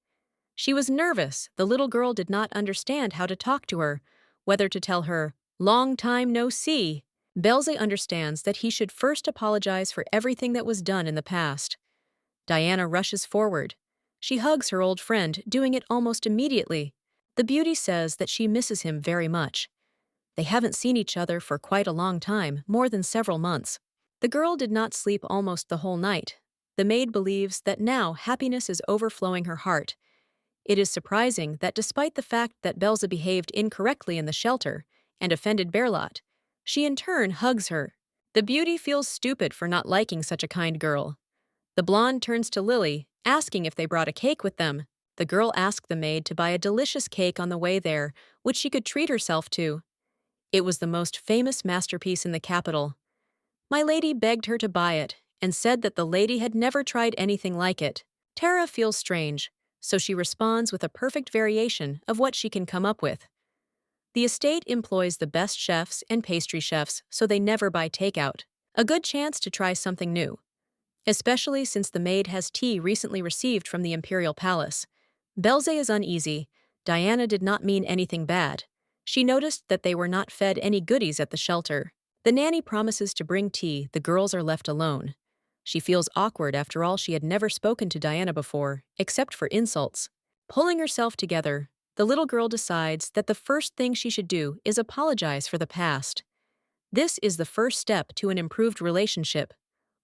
She was nervous. The little girl did not understand how to talk to her, whether to tell her, "Long time no see." Belze understands that he should first apologize for everything that was done in the past. Diana rushes forward. She hugs her old friend, doing it almost immediately. The beauty says that she misses him very much. They haven't seen each other for quite a long time, more than several months. The girl did not sleep almost the whole night. The maid believes that now happiness is overflowing her heart. It is surprising that despite the fact that Belze behaved incorrectly in the shelter and offended Berlot, she in turn hugs her. The beauty feels stupid for not liking such a kind girl. The blonde turns to Lily, asking if they brought a cake with them. The girl asked the maid to buy a delicious cake on the way there, which she could treat herself to. It was the most famous masterpiece in the capital. My lady begged her to buy it and said that the lady had never tried anything like it. Tara feels strange, so she responds with a perfect variation of what she can come up with. The estate employs the best chefs and pastry chefs, so they never buy takeout. A good chance to try something new, especially since the maid has tea recently received from the imperial palace. Belze is uneasy. Diana did not mean anything bad. She noticed that they were not fed any goodies at the shelter. The nanny promises to bring tea. The girls are left alone. She feels awkward. After all, she had never spoken to Diana before, except for insults. Pulling herself together, the little girl decides that the first thing she should do is apologize for the past. This is the first step to an improved relationship.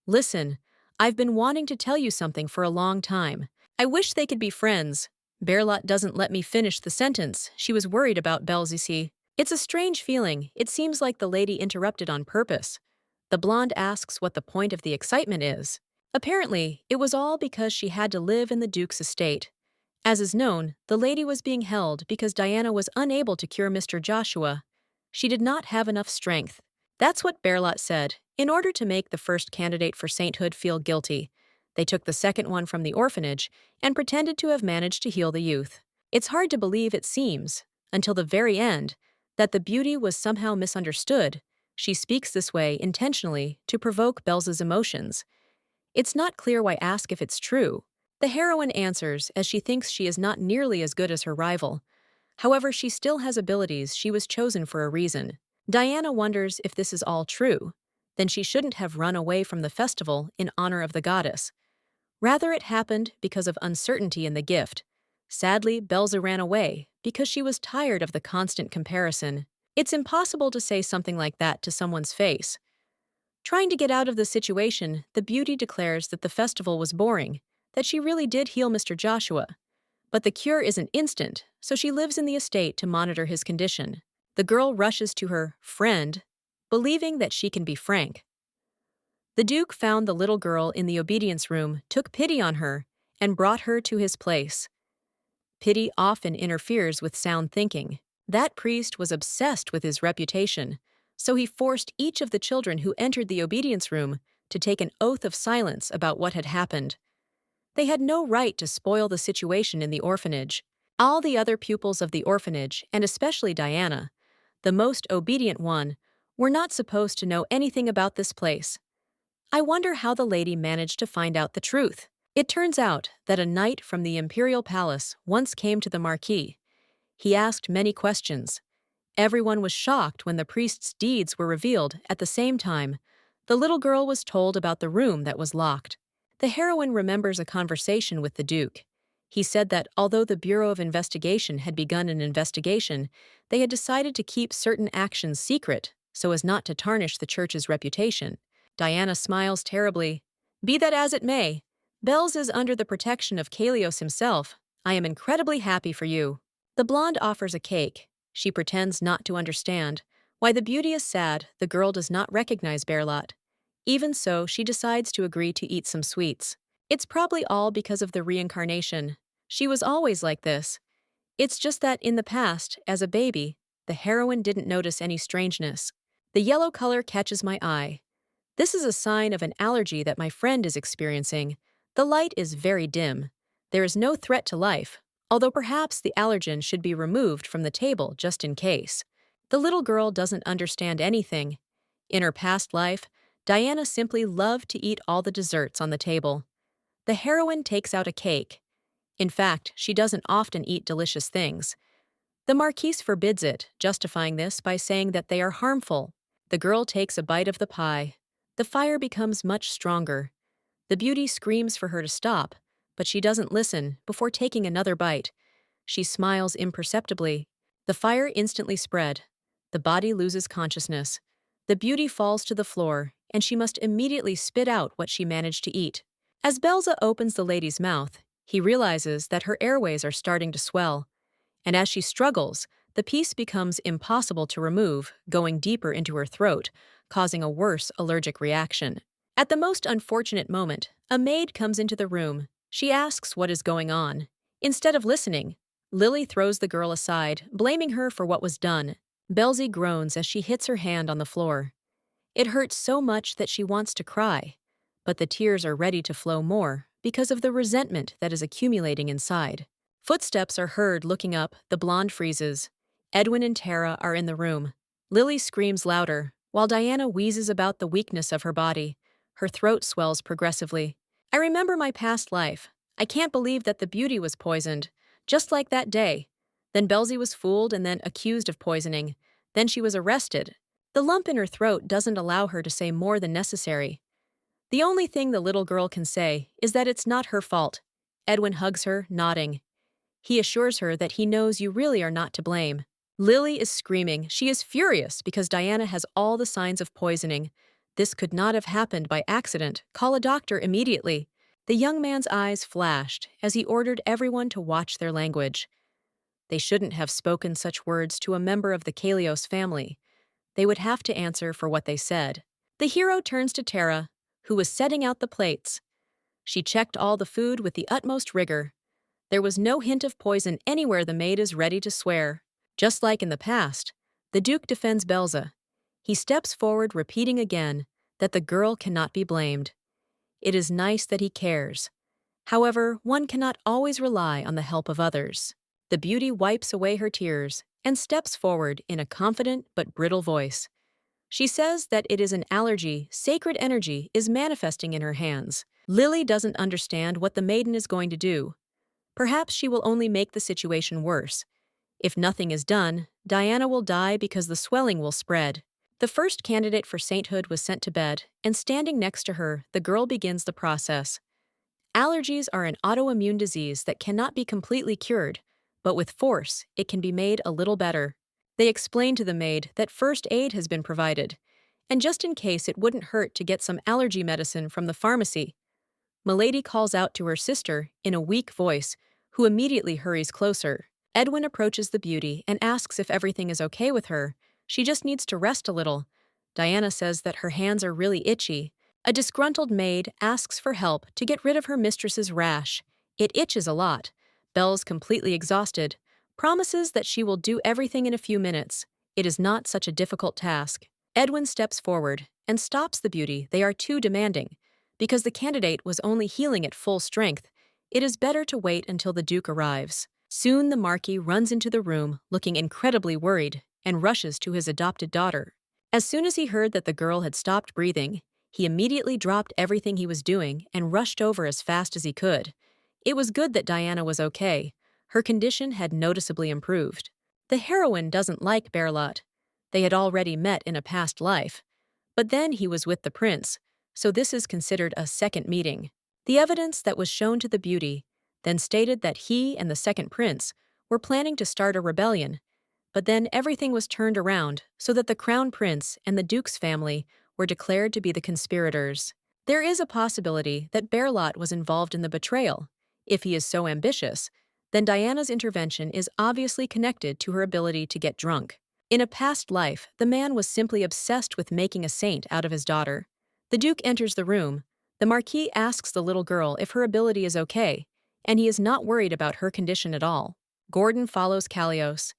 "Listen, I've been wanting to tell you something for a long time. I wish they could be friends." Berlot doesn't let me finish the sentence. She was worried about Belze. It's a strange feeling. It seems like the lady interrupted on purpose. The blonde asks what the point of the excitement is. Apparently, it was all because she had to live in the Duke's estate. As is known, the lady was being held because Diana was unable to cure Mr. Joshua. She did not have enough strength. That's what Berlot said. In order to make the first candidate for sainthood feel guilty, they took the second one from the orphanage and pretended to have managed to heal the youth. It's hard to believe, it seems, until the very end, that the beauty was somehow misunderstood. She speaks this way intentionally to provoke Belze's emotions. It's not clear why ask if it's true. The heroine answers as she thinks she is not nearly as good as her rival. However, she still has abilities. She was chosen for a reason. Diana wonders if this is all true. Then she shouldn't have run away from the festival in honor of the goddess. Rather, it happened because of uncertainty in the gift. Sadly, Belze ran away because she was tired of the constant comparison. It's impossible to say something like that to someone's face. Trying to get out of the situation, the beauty declares that the festival was boring, that she really did heal Mr. Joshua. But the cure isn't instant, so she lives in the estate to monitor his condition. The girl rushes to her friend, believing that she can be frank. The Duke found the little girl in the obedience room, took pity on her, and brought her to his place. Pity often interferes with sound thinking. That priest was obsessed with his reputation, so he forced each of the children who entered the obedience room to take an oath of silence about what had happened. They had no right to spoil the situation in the orphanage. All the other pupils of the orphanage, and especially Diana, the most obedient one, were not supposed to know anything about this place. I wonder how the lady managed to find out the truth. It turns out that a knight from the imperial palace once came to the marquis. He asked many questions. Everyone was shocked when the priest's deeds were revealed. At the same time, the little girl was told about the room that was locked. The heroine remembers a conversation with the Duke. He said that although the Bureau of Investigation had begun an investigation, they had decided to keep certain actions secret so as not to tarnish the church's reputation. Diana smiles terribly. Be that as it may, Bells is under the protection of Kalios himself. I am incredibly happy for you. The blonde offers a cake. She pretends not to understand. Why the beauty is sad, the girl does not recognize Berlot. Even so, she decides to agree to eat some sweets. It's probably all because of the reincarnation. She was always like this. It's just that in the past, as a baby, the heroine didn't notice any strangeness. The yellow color catches my eye. This is a sign of an allergy that my friend is experiencing. The light is very dim. There is no threat to life, although perhaps the allergen should be removed from the table just in case. The little girl doesn't understand anything. In her past life, Diana simply loved to eat all the desserts on the table. The heroine takes out a cake. In fact, she doesn't often eat delicious things. The marquise forbids it, justifying this by saying that they are harmful. The girl takes a bite of the pie. The fire becomes much stronger. The beauty screams for her to stop, but she doesn't listen before taking another bite. She smiles imperceptibly. The fire instantly spread. The body loses consciousness. The beauty falls to the floor, and she must immediately spit out what she managed to eat. As Belza opens the lady's mouth, he realizes that her airways are starting to swell. And as she struggles, the piece becomes impossible to remove, going deeper into her throat, causing a worse allergic reaction. At the most unfortunate moment, a maid comes into the room. She asks what is going on. Instead of listening, Lily throws the girl aside, blaming her for what was done. Belzy groans as she hits her hand on the floor. It hurts so much that she wants to cry, but the tears are ready to flow more because of the resentment that is accumulating inside. Footsteps are heard looking up, the blonde freezes. Edwin and Tara are in the room. Lily screams louder, while Diana wheezes about the weakness of her body. Her throat swells progressively. I remember my past life. I can't believe that the beauty was poisoned, just like that day. Then Belzy was fooled and then accused of poisoning. Then she was arrested. The lump in her throat doesn't allow her to say more than necessary. The only thing the little girl can say is that it's not her fault. Edwin hugs her, nodding. He assures her that he knows you really are not to blame. Lily is screaming. She is furious because Diana has all the signs of poisoning. This could not have happened by accident. Call a doctor immediately. The young man's eyes flashed as he ordered everyone to watch their language. They shouldn't have spoken such words to a member of the Kalios family. They would have to answer for what they said. The hero turns to Tara, who was setting out the plates. She checked all the food with the utmost rigor. There was no hint of poison anywhere. The maid is ready to swear. Just like in the past, the Duke defends Belza. He steps forward, repeating again that the girl cannot be blamed. It is nice that he cares. However, one cannot always rely on the help of others. The beauty wipes away her tears and steps forward in a confident but brittle voice. She says that it is an allergy. Sacred energy is manifesting in her hands. Lily doesn't understand what the maiden is going to do. Perhaps she will only make the situation worse. If nothing is done, Diana will die because the swelling will spread. The first candidate for sainthood was sent to bed, and standing next to her, the girl begins the process. Allergies are an autoimmune disease that cannot be completely cured, but with force, it can be made a little better. They explain to the maid that first aid has been provided, and just in case it wouldn't hurt to get some allergy medicine from the pharmacy. Milady calls out to her sister in a weak voice, who immediately hurries closer. Edwin approaches the beauty and asks if everything is okay with her. She just needs to rest a little. Diana says that her hands are really itchy. A disgruntled maid asks for help to get rid of her mistress's rash. It itches a lot. Belle's completely exhausted, promises that she will do everything in a few minutes. It is not such a difficult task. Edwin steps forward and stops the beauty. They are too demanding. Because the candidate was only healing at full strength, it is better to wait until the Duke arrives. Soon the Marquis runs into the room, looking incredibly worried, and rushes to his adopted daughter. As soon as he heard that the girl had stopped breathing, he immediately dropped everything he was doing and rushed over as fast as he could. It was good that Diana was okay. Her condition had noticeably improved. The heroine doesn't like Berlot. They had already met in a past life. But then he was with the prince, so this is considered a second meeting. The evidence that was shown to the beauty then stated that he and the second prince were planning to start a rebellion, but then everything was turned around so that the crown prince and the duke's family were declared to be the conspirators. There is a possibility that Berlot was involved in the betrayal. If he is so ambitious, then Diana's intervention is obviously connected to her ability to get drunk. In a past life, the man was simply obsessed with making a saint out of his daughter. The Duke enters the room. The Marquis asks the little girl if her ability is okay, and he is not worried about her condition at all. Gordon follows Callios.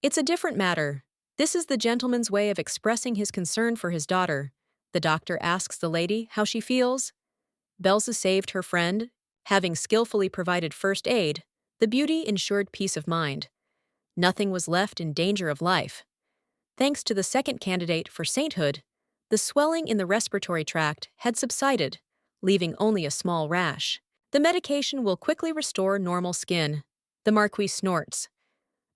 It's a different matter. This is the gentleman's way of expressing his concern for his daughter. The doctor asks the lady how she feels. Belza saved her friend. Having skillfully provided first aid, the beauty ensured peace of mind. Nothing was left in danger of life. Thanks to the second candidate for sainthood, the swelling in the respiratory tract had subsided, leaving only a small rash. The medication will quickly restore normal skin. The Marquis snorts.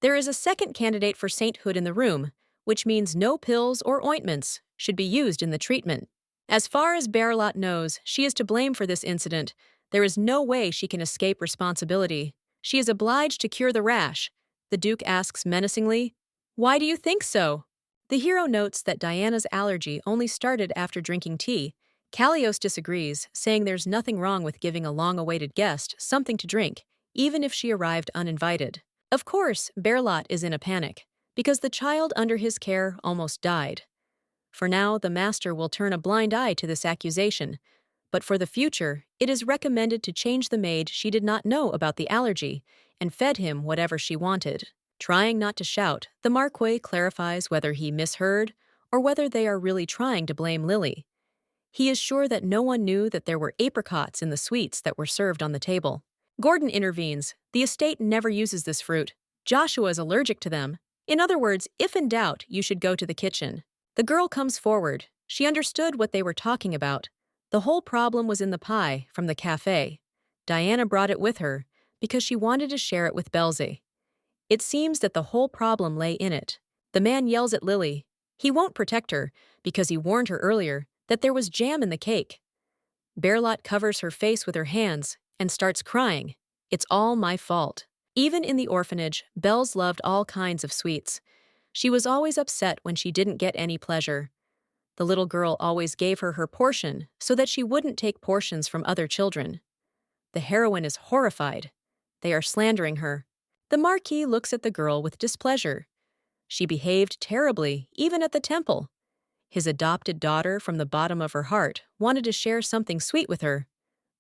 There is a second candidate for sainthood in the room, which means no pills or ointments should be used in the treatment. As far as Berlot knows, she is to blame for this incident. There is no way she can escape responsibility. She is obliged to cure the rash. The Duke asks menacingly, "Why do you think so?" The hero notes that Diana's allergy only started after drinking tea. Callios disagrees, saying there's nothing wrong with giving a long-awaited guest something to drink, even if she arrived uninvited. Of course, Berlot is in a panic, because the child under his care almost died. For now, the master will turn a blind eye to this accusation, but for the future, it is recommended to change the maid she did not know about the allergy and fed him whatever she wanted. Trying not to shout, the Marquis clarifies whether he misheard or whether they are really trying to blame Lily. He is sure that no one knew that there were apricots in the sweets that were served on the table. Gordon intervenes. The estate never uses this fruit. Joshua is allergic to them. In other words, if in doubt, you should go to the kitchen. The girl comes forward. She understood what they were talking about. The whole problem was in the pie from the cafe. Diana brought it with her because she wanted to share it with Belze. It seems that the whole problem lay in it. The man yells at Lily. He won't protect her because he warned her earlier that there was jam in the cake. Berlot covers her face with her hands and starts crying. It's all my fault. Even in the orphanage, Bells loved all kinds of sweets. She was always upset when she didn't get any pleasure. The little girl always gave her her portion so that she wouldn't take portions from other children. The heroine is horrified. They are slandering her. The Marquis looks at the girl with displeasure. She behaved terribly, even at the temple. His adopted daughter from the bottom of her heart wanted to share something sweet with her,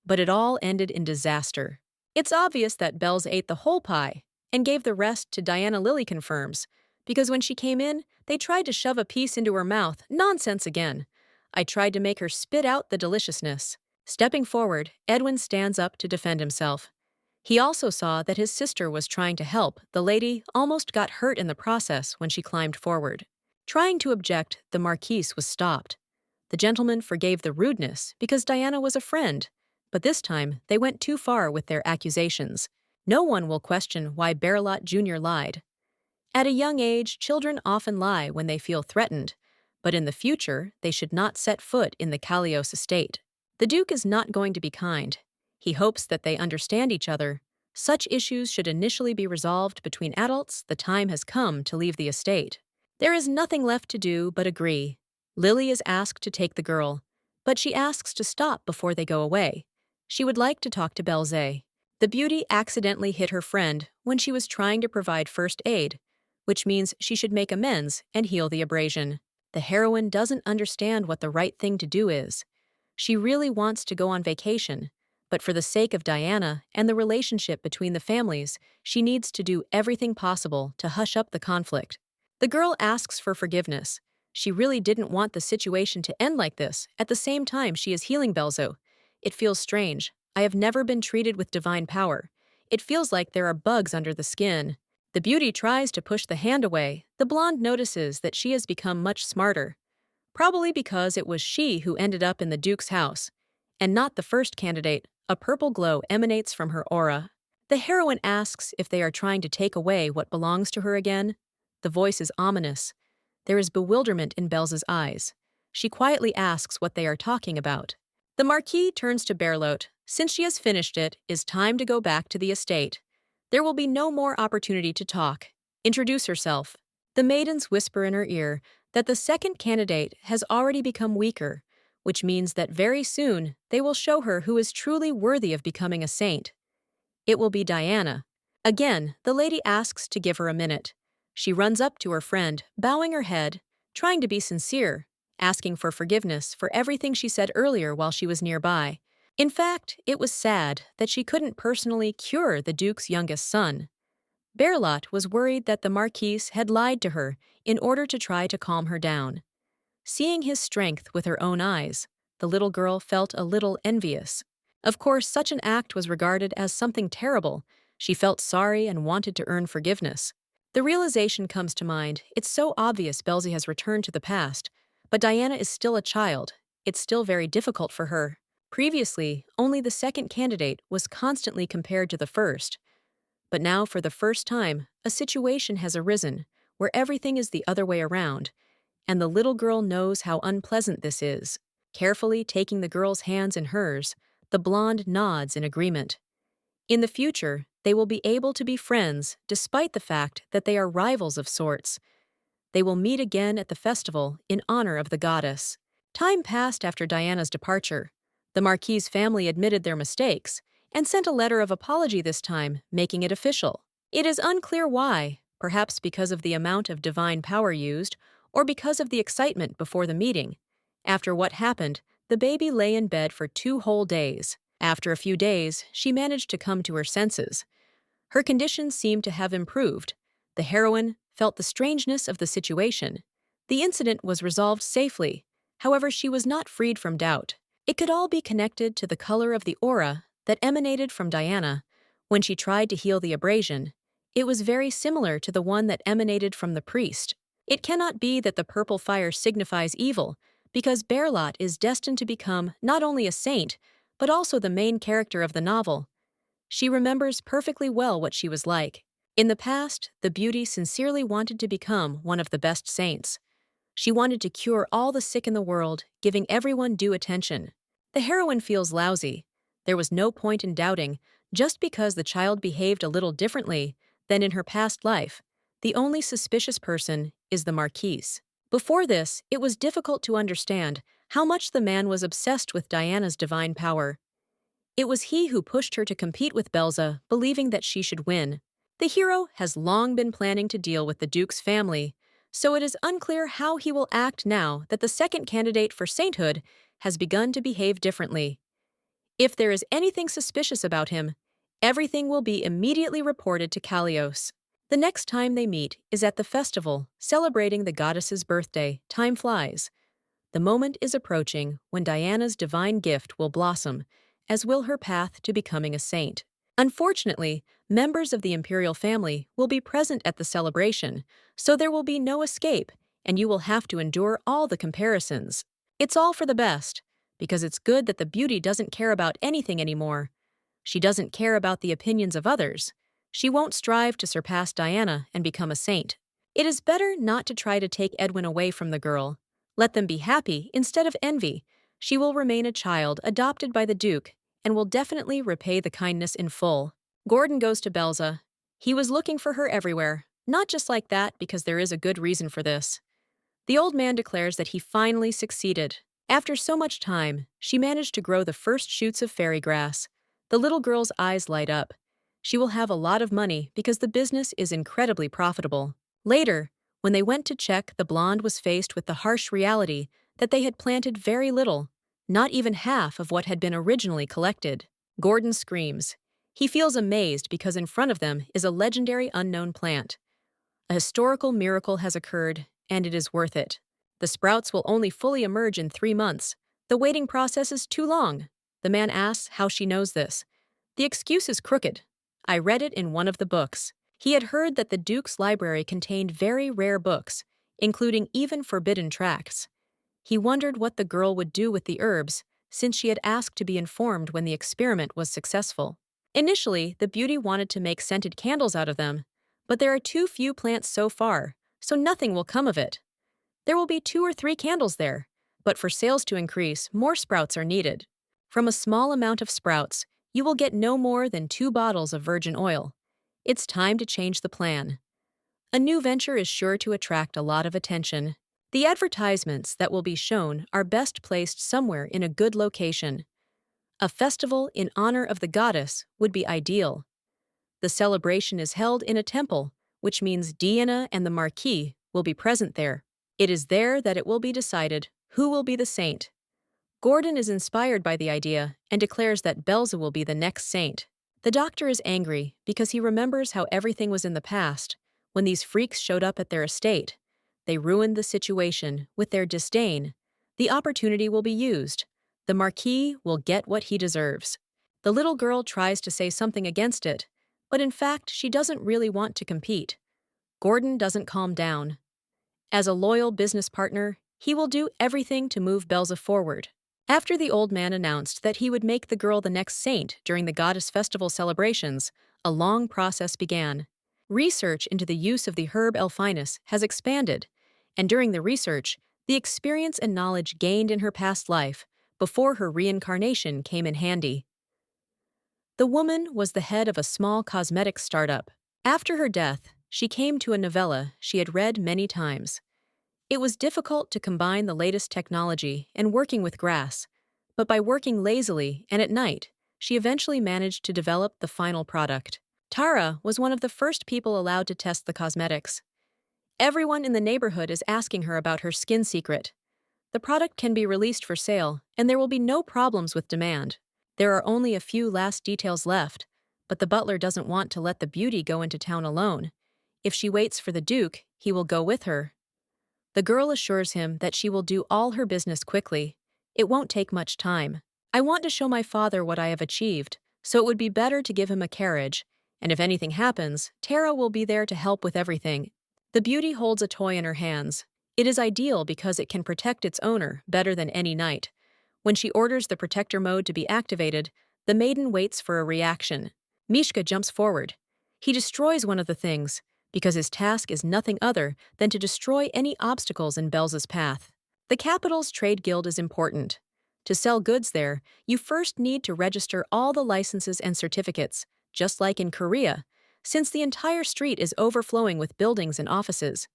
but it all ended in disaster. It's obvious that Bells ate the whole pie and gave the rest to Diana, Lily confirms, because when she came in, they tried to shove a piece into her mouth. Nonsense again. I tried to make her spit out the deliciousness. Stepping forward, Edwin stands up to defend himself. He also saw that his sister was trying to help. The lady almost got hurt in the process when she climbed forward. Trying to object, the Marquise was stopped. The gentleman forgave the rudeness because Diana was a friend, but this time they went too far with their accusations. No one will question why Berlot Jr. lied. At a young age, children often lie when they feel threatened, but in the future, they should not set foot in the Callios estate. The Duke is not going to be kind. He hopes that they understand each other. Such issues should initially be resolved between adults. The time has come to leave the estate. There is nothing left to do but agree. Lily is asked to take the girl, but she asks to stop before they go away. She would like to talk to Belze. The beauty accidentally hit her friend when she was trying to provide first aid, which means she should make amends and heal the abrasion. The heroine doesn't understand what the right thing to do is. She really wants to go on vacation, but for the sake of Diana and the relationship between the families, she needs to do everything possible to hush up the conflict. The girl asks for forgiveness. She really didn't want the situation to end like this at the same time she is healing Belzo. It feels strange. I have never been treated with divine power. It feels like there are bugs under the skin. The beauty tries to push the hand away. The blonde notices that she has become much smarter. Probably because it was she who ended up in the Duke's house, and not the first candidate. A purple glow emanates from her aura. The heroine asks if they are trying to take away what belongs to her again. The voice is ominous. There is bewilderment in Belza's eyes. She quietly asks what they are talking about. The Marquis turns to Berlotte. Since she has finished it is time to go back to the estate. There will be no more opportunity to talk. Introduce herself. The maidens whisper in her ear that the second candidate has already become weaker, which means that very soon they will show her who is truly worthy of becoming a saint. It will be Diana. Again, the lady asks to give her a minute. She runs up to her friend, bowing her head, trying to be sincere, asking for forgiveness for everything she said earlier while she was nearby. In fact, it was sad that she couldn't personally cure the Duke's youngest son. Berlotte was worried that the Marquise had lied to her in order to try to calm her down. Seeing his strength with her own eyes, the little girl felt a little envious. Of course, such an act was regarded as something terrible. She felt sorry and wanted to earn forgiveness. The realization comes to mind, it's so obvious Belzy has returned to the past, but Diana is still a child. It's still very difficult for her. Previously, only the second candidate was constantly compared to the first. But now, for the first time, a situation has arisen where everything is the other way around, and the little girl knows how unpleasant this is. Carefully taking the girl's hands in hers, the blonde nods in agreement. In the future, they will be able to be friends despite the fact that they are rivals of sorts. They will meet again at the festival in honor of the goddess. Time passed after Diana's departure. The Marquis' family admitted their mistakes and sent a letter of apology this time, making it official. It is unclear why, perhaps because of the amount of divine power used, or because of the excitement before the meeting. After what happened, the baby lay in bed for 2 whole days. After a few days, she managed to come to her senses. Her condition seemed to have improved. The heroine felt the strangeness of the situation. The incident was resolved safely. However, she was not freed from doubt. It could all be connected to the color of the aura that emanated from Diana. When she tried to heal the abrasion, it was very similar to the one that emanated from the priest. It cannot be that the purple fire signifies evil, because Berlotte is destined to become not only a saint, but also the main character of the novel. She remembers perfectly well what she was like. In the past, the beauty sincerely wanted to become one of the best saints. She wanted to cure all the sick in the world, giving everyone due attention. The heroine feels lousy. There was no point in doubting, just because the child behaved a little differently than in her past life. The only suspicious person is the Marquise. Before this, it was difficult to understand how much the man was obsessed with Diana's divine power. It was he who pushed her to compete with Belza, believing that she should win. The hero has long been planning to deal with the Duke's family, so it is unclear how he will act now that the second candidate for sainthood has begun to behave differently. If there is anything suspicious about him, everything will be immediately reported to Kallios. The next time they meet is at the festival, celebrating the goddess's birthday. Time flies. The moment is approaching when Diana's divine gift will blossom, as will her path to becoming a saint. Unfortunately, members of the imperial family will be present at the celebration, so there will be no escape, and you will have to endure all the comparisons. It's all for the best, because it's good that the beauty doesn't care about anything anymore. She doesn't care about the opinions of others. She won't strive to surpass Diana and become a saint. It is better not to try to take Edwin away from the girl. Let them be happy instead of envy. She will remain a child adopted by the Duke and will definitely repay the kindness in full. Gordon goes to Belza. He was looking for her everywhere, not just like that because there is a good reason for this. The old man declares that he finally succeeded. After so much time, she managed to grow the first shoots of fairy grass. The little girl's eyes light up. She will have a lot of money because the business is incredibly profitable. Later, when they went to check, the blonde was faced with the harsh reality that they had planted very little, not even half of what had been originally collected. Gordon screams. He feels amazed because in front of them is a legendary unknown plant. A historical miracle has occurred, and it is worth it. The sprouts will only fully emerge in 3 months. The waiting process is too long. The man asks how she knows this. The excuse is crooked. I read it in one of the books. He had heard that the Duke's library contained very rare books, including even forbidden tracts. He wondered what the girl would do with the herbs, since she had asked to be informed when the experiment was successful. Initially, the beauty wanted to make scented candles out of them, but there are too few plants so far, so nothing will come of it. There will be 2 or 3 candles there, but for sales to increase, more sprouts are needed. From a small amount of sprouts, you will get no more than 2 bottles of virgin oil. It's time to change the plan. A new venture is sure to attract a lot of attention. The advertisements that will be shown are best placed somewhere in a good location. A festival in honor of the goddess would be ideal. The celebration is held in a temple, which means Diana and the Marquis will be present there. It is there that it will be decided who will be the saint. Gordon is inspired by the idea and declares that Belza will be the next saint. The doctor is angry because he remembers how everything was in the past when these freaks showed up at their estate. They ruined the situation with their disdain. The opportunity will be used. The Marquis will get what he deserves. The little girl tries to say something against it, but in fact she doesn't really want to compete. Gordon doesn't calm down. As a loyal business partner, he will do everything to move Belza forward. After the old man announced that he would make the girl the next saint during the goddess festival celebrations, a long process began. Research into the use of the herb Elphinus has expanded, and during the research, the experience and knowledge gained in her past life before her reincarnation came in handy. The woman was the head of a small cosmetics startup. After her death, she came to a novella she had read many times. It was difficult to combine the latest technology and working with grass, but by working lazily and at night, she eventually managed to develop the final product. Tara was one of the first people allowed to test the cosmetics. Everyone in the neighborhood is asking her about her skin secret. The product can be released for sale, and there will be no problems with demand. There are only a few last details left, but the butler doesn't want to let the beauty go into town alone. If she waits for the Duke, he will go with her. The girl assures him that she will do all her business quickly. It won't take much time. I want to show my father what I have achieved, so it would be better to give him a carriage, and if anything happens, Tara will be there to help with everything. The beauty holds a toy in her hands. It is ideal because it can protect its owner better than any knight. When she orders the protector mode to be activated, the maiden waits for a reaction. Mishka jumps forward. He destroys one of the things, because his task is nothing other than to destroy any obstacles in Belza's path. The capital's trade guild is important. To sell goods there, you first need to register all the licenses and certificates, just like in Korea, since the entire street is overflowing with buildings and offices.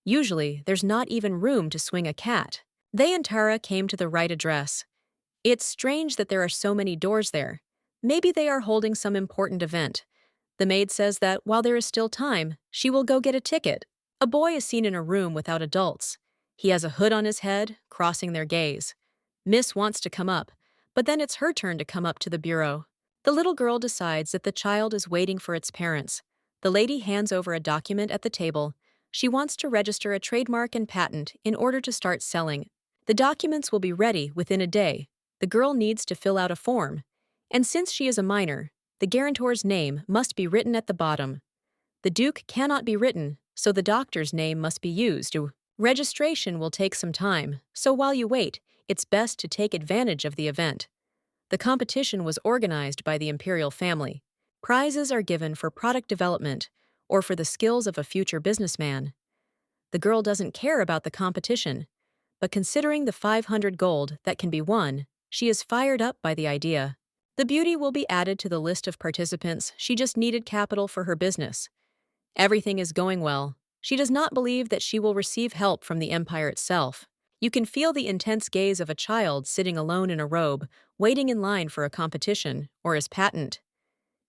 Usually, there's not even room to swing a cat. They and Tara came to the right address. It's strange that there are so many doors there. Maybe they are holding some important event. The maid says that while there is still time, she will go get a ticket. A boy is seen in a room without adults. He has a hood on his head, crossing their gaze. Miss wants to come up, but then it's her turn to come up to the bureau. The little girl decides that the child is waiting for its parents. The lady hands over a document at the table. She wants to register a trademark and patent in order to start selling. The documents will be ready within a day. The girl needs to fill out a form. And since she is a minor, the guarantor's name must be written at the bottom. The Duke cannot be written, so the doctor's name must be used. Registration will take some time, so while you wait, it's best to take advantage of the event. The competition was organized by the imperial family. Prizes are given for product development or for the skills of a future businessman. The girl doesn't care about the competition, but considering the 500 gold that can be won, she is fired up by the idea. The beauty will be added to the list of participants. She just needed capital for her business. Everything is going well. She does not believe that she will receive help from the empire itself. You can feel the intense gaze of a child sitting alone in a robe, waiting in line for a competition or his patent.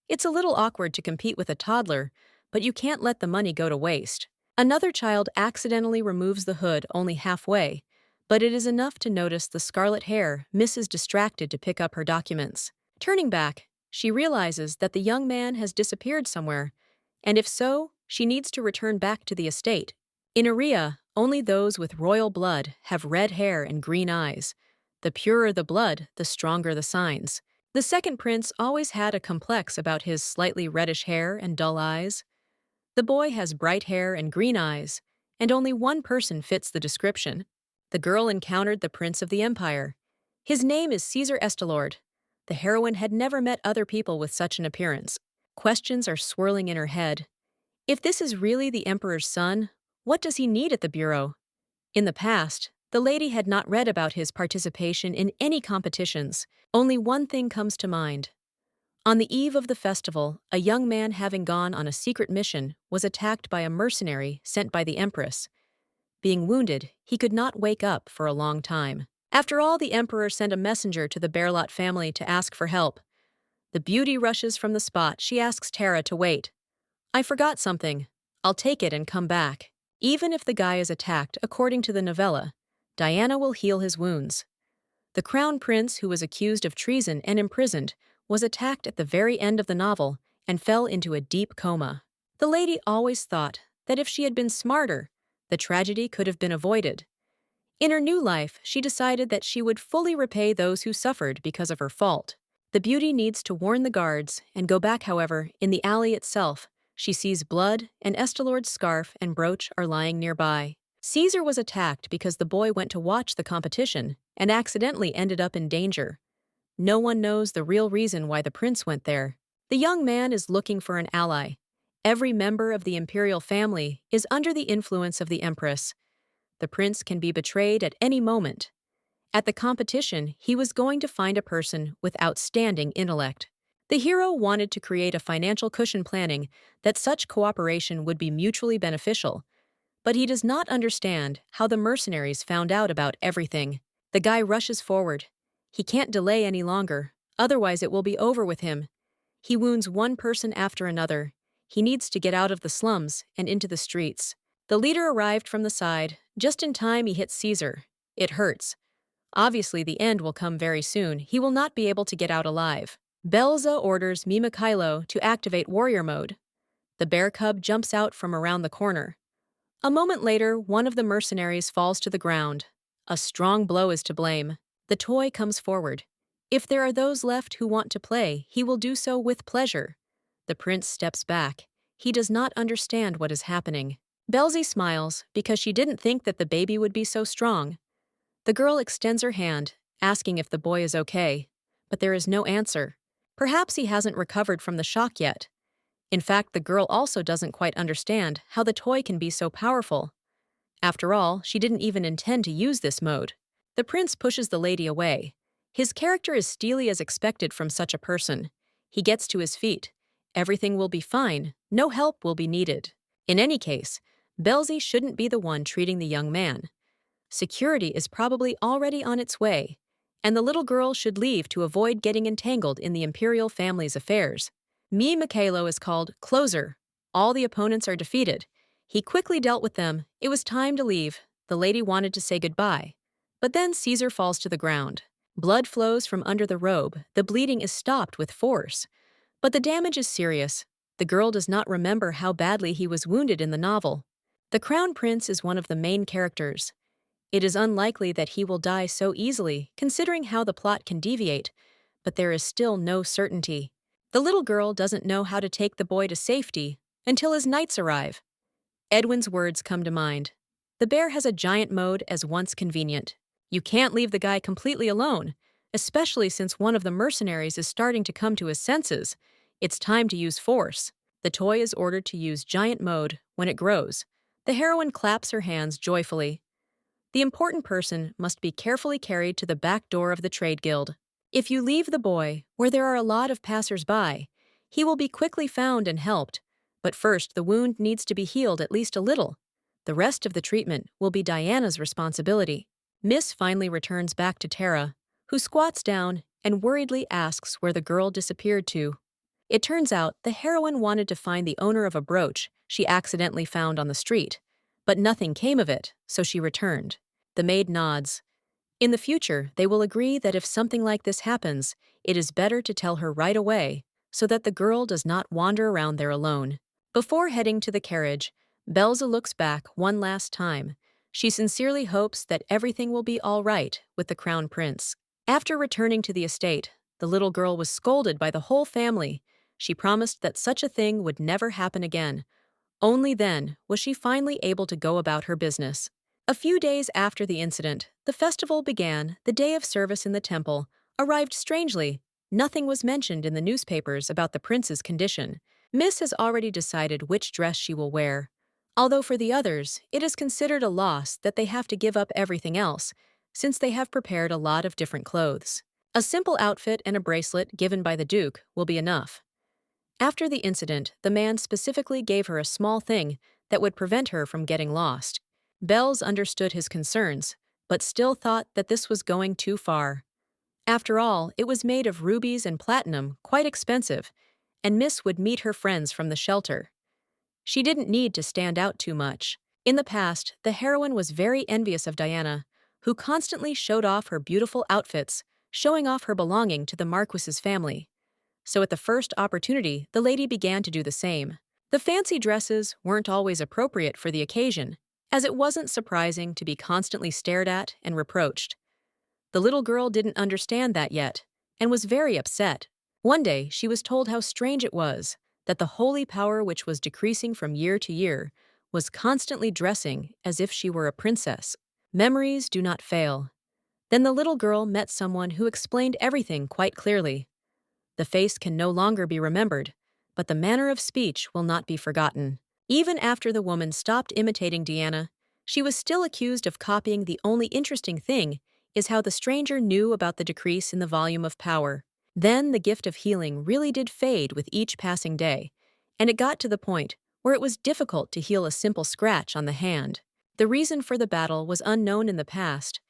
It's a little awkward to compete with a toddler, but you can't let the money go to waste. Another child accidentally removes the hood only halfway, but it is enough to notice the scarlet hair misses distracted to pick up her documents. Turning back, she realizes that the young man has disappeared somewhere, and if so, she needs to return back to the estate. In Aria, only those with royal blood have red hair and green eyes. The purer the blood, the stronger the signs. The second prince always had a complex about his slightly reddish hair and dull eyes. The boy has bright hair and green eyes, and only one person fits the description. The girl encountered the prince of the empire. His name is Caesar Estalord. The heroine had never met other people with such an appearance. Questions are swirling in her head. If this is really the emperor's son, what does he need at the bureau? In the past, the lady had not read about his participation in any competitions. Only one thing comes to mind. On the eve of the festival, a young man having gone on a secret mission was attacked by a mercenary sent by the empress. Being wounded, he could not wake up for a long time. After all, the emperor sent a messenger to the Berlot family to ask for help. The beauty rushes from the spot. She asks Tara to wait. I forgot something. I'll take it and come back. Even if the guy is attacked, according to the novella, Diana will heal his wounds. The crown prince, who was accused of treason and imprisoned, was attacked at the very end of the novel and fell into a deep coma. The lady always thought that if she had been smarter, the tragedy could have been avoided. In her new life, she decided that she would fully repay those who suffered because of her fault. The beauty needs to warn the guards and go back, however, in the alley itself. She sees blood, and Estalord's scarf and brooch are lying nearby. Caesar was attacked because the boy went to watch the competition and accidentally ended up in danger. No one knows the real reason why the prince went there. The young man is looking for an ally. Every member of the imperial family is under the influence of the empress. The prince can be betrayed at any moment. At the competition, he was going to find a person with outstanding intellect. The hero wanted to create a financial cushion, planning that such cooperation would be mutually beneficial. But he does not understand how the mercenaries found out about everything. The guy rushes forward. He can't delay any longer, otherwise it will be over with him. He wounds one person after another. He needs to get out of the slums and into the streets. The leader arrived from the side. Just in time, he hits Caesar. It hurts. Obviously, the end will come very soon. He will not be able to get out alive. Belza orders Mimikailo to activate warrior mode. The bear cub jumps out from around the corner. A moment later, one of the mercenaries falls to the ground. A strong blow is to blame. The toy comes forward. If there are those left who want to play, he will do so with pleasure. The prince steps back. He does not understand what is happening. Belzy smiles because she didn't think that the baby would be so strong. The girl extends her hand, asking if the boy is okay, but there is no answer. Perhaps he hasn't recovered from the shock yet. In fact, the girl also doesn't quite understand how the toy can be so powerful. After all, she didn't even intend to use this mode. The prince pushes the lady away. His character is steely as expected from such a person. He gets to his feet. Everything will be fine. No help will be needed. In any case, Belzy shouldn't be the one treating the young man. Security is probably already on its way, and the little girl should leave to avoid getting entangled in the imperial family's affairs. Mikhailo is called Closer. All the opponents are defeated. He quickly dealt with them. It was time to leave. The lady wanted to say goodbye. But then Caesar falls to the ground. Blood flows from under the robe. The bleeding is stopped with force. But the damage is serious. The girl does not remember how badly he was wounded in the novel. The crown prince is one of the main characters. It is unlikely that he will die so easily, considering how the plot can deviate, but there is still no certainty. The little girl doesn't know how to take the boy to safety until his knights arrive. Edwin's words come to mind. The bear has a giant mode as once convenient. You can't leave the guy completely alone, especially since one of the mercenaries is starting to come to his senses. It's time to use force. The toy is ordered to use giant mode when it grows. The heroine claps her hands joyfully. The important person must be carefully carried to the back door of the trade guild. If you leave the boy where there are a lot of passers-by, he will be quickly found and helped. But first, the wound needs to be healed at least a little. The rest of the treatment will be Diana's responsibility. Miss finally returns back to Tara, who squats down and worriedly asks where the girl disappeared to. It turns out the heroine wanted to find the owner of a brooch she accidentally found on the street, but nothing came of it, so she returned. The maid nods. In the future, they will agree that if something like this happens, it is better to tell her right away, so that the girl does not wander around there alone. Before heading to the carriage, Belza looks back one last time. She sincerely hopes that everything will be all right with the crown prince. After returning to the estate, the little girl was scolded by the whole family. She promised that such a thing would never happen again. Only then was she finally able to go about her business. A few days after the incident, the festival began. The day of service in the temple arrived strangely. Nothing was mentioned in the newspapers about the prince's condition. Miss has already decided which dress she will wear. Although for the others, it is considered a loss that they have to give up everything else, since they have prepared a lot of different clothes. A simple outfit and a bracelet given by the Duke will be enough. After the incident, the man specifically gave her a small thing that would prevent her from getting lost. Bells understood his concerns, but still thought that this was going too far. After all, it was made of rubies and platinum, quite expensive, and Miss would meet her friends from the shelter. She didn't need to stand out too much. In the past, the heroine was very envious of Diana, who constantly showed off her beautiful outfits, showing off her belonging to the Marquis's family. So at the first opportunity, the lady began to do the same. The fancy dresses weren't always appropriate for the occasion, as it wasn't surprising to be constantly stared at and reproached. The little girl didn't understand that yet, and was very upset. One day, she was told how strange it was that the holy power which was decreasing from year to year was constantly dressing as if she were a princess. Memories do not fail. Then the little girl met someone who explained everything quite clearly. The face can no longer be remembered, but the manner of speech will not be forgotten. Even after the woman stopped imitating Diana, she was still accused of copying. The only interesting thing is how the stranger knew about the decrease in the volume of power. Then the gift of healing really did fade with each passing day, and it got to the point where it was difficult to heal a simple scratch on the hand. The reason for the battle was unknown in the past,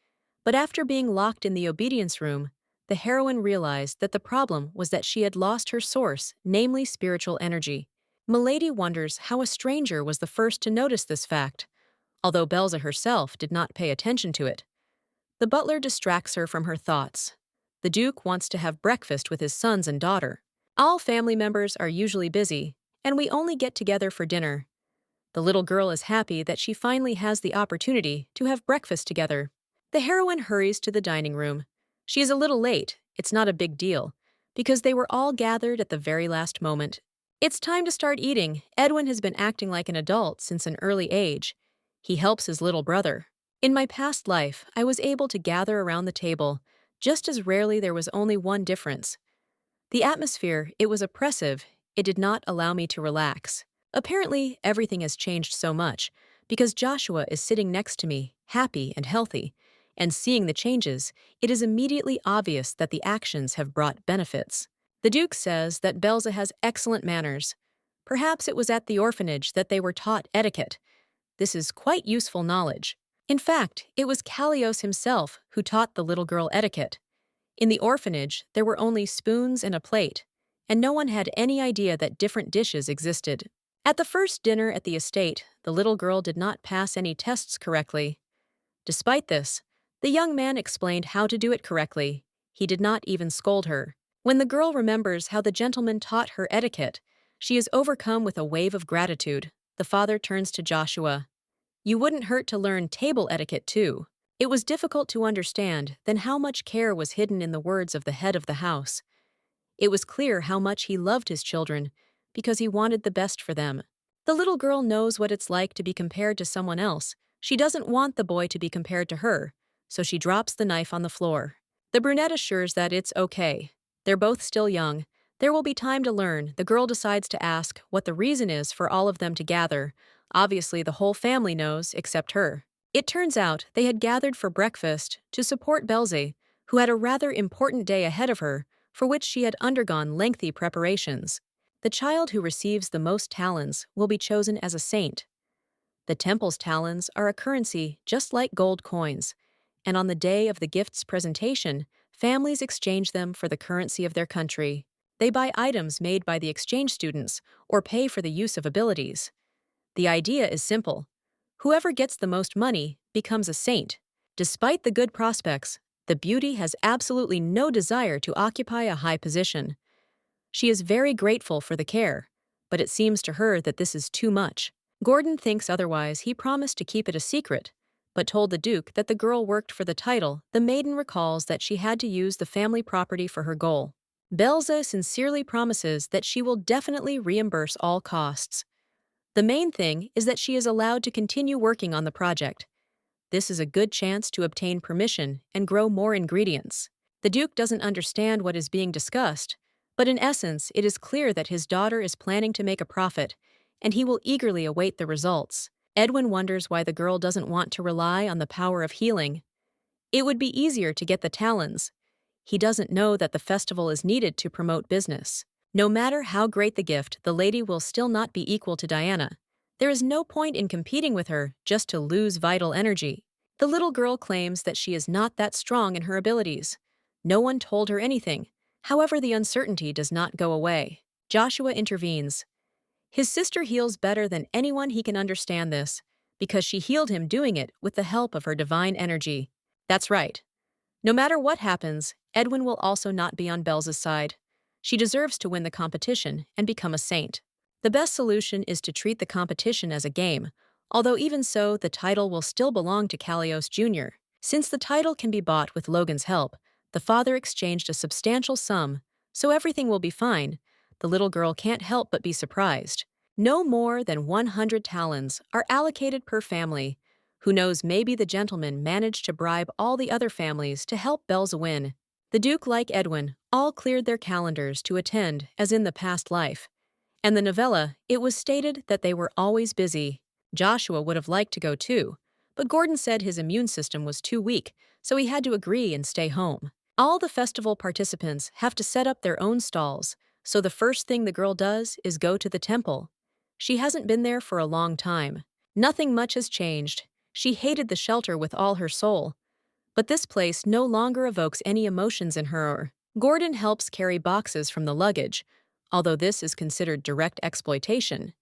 but after being locked in the obedience room, the heroine realized that the problem was that she had lost her source, namely spiritual energy. Milady wonders how a stranger was the first to notice this fact, although Belza herself did not pay attention to it. The butler distracts her from her thoughts. The Duke wants to have breakfast with his sons and daughter. All family members are usually busy, and we only get together for dinner. The little girl is happy that she finally has the opportunity to have breakfast together. The heroine hurries to the dining room. She is a little late, it's not a big deal, because they were all gathered at the very last moment. It's time to start eating. Edwin has been acting like an adult since an early age. He helps his little brother. In my past life, I was able to gather around the table. Just as rarely, there was only one difference. The atmosphere, it was oppressive. It did not allow me to relax. Apparently, everything has changed so much, because Joshua is sitting next to me, happy and healthy, and seeing the changes, it is immediately obvious that the actions have brought benefits. The Duke says that Belza has excellent manners. Perhaps it was at the orphanage that they were taught etiquette. This is quite useful knowledge. In fact, it was Callios himself who taught the little girl etiquette. In the orphanage, there were only spoons and a plate, and no one had any idea that different dishes existed. At the first dinner at the estate, the little girl did not pass any tests correctly. Despite this, the young man explained how to do it correctly. He did not even scold her. When the girl remembers how the gentleman taught her etiquette, she is overcome with a wave of gratitude. The father turns to Joshua. You wouldn't hurt to learn table etiquette too. It was difficult to understand then how much care was hidden in the words of the head of the house. It was clear how much he loved his children because he wanted the best for them. The little girl knows what it's like to be compared to someone else. She doesn't want the boy to be compared to her, so she drops the knife on the floor. The brunette assures that it's okay. They're both still young. There will be time to learn. The girl decides to ask what the reason is for all of them to gather. Obviously, the whole family knows, except her. It turns out they had gathered for breakfast to support Belze, who had a rather important day ahead of her, for which she had undergone lengthy preparations. The child who receives the most talons will be chosen as a saint. The temple's talons are a currency just like gold coins, and on the day of the gift's presentation, families exchange them for the currency of their country. They buy items made by the exchange students or pay for the use of abilities. The idea is simple. Whoever gets the most money becomes a saint. Despite the good prospects, the beauty has absolutely no desire to occupy a high position. She is very grateful for the care, but it seems to her that this is too much. Gordon thinks otherwise. He promised to keep it a secret, but told the Duke that the girl worked for the title. The maiden recalls that she had to use the family property for her goal. Belza sincerely promises that she will definitely reimburse all costs. The main thing is that she is allowed to continue working on the project. This is a good chance to obtain permission and grow more ingredients. The Duke doesn't understand what is being discussed, but in essence, it is clear that his daughter is planning to make a profit, and he will eagerly await the results. Edwin wonders why the girl doesn't want to rely on the power of healing. It would be easier to get the talons. He doesn't know that the festival is needed to promote business. No matter how great the gift, the lady will still not be equal to Diana. There is no point in competing with her just to lose vital energy. The little girl claims that she is not that strong in her abilities. No one told her anything. However, the uncertainty does not go away. Joshua intervenes. His sister heals better than anyone. He can understand this, because she healed him doing it with the help of her divine energy. That's right. No matter what happens, Edwin will also not be on Belza's side. She deserves to win the competition and become a saint. The best solution is to treat the competition as a game, although even so, the title will still belong to Callios Jr. Since the title can be bought with Logan's help, the father exchanged a substantial sum, so everything will be fine. The little girl can't help but be surprised. No more than 100 talons are allocated per family. Who knows, maybe the gentleman managed to bribe all the other families to help Belza win. The Duke, like Edwin, all cleared their calendars to attend, as in the past life. And the novella, it was stated that they were always busy. Joshua would have liked to go too, but Gordon said his immune system was too weak, so he had to agree and stay home. All the festival participants have to set up their own stalls, so the first thing the girl does is go to the temple. She hasn't been there for a long time. Nothing much has changed. She hated the shelter with all her soul. But this place no longer evokes any emotions in her. Gordon helps carry boxes from the luggage, although this is considered direct exploitation.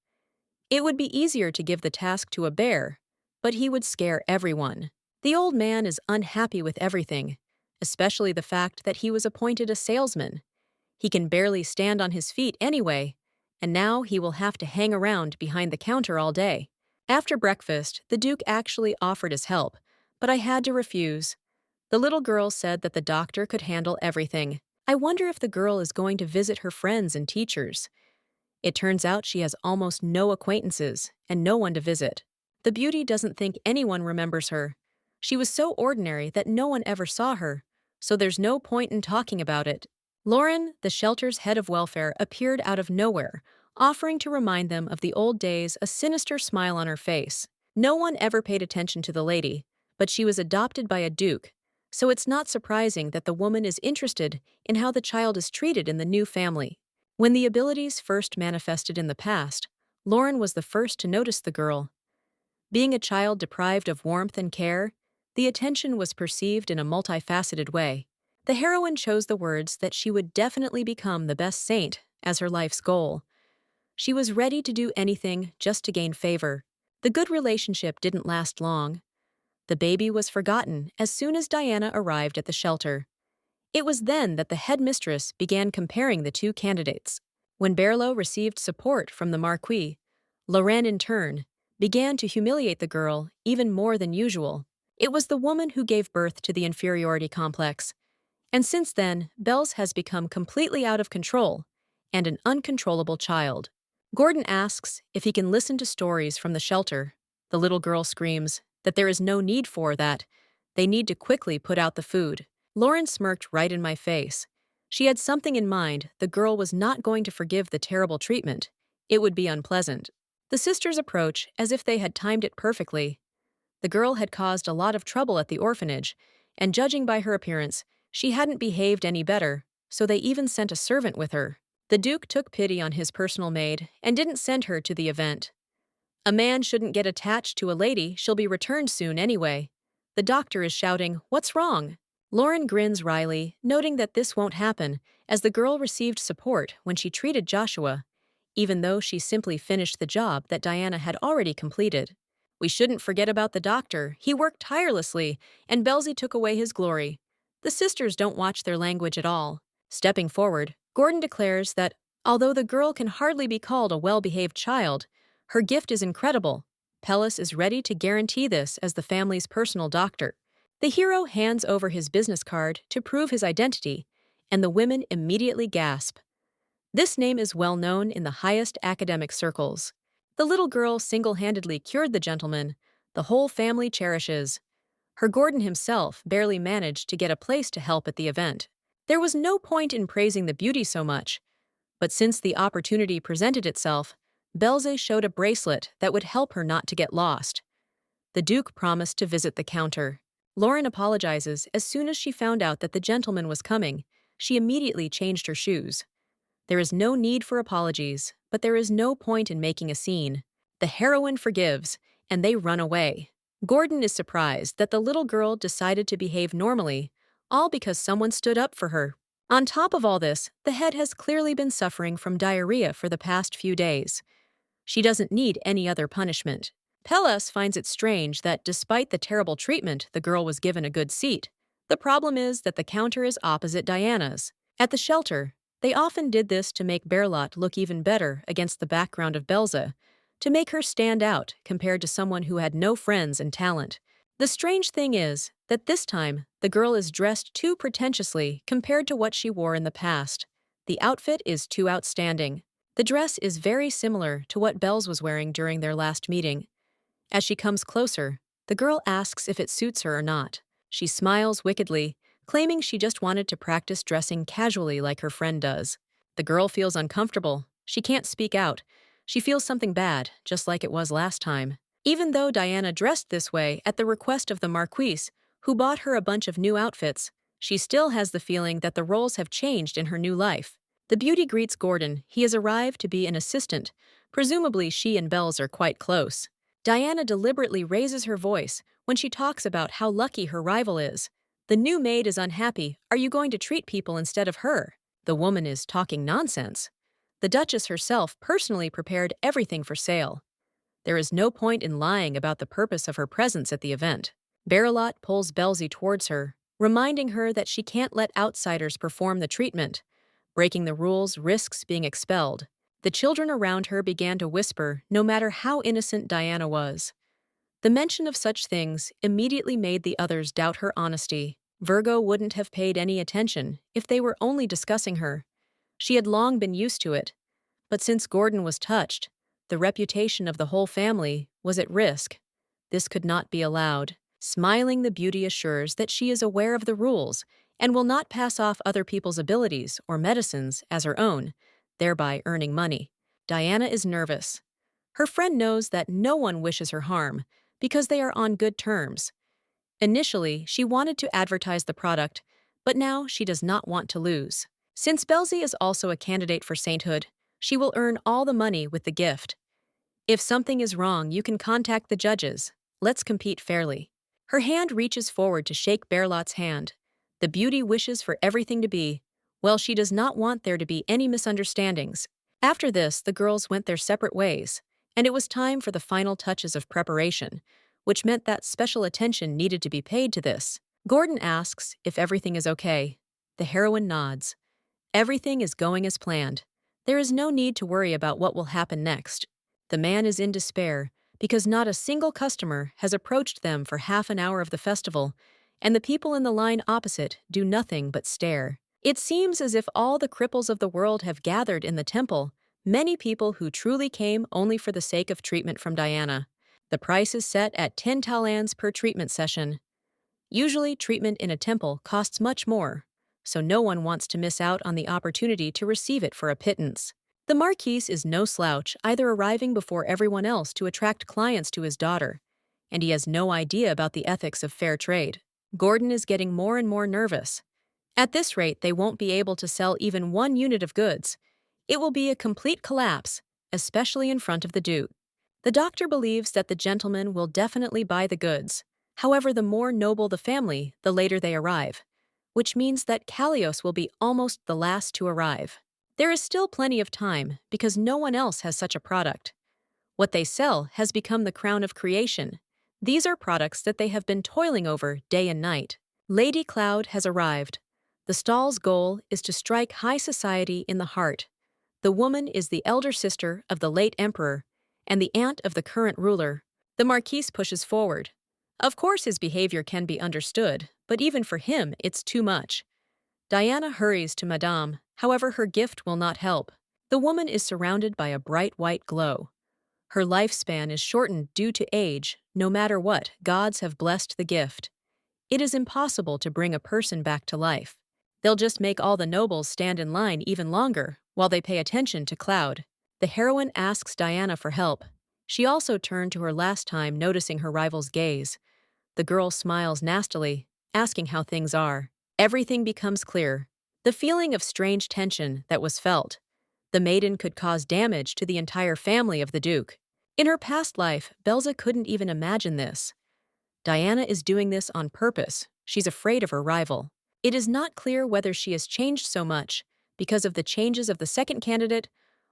It would be easier to give the task to a bear, but he would scare everyone. The old man is unhappy with everything, especially the fact that he was appointed a salesman. He can barely stand on his feet anyway, and now he will have to hang around behind the counter all day. After breakfast, the Duke actually offered his help, but I had to refuse. The little girl said that the doctor could handle everything. I wonder if the girl is going to visit her friends and teachers. It turns out she has almost no acquaintances and no one to visit. The beauty doesn't think anyone remembers her. She was so ordinary that no one ever saw her, so there's no point in talking about it. Lauren, the shelter's head of welfare, appeared out of nowhere, offering to remind them of the old days, a sinister smile on her face. No one ever paid attention to the lady, but she was adopted by a duke, so it's not surprising that the woman is interested in how the child is treated in the new family. When the abilities first manifested in the past, Lauren was the first to notice the girl. Being a child deprived of warmth and care, the attention was perceived in a multifaceted way. The heroine chose the words that she would definitely become the best saint as her life's goal. She was ready to do anything just to gain favor. The good relationship didn't last long. The baby was forgotten as soon as Diana arrived at the shelter. It was then that the headmistress began comparing the two candidates. When Berlo received support from the Marquis, Lorraine, in turn, began to humiliate the girl even more than usual. It was the woman who gave birth to the inferiority complex. And since then, Belz has become completely out of control and an uncontrollable child. Gordon asks if he can listen to stories from the shelter. The little girl screams that there is no need for that. They need to quickly put out the food. Lauren smirked right in my face. She had something in mind. The girl was not going to forgive the terrible treatment. It would be unpleasant. The sisters approach as if they had timed it perfectly. The girl had caused a lot of trouble at the orphanage, and judging by her appearance, she hadn't behaved any better, so they even sent a servant with her. The Duke took pity on his personal maid and didn't send her to the event. A man shouldn't get attached to a lady, she'll be returned soon anyway. The doctor is shouting, "What's wrong?" Lauren grins wryly, noting that this won't happen, as the girl received support when she treated Joshua, even though she simply finished the job that Diana had already completed. We shouldn't forget about the doctor. He worked tirelessly, and Belzy took away his glory. The sisters don't watch their language at all. Stepping forward, Gordon declares that, although the girl can hardly be called a well-behaved child, her gift is incredible. Pellis is ready to guarantee this as the family's personal doctor. The hero hands over his business card to prove his identity, and the women immediately gasp. This name is well known in the highest academic circles. The little girl single-handedly cured the gentleman the whole family cherishes. Her Gordon himself barely managed to get a place to help at the event. There was no point in praising the beauty so much, but since the opportunity presented itself, Belze showed a bracelet that would help her not to get lost. The Duke promised to visit the counter. Lauren apologizes as soon as she found out that the gentleman was coming. She immediately changed her shoes. There is no need for apologies, but there is no point in making a scene. The heroine forgives, and they run away. Gordon is surprised that the little girl decided to behave normally, all because someone stood up for her. On top of all this, the head has clearly been suffering from diarrhea for the past few days. She doesn't need any other punishment. Pellas finds it strange that despite the terrible treatment, the girl was given a good seat. The problem is that the counter is opposite Diana's. At the shelter, they often did this to make Berlot look even better against the background of Belza, to make her stand out compared to someone who had no friends and talent. The strange thing is that this time, the girl is dressed too pretentiously compared to what she wore in the past. The outfit is too outstanding. The dress is very similar to what Belz was wearing during their last meeting. As she comes closer, the girl asks if it suits her or not. She smiles wickedly, claiming she just wanted to practice dressing casually like her friend does. The girl feels uncomfortable. She can't speak out. She feels something bad, just like it was last time. Even though Diana dressed this way at the request of the Marquise, who bought her a bunch of new outfits, she still has the feeling that the roles have changed in her new life. The beauty greets Gordon. He has arrived to be an assistant. Presumably she and Belz are quite close. Diana deliberately raises her voice when she talks about how lucky her rival is. The new maid is unhappy. Are you going to treat people instead of her? The woman is talking nonsense. The Duchess herself personally prepared everything for sale. There is no point in lying about the purpose of her presence at the event. Berlot pulls Belzy towards her, reminding her that she can't let outsiders perform the treatment. Breaking the rules risks being expelled. The children around her began to whisper, no matter how innocent Diana was. The mention of such things immediately made the others doubt her honesty. Virgo wouldn't have paid any attention if they were only discussing her. She had long been used to it. But since Gordon was touched, the reputation of the whole family was at risk. This could not be allowed. Smiling, the beauty assures that she is aware of the rules and will not pass off other people's abilities or medicines as her own, thereby earning money. Diana is nervous. Her friend knows that no one wishes her harm because they are on good terms. Initially, she wanted to advertise the product, but now she does not want to lose. Since Belzy is also a candidate for sainthood, she will earn all the money with the gift. If something is wrong, you can contact the judges. Let's compete fairly. Her hand reaches forward to shake Berlot's hand. The beauty wishes for everything to be well. She does not want there to be any misunderstandings. After this, the girls went their separate ways, and it was time for the final touches of preparation, which meant that special attention needed to be paid to this. Gordon asks if everything is okay. The heroine nods. Everything is going as planned. There is no need to worry about what will happen next. The man is in despair because not a single customer has approached them for half an hour of the festival, and the people in the line opposite do nothing but stare. It seems as if all the cripples of the world have gathered in the temple, many people who truly came only for the sake of treatment from Diana. The price is set at 10 talans per treatment session. Usually, treatment in a temple costs much more, so no one wants to miss out on the opportunity to receive it for a pittance. The Marquise is no slouch, either arriving before everyone else to attract clients to his daughter, and he has no idea about the ethics of fair trade. Gordon is getting more and more nervous. At this rate, they won't be able to sell even one unit of goods. It will be a complete collapse, especially in front of the Duke. The doctor believes that the gentleman will definitely buy the goods. However, the more noble the family, the later they arrive, which means that Kalios will be almost the last to arrive. There is still plenty of time because no one else has such a product. What they sell has become the crown of creation. These are products that they have been toiling over day and night. Lady Cloud has arrived. The stall's goal is to strike high society in the heart. The woman is the elder sister of the late emperor and the aunt of the current ruler. The marquise pushes forward. Of course his behavior can be understood, but even for him it's too much. Diana hurries to Madame, however her gift will not help. The woman is surrounded by a bright white glow. Her lifespan is shortened due to age. No matter what, gods have blessed the gift. It is impossible to bring a person back to life. They'll just make all the nobles stand in line even longer while they pay attention to Cloud. The heroine asks Diana for help. She also turned to her last time, noticing her rival's gaze. The girl smiles nastily, asking how things are. Everything becomes clear. The feeling of strange tension that was felt. The maiden could cause damage to the entire family of the Duke. In her past life, Belza couldn't even imagine this. Diana is doing this on purpose. She's afraid of her rival. It is not clear whether she has changed so much because of the changes of the second candidate,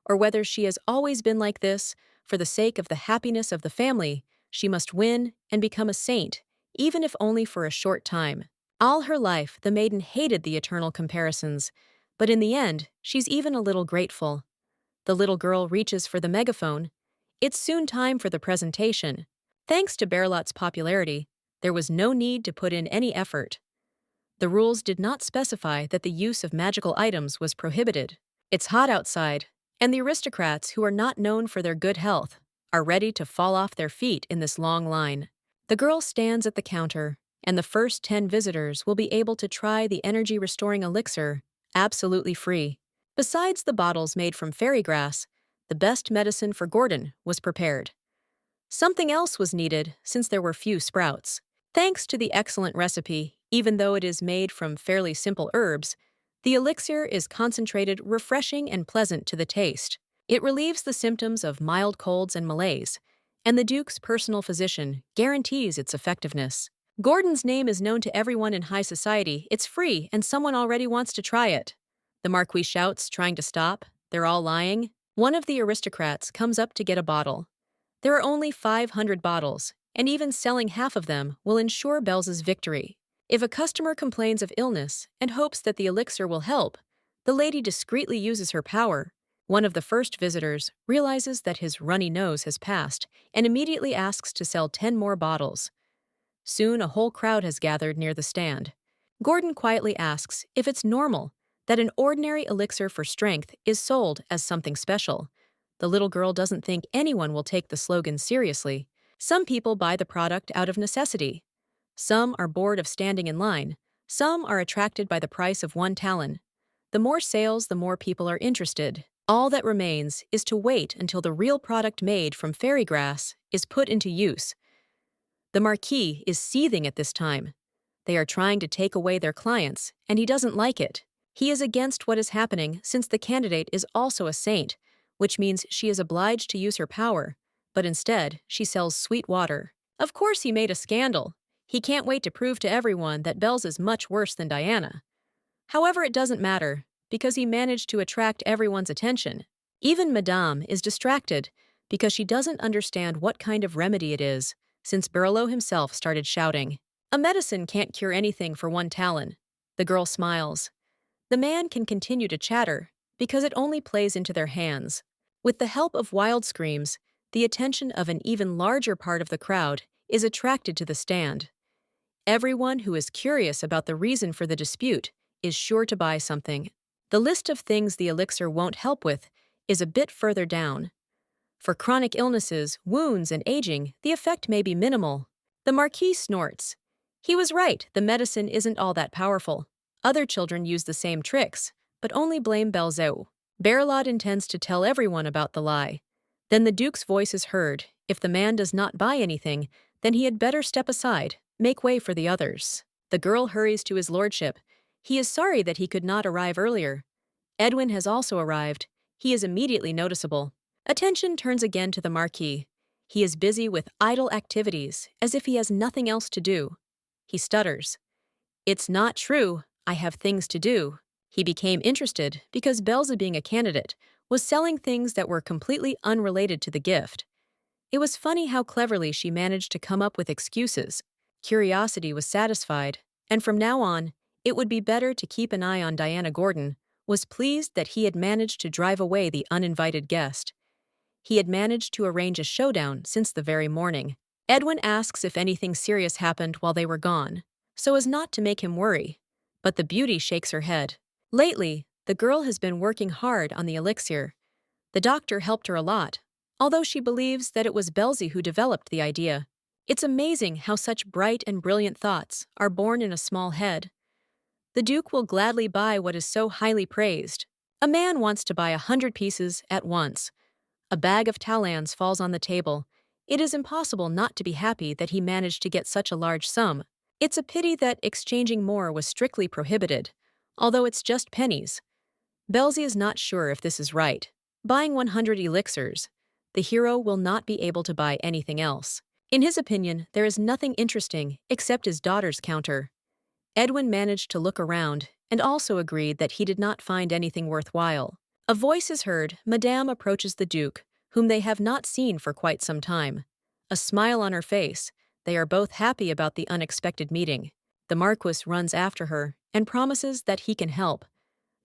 or whether she has always been like this. For the sake of the happiness of the family, she must win and become a saint, even if only for a short time. All her life, the maiden hated the eternal comparisons, but in the end, she's even a little grateful. The little girl reaches for the megaphone. It's soon time for the presentation. Thanks to Berlot's popularity, there was no need to put in any effort. The rules did not specify that the use of magical items was prohibited. It's hot outside, and the aristocrats who are not known for their good health are ready to fall off their feet in this long line. The girl stands at the counter, and the first 10 visitors will be able to try the energy-restoring elixir, absolutely free. Besides the bottles made from fairy grass, the best medicine for Gordon was prepared. Something else was needed since there were few sprouts. Thanks to the excellent recipe, even though it is made from fairly simple herbs, the elixir is concentrated, refreshing, and pleasant to the taste. It relieves the symptoms of mild colds and malaise, and the Duke's personal physician guarantees its effectiveness. Gordon's name is known to everyone in high society. It's free, and someone already wants to try it. The Marquis shouts, trying to stop. They're all lying. One of the aristocrats comes up to get a bottle. There are only 500 bottles, and even selling half of them will ensure Belza's victory. If a customer complains of illness and hopes that the elixir will help, the lady discreetly uses her power. One of the first visitors realizes that his runny nose has passed and immediately asks to sell 10 more bottles. Soon a whole crowd has gathered near the stand. Gordon quietly asks if it's normal that an ordinary elixir for strength is sold as something special. The little girl doesn't think anyone will take the slogan seriously. Some people buy the product out of necessity. Some are bored of standing in line. Some are attracted by the price of 1 talon. The more sales, the more people are interested. All that remains is to wait until the real product made from fairy grass is put into use. The Marquis is seething at this time. They are trying to take away their clients, and he doesn't like it. He is against what is happening since the candidate is also a saint, which means she is obliged to use her power, but instead she sells sweet water. Of course he made a scandal. He can't wait to prove to everyone that Belz is much worse than Diana. However, it doesn't matter, because he managed to attract everyone's attention. Even Madame is distracted because she doesn't understand what kind of remedy it is, since Berlot himself started shouting. A medicine can't cure anything for 1 talon. The girl smiles. The man can continue to chatter because it only plays into their hands. With the help of wild screams, the attention of an even larger part of the crowd is attracted to the stand. Everyone who is curious about the reason for the dispute is sure to buy something. The list of things the elixir won't help with is a bit further down. For chronic illnesses, wounds, and aging, the effect may be minimal. The Marquis snorts. He was right, the medicine isn't all that powerful. Other children use the same tricks, but only blame Belzeu. Berlot intends to tell everyone about the lie. Then the Duke's voice is heard. If the man does not buy anything, then he had better step aside, make way for the others. The girl hurries to his lordship. He is sorry that he could not arrive earlier. Edwin has also arrived. He is immediately noticeable. Attention turns again to the Marquis. He is busy with idle activities, as if he has nothing else to do. He stutters. It's not true, I have things to do. He became interested because Belza, being a candidate, was selling things that were completely unrelated to the gift. It was funny how cleverly she managed to come up with excuses. Curiosity was satisfied, and from now on, it would be better to keep an eye on Diana. Gordon was pleased that he had managed to drive away the uninvited guest. He had managed to arrange a showdown since the very morning. Edwin asks if anything serious happened while they were gone, so as not to make him worry, but the beauty shakes her head. Lately, the girl has been working hard on the elixir. The doctor helped her a lot, although she believes that it was Belzy who developed the idea. It's amazing how such bright and brilliant thoughts are born in a small head. The Duke will gladly buy what is so highly praised. A man wants to buy 100 pieces at once. A bag of talans falls on the table. It is impossible not to be happy that he managed to get such a large sum. It's a pity that exchanging more was strictly prohibited, although it's just pennies. Belzy is not sure if this is right. Buying 100 elixirs, the hero will not be able to buy anything else. In his opinion, there is nothing interesting except his daughter's counter. Edwin managed to look around and also agreed that he did not find anything worthwhile. A voice is heard. Madame approaches the Duke, whom they have not seen for quite some time. A smile on her face, they are both happy about the unexpected meeting. The Marquis runs after her and promises that he can help,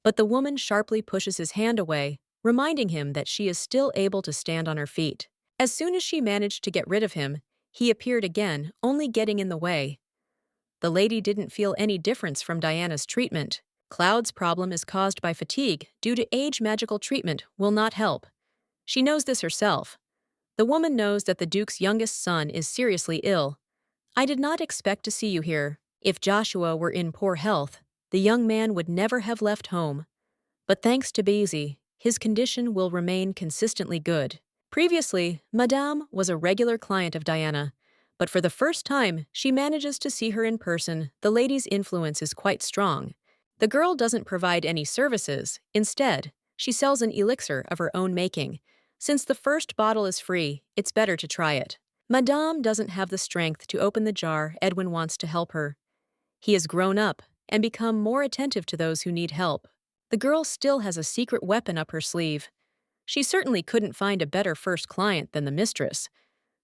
but the woman sharply pushes his hand away, reminding him that she is still able to stand on her feet. As soon as she managed to get rid of him, he appeared again, only getting in the way. The lady didn't feel any difference from Diana's treatment. Cloud's problem is caused by fatigue due to age. Magical treatment will not help. She knows this herself. The woman knows that the Duke's youngest son is seriously ill. I did not expect to see you here. If Joshua were in poor health, the young man would never have left home. But thanks to Bezy, his condition will remain consistently good. Previously, Madame was a regular client of Diana, but for the first time, she manages to see her in person. The lady's influence is quite strong. The girl doesn't provide any services. Instead, she sells an elixir of her own making. Since the first bottle is free, it's better to try it. Madame doesn't have the strength to open the jar. Edwin wants to help her. He has grown up and become more attentive to those who need help. The girl still has a secret weapon up her sleeve. She certainly couldn't find a better first client than the mistress.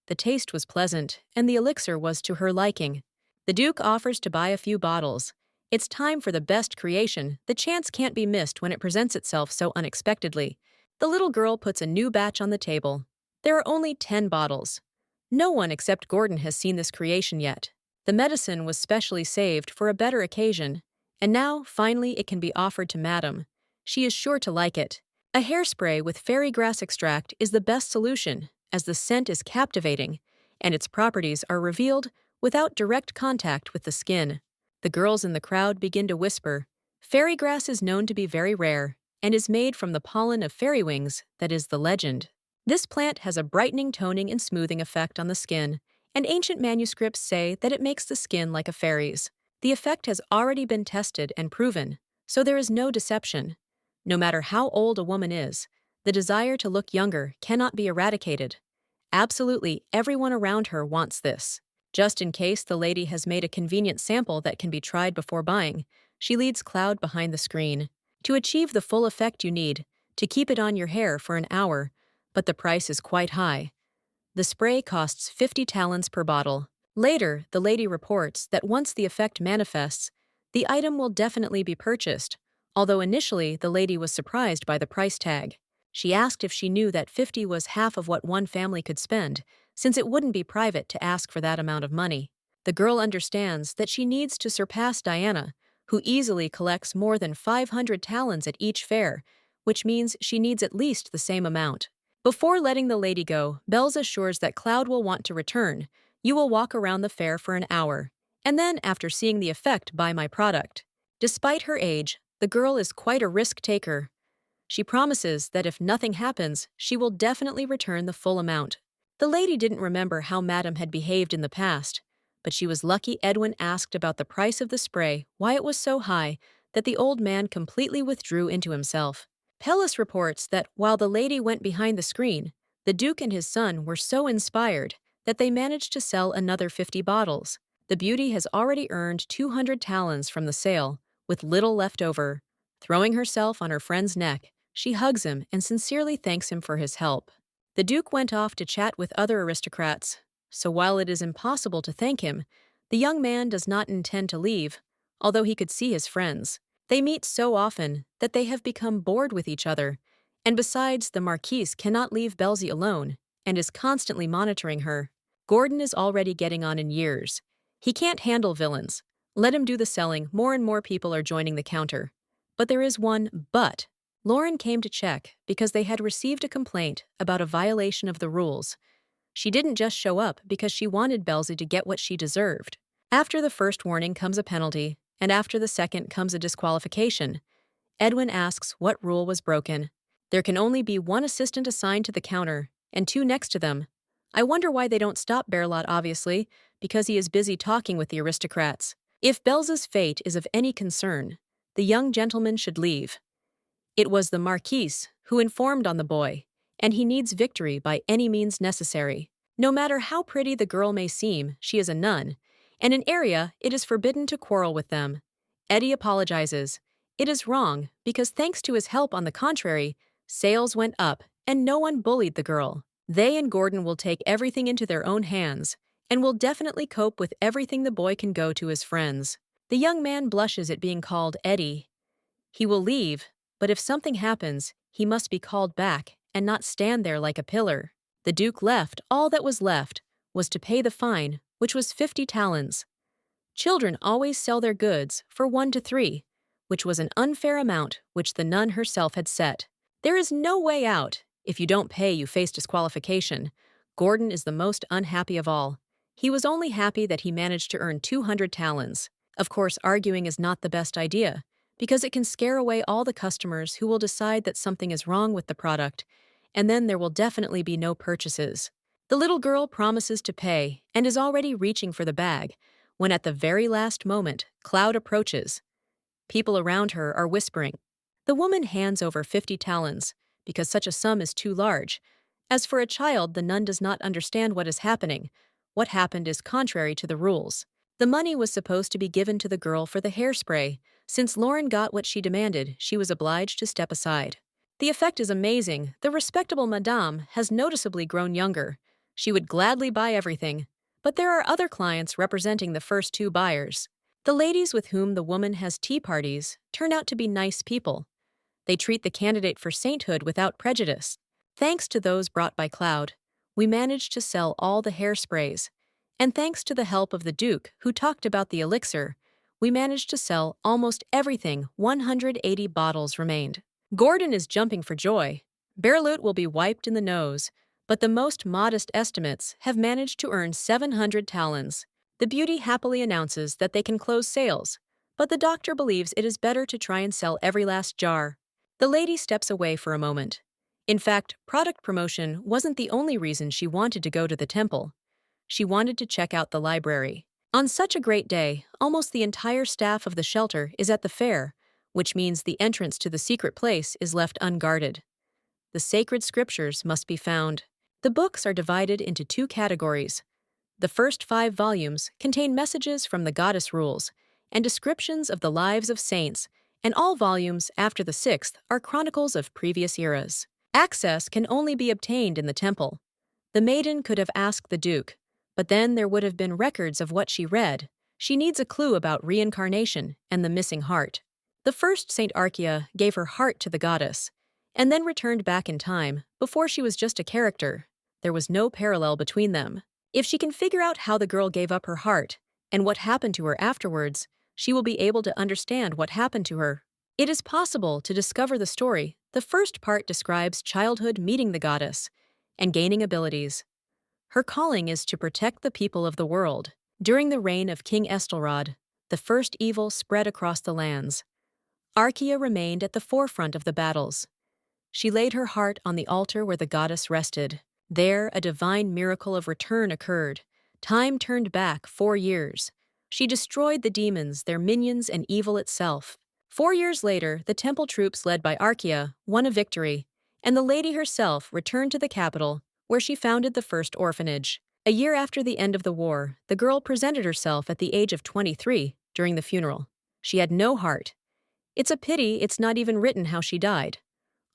The taste was pleasant, and the elixir was to her liking. The Duke offers to buy a few bottles. It's time for the best creation. The chance can't be missed when it presents itself so unexpectedly. The little girl puts a new batch on the table. There are only 10 bottles. No one except Gordon has seen this creation yet. The medicine was specially saved for a better occasion, and now, finally, it can be offered to Madame. She is sure to like it. A hairspray with fairy grass extract is the best solution, as the scent is captivating, and its properties are revealed without direct contact with the skin. The girls in the crowd begin to whisper. Fairy grass is known to be very rare, and is made from the pollen of fairy wings. That is the legend. This plant has a brightening, toning, and smoothing effect on the skin, and ancient manuscripts say that it makes the skin like a fairy's. The effect has already been tested and proven, so there is no deception. No matter how old a woman is, the desire to look younger cannot be eradicated. Absolutely everyone around her wants this. Just in case the lady has made a convenient sample that can be tried before buying, she leads Cloud behind the screen. To achieve the full effect you need to keep it on your hair for an hour, but the price is quite high. The spray costs 50 talents per bottle. Later, the lady reports that once the effect manifests, the item will definitely be purchased, although initially the lady was surprised by the price tag. She asked if she knew that 50 was half of what one family could spend, since it wouldn't be private to ask for that amount of money. The girl understands that she needs to surpass Diana, who easily collects more than 500 talents at each fair, which means she needs at least the same amount. Before letting the lady go, Belz assures that Cloud will want to return. You will walk around the fair for an hour, and then, after seeing the effect, buy my product. Despite her age, the girl is quite a risk-taker. She promises that if nothing happens, she will definitely return the full amount. The lady didn't remember how Madame had behaved in the past, but she was lucky Edwin asked about the price of the spray, why it was so high, that the old man completely withdrew into himself. Pellis reports that while the lady went behind the screen, The Duke and his son were so inspired that they managed to sell another 50 bottles. The beauty has already earned 200 talents from the sale, with little left over. Throwing herself on her friend's neck, she hugs him and sincerely thanks him for his help. The Duke went off to chat with other aristocrats, so while it is impossible to thank him, the young man does not intend to leave, although he could see his friends. They meet so often that they have become bored with each other, and besides, the Marquise cannot leave Belzy alone and is constantly monitoring her. Gordon is already getting on in years. He can't handle villains. Let him do the selling, more and more people are joining the counter. But there is one but. Lauren came to check because they had received a complaint about a violation of the rules. She didn't just show up because she wanted Belzy to get what she deserved. After the first warning comes a penalty, and after the second comes a disqualification. Edwin asks what rule was broken. There can only be one assistant assigned to the counter, and two next to them. I wonder why they don't stop Berlot, obviously, because he is busy talking with the aristocrats. If Belza's fate is of any concern, the young gentleman should leave. It was the Marquise who informed on the boy, and he needs victory by any means necessary. No matter how pretty the girl may seem, she is a nun, and in area it is forbidden to quarrel with them. Eddie apologizes. It is wrong, because thanks to his help, on the contrary, sales went up, and no one bullied the girl. They and Gordon will take everything into their own hands, and will definitely cope with everything the boy can go to his friends. The young man blushes at being called Eddie. He will leave, but if something happens, he must be called back and not stand there like a pillar. The Duke left. All that was left was to pay the fine, which was 50 talents. Children always sell their goods for 1 to 3, which was an unfair amount which the nun herself had set. There is no way out. If you don't pay, you face disqualification. Gordon is the most unhappy of all. He was only happy that he managed to earn 200 talents. Of course, arguing is not the best idea, because it can scare away all the customers who will decide that something is wrong with the product, and then there will definitely be no purchases. The little girl promises to pay and is already reaching for the bag, when at the very last moment, Cloud approaches. People around her are whispering. The woman hands over 50 talents, because such a sum is too large. As for a child, the nun does not understand what is happening. What happened is contrary to the rules. The money was supposed to be given to the girl for the hairspray. Since Lauren got what she demanded, she was obliged to step aside. The effect is amazing. The respectable madame has noticeably grown younger. She would gladly buy everything. But there are other clients representing the first two buyers. The ladies with whom the woman has tea parties turn out to be nice people. They treat the candidate for sainthood without prejudice. Thanks to those brought by Cloud, we managed to sell all the hairsprays. And thanks to the help of the Duke, who talked about the elixir, we managed to sell almost everything. 180 bottles remained. Gordon is jumping for joy. Berlut will be wiped in the nose, but the most modest estimates have managed to earn 700 talents. The beauty happily announces that they can close sales, but the doctor believes it is better to try and sell every last jar. The lady steps away for a moment. In fact, product promotion wasn't the only reason she wanted to go to the temple. She wanted to check out the library. On such a great day, almost the entire staff of the shelter is at the fair, which means the entrance to the secret place is left unguarded. The sacred scriptures must be found. The books are divided into 2 categories. The first 5 volumes contain messages from the goddess rules and descriptions of the lives of saints, and all volumes after the 6th are chronicles of previous eras. Access can only be obtained in the temple. The maiden could have asked the Duke, but then there would have been records of what she read. She needs a clue about reincarnation and the missing heart. The first Saint Archaea gave her heart to the goddess, and then returned back in time, before she was just a character. There was no parallel between them. If she can figure out how the girl gave up her heart, and what happened to her afterwards, she will be able to understand what happened to her. It is possible to discover the story. The first part describes childhood meeting the goddess and gaining abilities. Her calling is to protect the people of the world. During the reign of King Estelrod, the first evil spread across the lands. Archaea remained at the forefront of the battles. She laid her heart on the altar where the goddess rested. There, a divine miracle of return occurred. Time turned back 4 years. She destroyed the demons, their minions, and evil itself. 4 years later, the temple troops led by Archaea won a victory, and the lady herself returned to the capital where she founded the first orphanage. A year after the end of the war, the girl presented herself at the age of 23 during the funeral. She had no heart. It's a pity it's not even written how she died,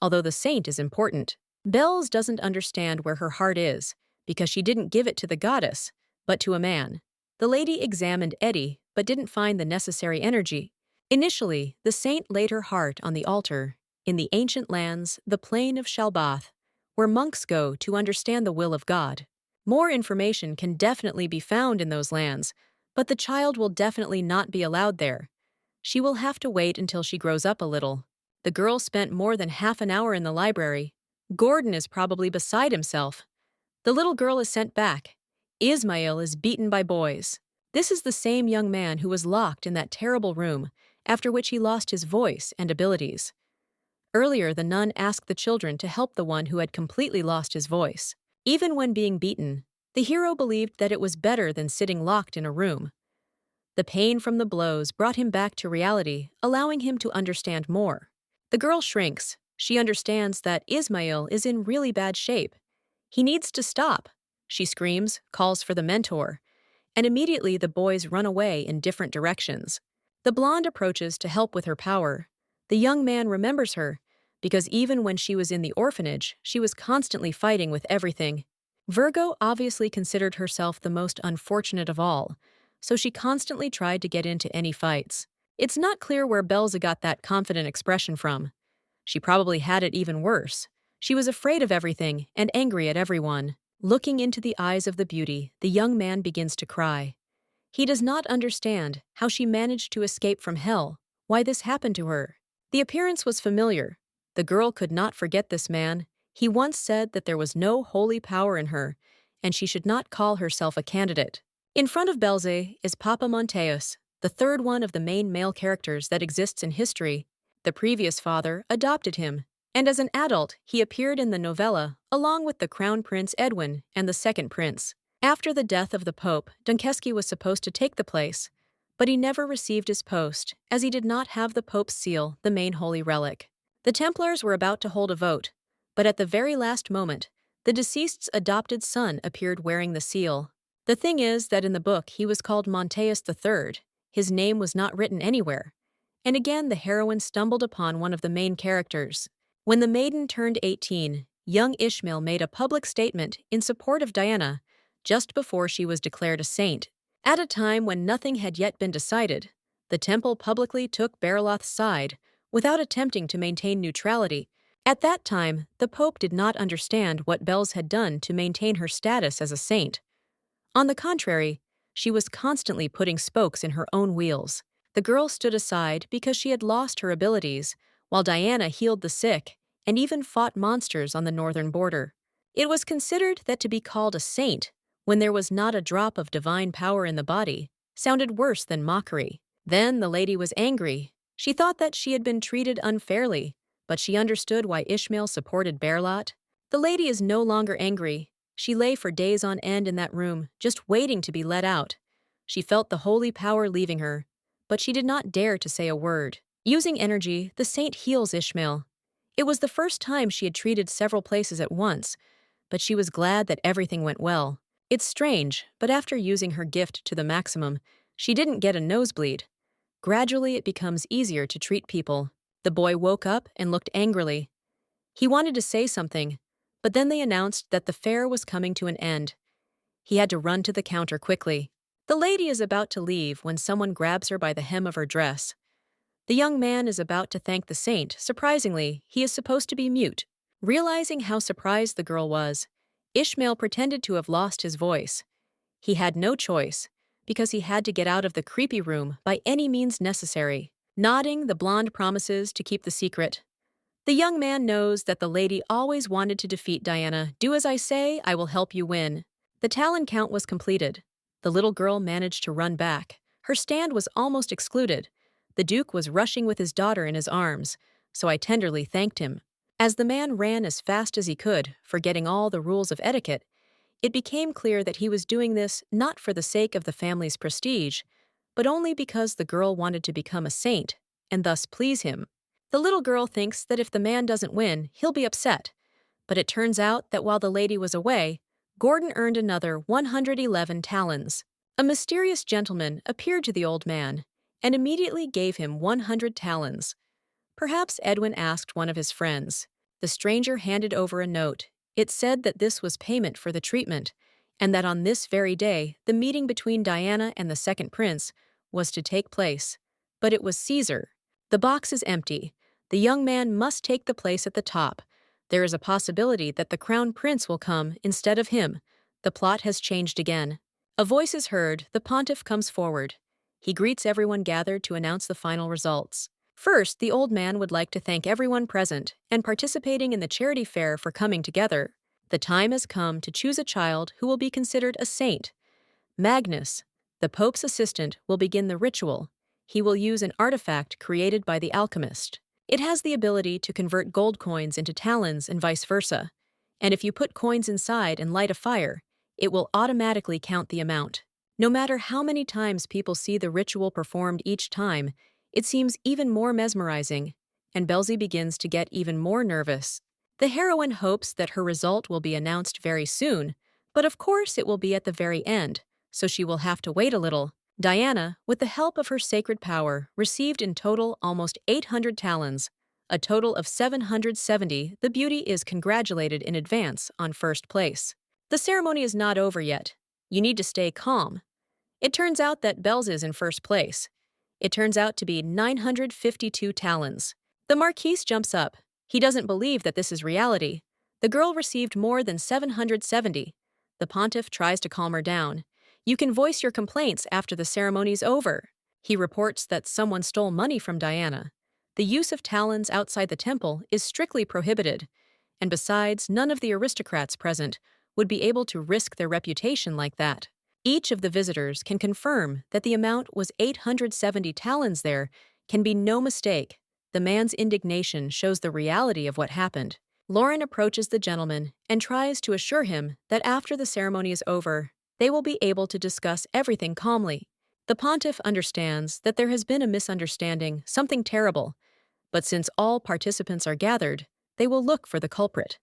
although the saint is important. Bells doesn't understand where her heart is, because she didn't give it to the goddess, but to a man. The lady examined Eddie, but didn't find the necessary energy. Initially, the saint laid her heart on the altar, in the ancient lands, the plain of Shalbath, where monks go to understand the will of God. More information can definitely be found in those lands, but the child will definitely not be allowed there. She will have to wait until she grows up a little. The girl spent more than half an hour in the library. Gordon is probably beside himself. The little girl is sent back. Ishmael is beaten by boys. This is the same young man who was locked in that terrible room, after which he lost his voice and abilities. Earlier, the nun asked the children to help the one who had completely lost his voice. Even when being beaten, the hero believed that it was better than sitting locked in a room. The pain from the blows brought him back to reality, allowing him to understand more. The girl shrinks. She understands that Ishmael is in really bad shape. He needs to stop. She screams, calls for the mentor, and immediately the boys run away in different directions. The blonde approaches to help with her power. The young man remembers her, because even when she was in the orphanage, she was constantly fighting with everything. Virgo obviously considered herself the most unfortunate of all, so she constantly tried to get into any fights. It's not clear where Belza got that confident expression from. She probably had it even worse. She was afraid of everything and angry at everyone. Looking into the eyes of the beauty, the young man begins to cry. He does not understand how she managed to escape from hell, why this happened to her. The appearance was familiar. The girl could not forget this man. He once said that there was no holy power in her, and she should not call herself a candidate. In front of Belze is Papa Monteus, the third one of the main male characters that exists in history. The previous father adopted him, and as an adult, he appeared in the novella along with the Crown Prince Edwin and the second prince. After the death of the Pope, Dunkesky was supposed to take the place, but he never received his post, as he did not have the Pope's seal, the main holy relic. The Templars were about to hold a vote, but at the very last moment, the deceased's adopted son appeared wearing the seal. The thing is that in the book he was called Monteus III. His name was not written anywhere. And again the heroine stumbled upon one of the main characters. When the maiden turned 18, young Ishmael made a public statement in support of Diana, just before she was declared a saint. At a time when nothing had yet been decided, the temple publicly took Berloth's side, without attempting to maintain neutrality. At that time, the Pope did not understand what Belz had done to maintain her status as a saint. On the contrary, she was constantly putting spokes in her own wheels. The girl stood aside because she had lost her abilities, while Diana healed the sick and even fought monsters on the northern border. It was considered that to be called a saint, when there was not a drop of divine power in the body, sounded worse than mockery. Then the lady was angry. She thought that she had been treated unfairly, but she understood why Ishmael supported Berlot. The lady is no longer angry. She lay for days on end in that room, just waiting to be let out. She felt the holy power leaving her, but she did not dare to say a word. Using energy, the saint heals Ishmael. It was the first time she had treated several places at once, but she was glad that everything went well. It's strange, but after using her gift to the maximum, she didn't get a nosebleed. Gradually, it becomes easier to treat people. The boy woke up and looked angrily. He wanted to say something, but then they announced that the fair was coming to an end. He had to run to the counter quickly. The lady is about to leave when someone grabs her by the hem of her dress. The young man is about to thank the saint. Surprisingly, he is supposed to be mute. Realizing how surprised the girl was, Ishmael pretended to have lost his voice. He had no choice, because he had to get out of the creepy room by any means necessary. Nodding, the blonde promises to keep the secret. The young man knows that the lady always wanted to defeat Diana. Do as I say, I will help you win. The talent count was completed. The little girl managed to run back. Her stand was almost excluded. The Duke was rushing with his daughter in his arms, so I tenderly thanked him. As the man ran as fast as he could, forgetting all the rules of etiquette, it became clear that he was doing this not for the sake of the family's prestige, but only because the girl wanted to become a saint, and thus please him. The little girl thinks that if the man doesn't win, he'll be upset, But it turns out that while the lady was away, Gordon earned another 111 talons. A mysterious gentleman appeared to the old man and immediately gave him 100 talons. Perhaps Edwin asked one of his friends. The stranger handed over a note. It said that this was payment for the treatment, and that on this very day the meeting between Diana and the second prince was to take place. But it was Caesar. The box is empty. The young man must take the place at the top. There is a possibility that the crown prince will come instead of him. The plot has changed again. A voice is heard. The pontiff comes forward. He greets everyone gathered to announce the final results. First, the old man would like to thank everyone present and participating in the charity fair for coming together. The time has come to choose a child who will be considered a saint. Magnus, the Pope's assistant, will begin the ritual. He will use an artifact created by the alchemist. It has the ability to convert gold coins into talons and vice versa. And if you put coins inside and light a fire, it will automatically count the amount. No matter how many times people see the ritual performed each time, it seems even more mesmerizing, and Belzy begins to get even more nervous. The heroine hopes that her result will be announced very soon, but of course it will be at the very end, so she will have to wait a little. Diana, with the help of her sacred power, received in total almost 800 talons, a total of 770. The beauty is congratulated in advance on first place. The ceremony is not over yet. You need to stay calm. It turns out that Belz is in first place. It turns out to be 952 talons. The Marquis jumps up. He doesn't believe that this is reality. The girl received more than 770. The pontiff tries to calm her down. You can voice your complaints after the ceremony's over. He reports that someone stole money from Diana. The use of talons outside the temple is strictly prohibited. And besides, none of the aristocrats present would be able to risk their reputation like that. Each of the visitors can confirm that the amount was 870 talons. There can be no mistake. The man's indignation shows the reality of what happened. Lauren approaches the gentleman and tries to assure him that after the ceremony is over, they will be able to discuss everything calmly. The pontiff understands that there has been a misunderstanding, something terrible, but since all participants are gathered, they will look for the culprit.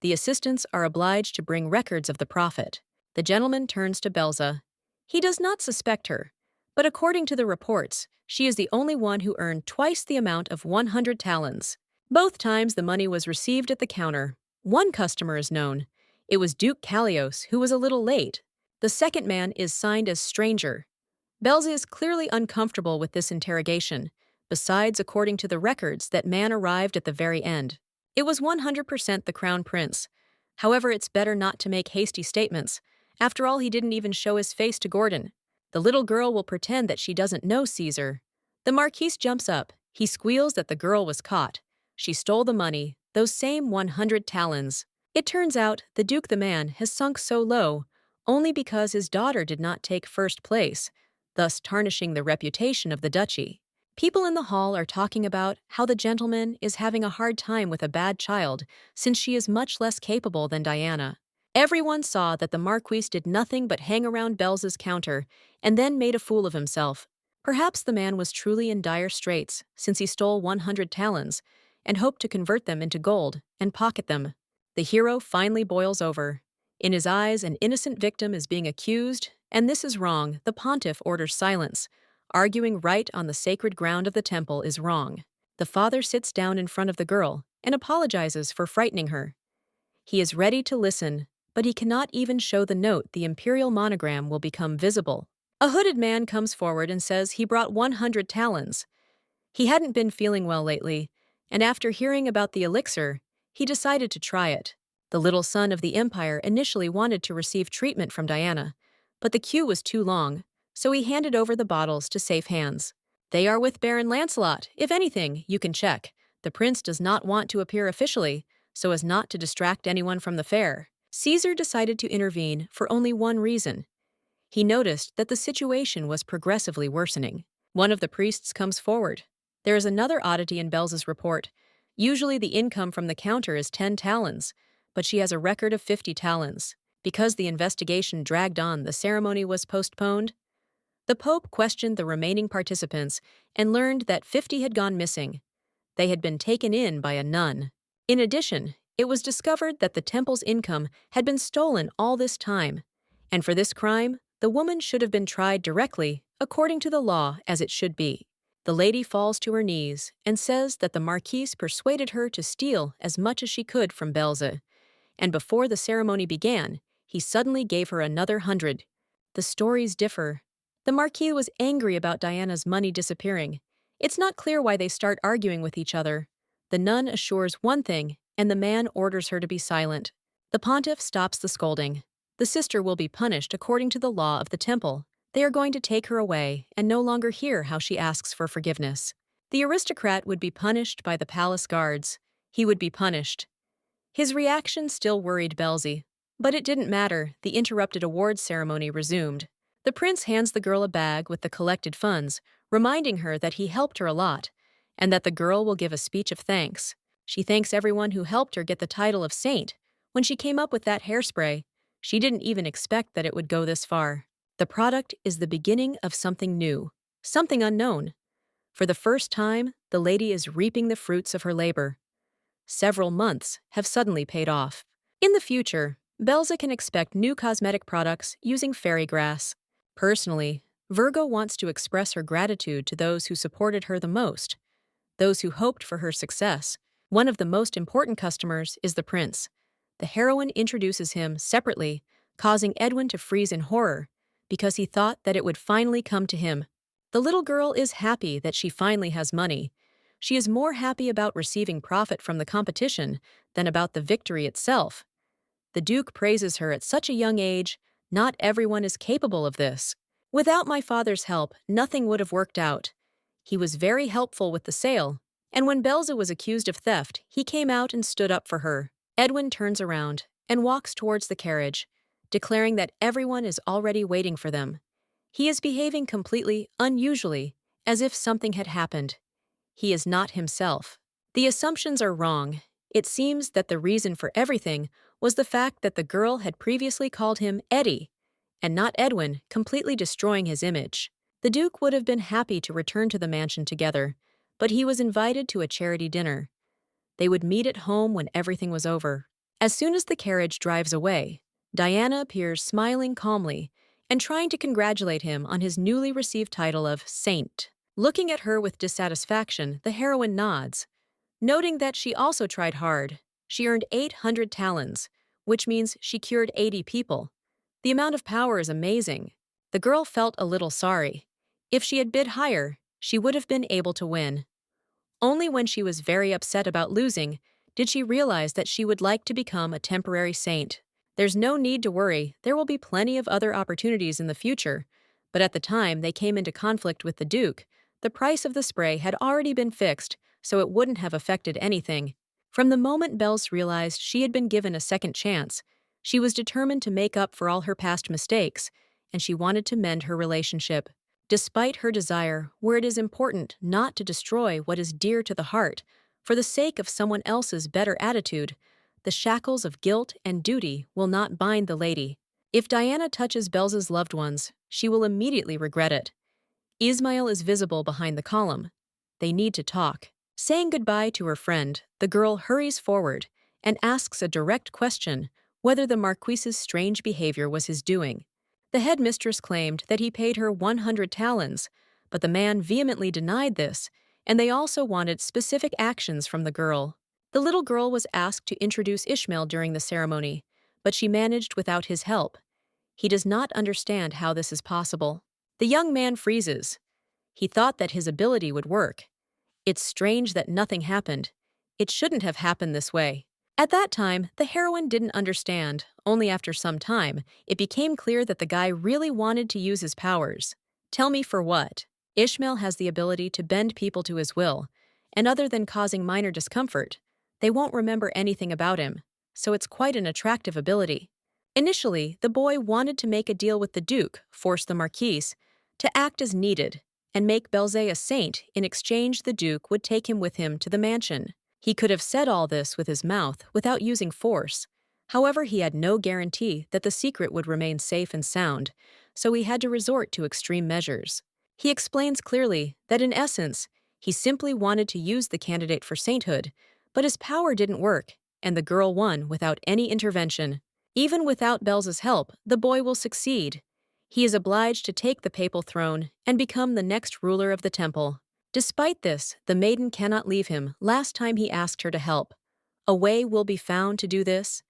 The assistants are obliged to bring records of the prophet. The gentleman turns to Belza. He does not suspect her, but according to the reports, she is the only one who earned twice the amount of 100 talons. Both times the money was received at the counter. One customer is known. It was Duke Callios, who was a little late. The second man is signed as stranger. Belza is clearly uncomfortable with this interrogation. Besides, according to the records, that man arrived at the very end. It was 100% the crown prince. However, it's better not to make hasty statements. After all, he didn't even show his face to Gordon. The little girl will pretend that she doesn't know Caesar. The Marquis jumps up. He squeals that the girl was caught. She stole the money, those same 100 talons. It turns out the Duke the man has sunk so low only because his daughter did not take first place, thus tarnishing the reputation of the duchy. People in the hall are talking about how the gentleman is having a hard time with a bad child since she is much less capable than Diana. Everyone saw that the Marquis did nothing but hang around Belza's counter and then made a fool of himself. Perhaps the man was truly in dire straits since he stole 100 talons and hoped to convert them into gold and pocket them. The hero finally boils over. In his eyes, an innocent victim is being accused, and this is wrong. The pontiff orders silence. Arguing right on the sacred ground of the temple is wrong. The father sits down in front of the girl and apologizes for frightening her. He is ready to listen, but he cannot even show the note. The imperial monogram will become visible. A hooded man comes forward and says he brought 100 talons. He hadn't been feeling well lately, and after hearing about the elixir, he decided to try it. The little son of the empire initially wanted to receive treatment from Diana, but the queue was too long, so he handed over the bottles to safe hands. They are with Baron Lancelot. If anything, you can check. The prince does not want to appear officially, so as not to distract anyone from the fair. Caesar decided to intervene for only one reason. He noticed that the situation was progressively worsening. One of the priests comes forward. There is another oddity in Belza's report. Usually the income from the counter is 10 talons, but she has a record of 50 talons. Because the investigation dragged on, the ceremony was postponed. The Pope questioned the remaining participants and learned that 50 had gone missing. They had been taken in by a nun. In addition, it was discovered that the temple's income had been stolen all this time. And for this crime, the woman should have been tried directly, according to the law as it should be. The lady falls to her knees and says that the marquise persuaded her to steal as much as she could from Belze, and before the ceremony began, he suddenly gave her another 100. The stories differ. The marquis was angry about Diana's money disappearing. It's not clear why they start arguing with each other. The nun assures one thing, and the man orders her to be silent. The pontiff stops the scolding. The sister will be punished according to the law of the temple. They are going to take her away and no longer hear how she asks for forgiveness. The aristocrat would be punished by the palace guards. He would be punished. His reaction still worried Belze, but it didn't matter. The interrupted awards ceremony resumed. The prince hands the girl a bag with the collected funds, reminding her that he helped her a lot, and that the girl will give a speech of thanks. She thanks everyone who helped her get the title of saint. When she came up with that hairspray, she didn't even expect that it would go this far. The product is the beginning of something new, something unknown. For the first time, the lady is reaping the fruits of her labor. Several months have suddenly paid off. In the future, Belze can expect new cosmetic products using fairy grass. Personally, Virgo wants to express her gratitude to those who supported her the most, those who hoped for her success. One of the most important customers is the prince. The heroine introduces him separately, causing Edwin to freeze in horror, because he thought that it would finally come to him. The little girl is happy that she finally has money. She is more happy about receiving profit from the competition than about the victory itself. The Duke praises her at such a young age. Not everyone is capable of this. Without my father's help, nothing would have worked out. He was very helpful with the sale, and when Belze was accused of theft, he came out and stood up for her. Edwin turns around and walks towards the carriage, declaring that everyone is already waiting for them. He is behaving completely unusually, as if something had happened. He is not himself. The assumptions are wrong. It seems that the reason for everything was the fact that the girl had previously called him Eddie, and not Edwin, completely destroying his image. The Duke would have been happy to return to the mansion together, but he was invited to a charity dinner. They would meet at home when everything was over. As soon as the carriage drives away, Diana appears smiling calmly and trying to congratulate him on his newly received title of saint. Looking at her with dissatisfaction, the heroine nods, noting that she also tried hard. She earned 800 talents, which means she cured 80 people. The amount of power is amazing. The girl felt a little sorry. If she had bid higher, she would have been able to win. Only when she was very upset about losing did she realize that she would like to become a temporary saint. There's no need to worry, there will be plenty of other opportunities in the future. But at the time they came into conflict with the Duke, the price of the spray had already been fixed, so it wouldn't have affected anything. From the moment Belze realized she had been given a second chance, she was determined to make up for all her past mistakes, and she wanted to mend her relationship. Despite her desire, where it is important not to destroy what is dear to the heart, for the sake of someone else's better attitude, the shackles of guilt and duty will not bind the lady. If Diana touches Belze's loved ones, she will immediately regret it. Ishmael is visible behind the column. They need to talk. Saying goodbye to her friend, the girl hurries forward and asks a direct question whether the marquise's strange behavior was his doing. The headmistress claimed that he paid her 100 talents, but the man vehemently denied this, and they also wanted specific actions from the girl. The little girl was asked to introduce Ishmael during the ceremony, but she managed without his help. He does not understand how this is possible. The young man freezes. He thought that his ability would work. It's strange that nothing happened. It shouldn't have happened this way. At that time, the heroine didn't understand. Only after some time, it became clear that the guy really wanted to use his powers. Tell me for what? Ishmael has the ability to bend people to his will, and other than causing minor discomfort, they won't remember anything about him, so it's quite an attractive ability. Initially, the boy wanted to make a deal with the Duke, force the Marquise, to act as needed, and make Belze a saint. In exchange, the Duke would take him with him to the mansion. He could have said all this with his mouth without using force. However, he had no guarantee that the secret would remain safe and sound, so he had to resort to extreme measures. He explains clearly that in essence, he simply wanted to use the candidate for sainthood, but his power didn't work. and the girl won without any intervention. Even without Belza's help, the boy will succeed. He is obliged to take the papal throne and become the next ruler of the temple. Despite this, the maiden cannot leave him last time he asked her to help. A way will be found to do this.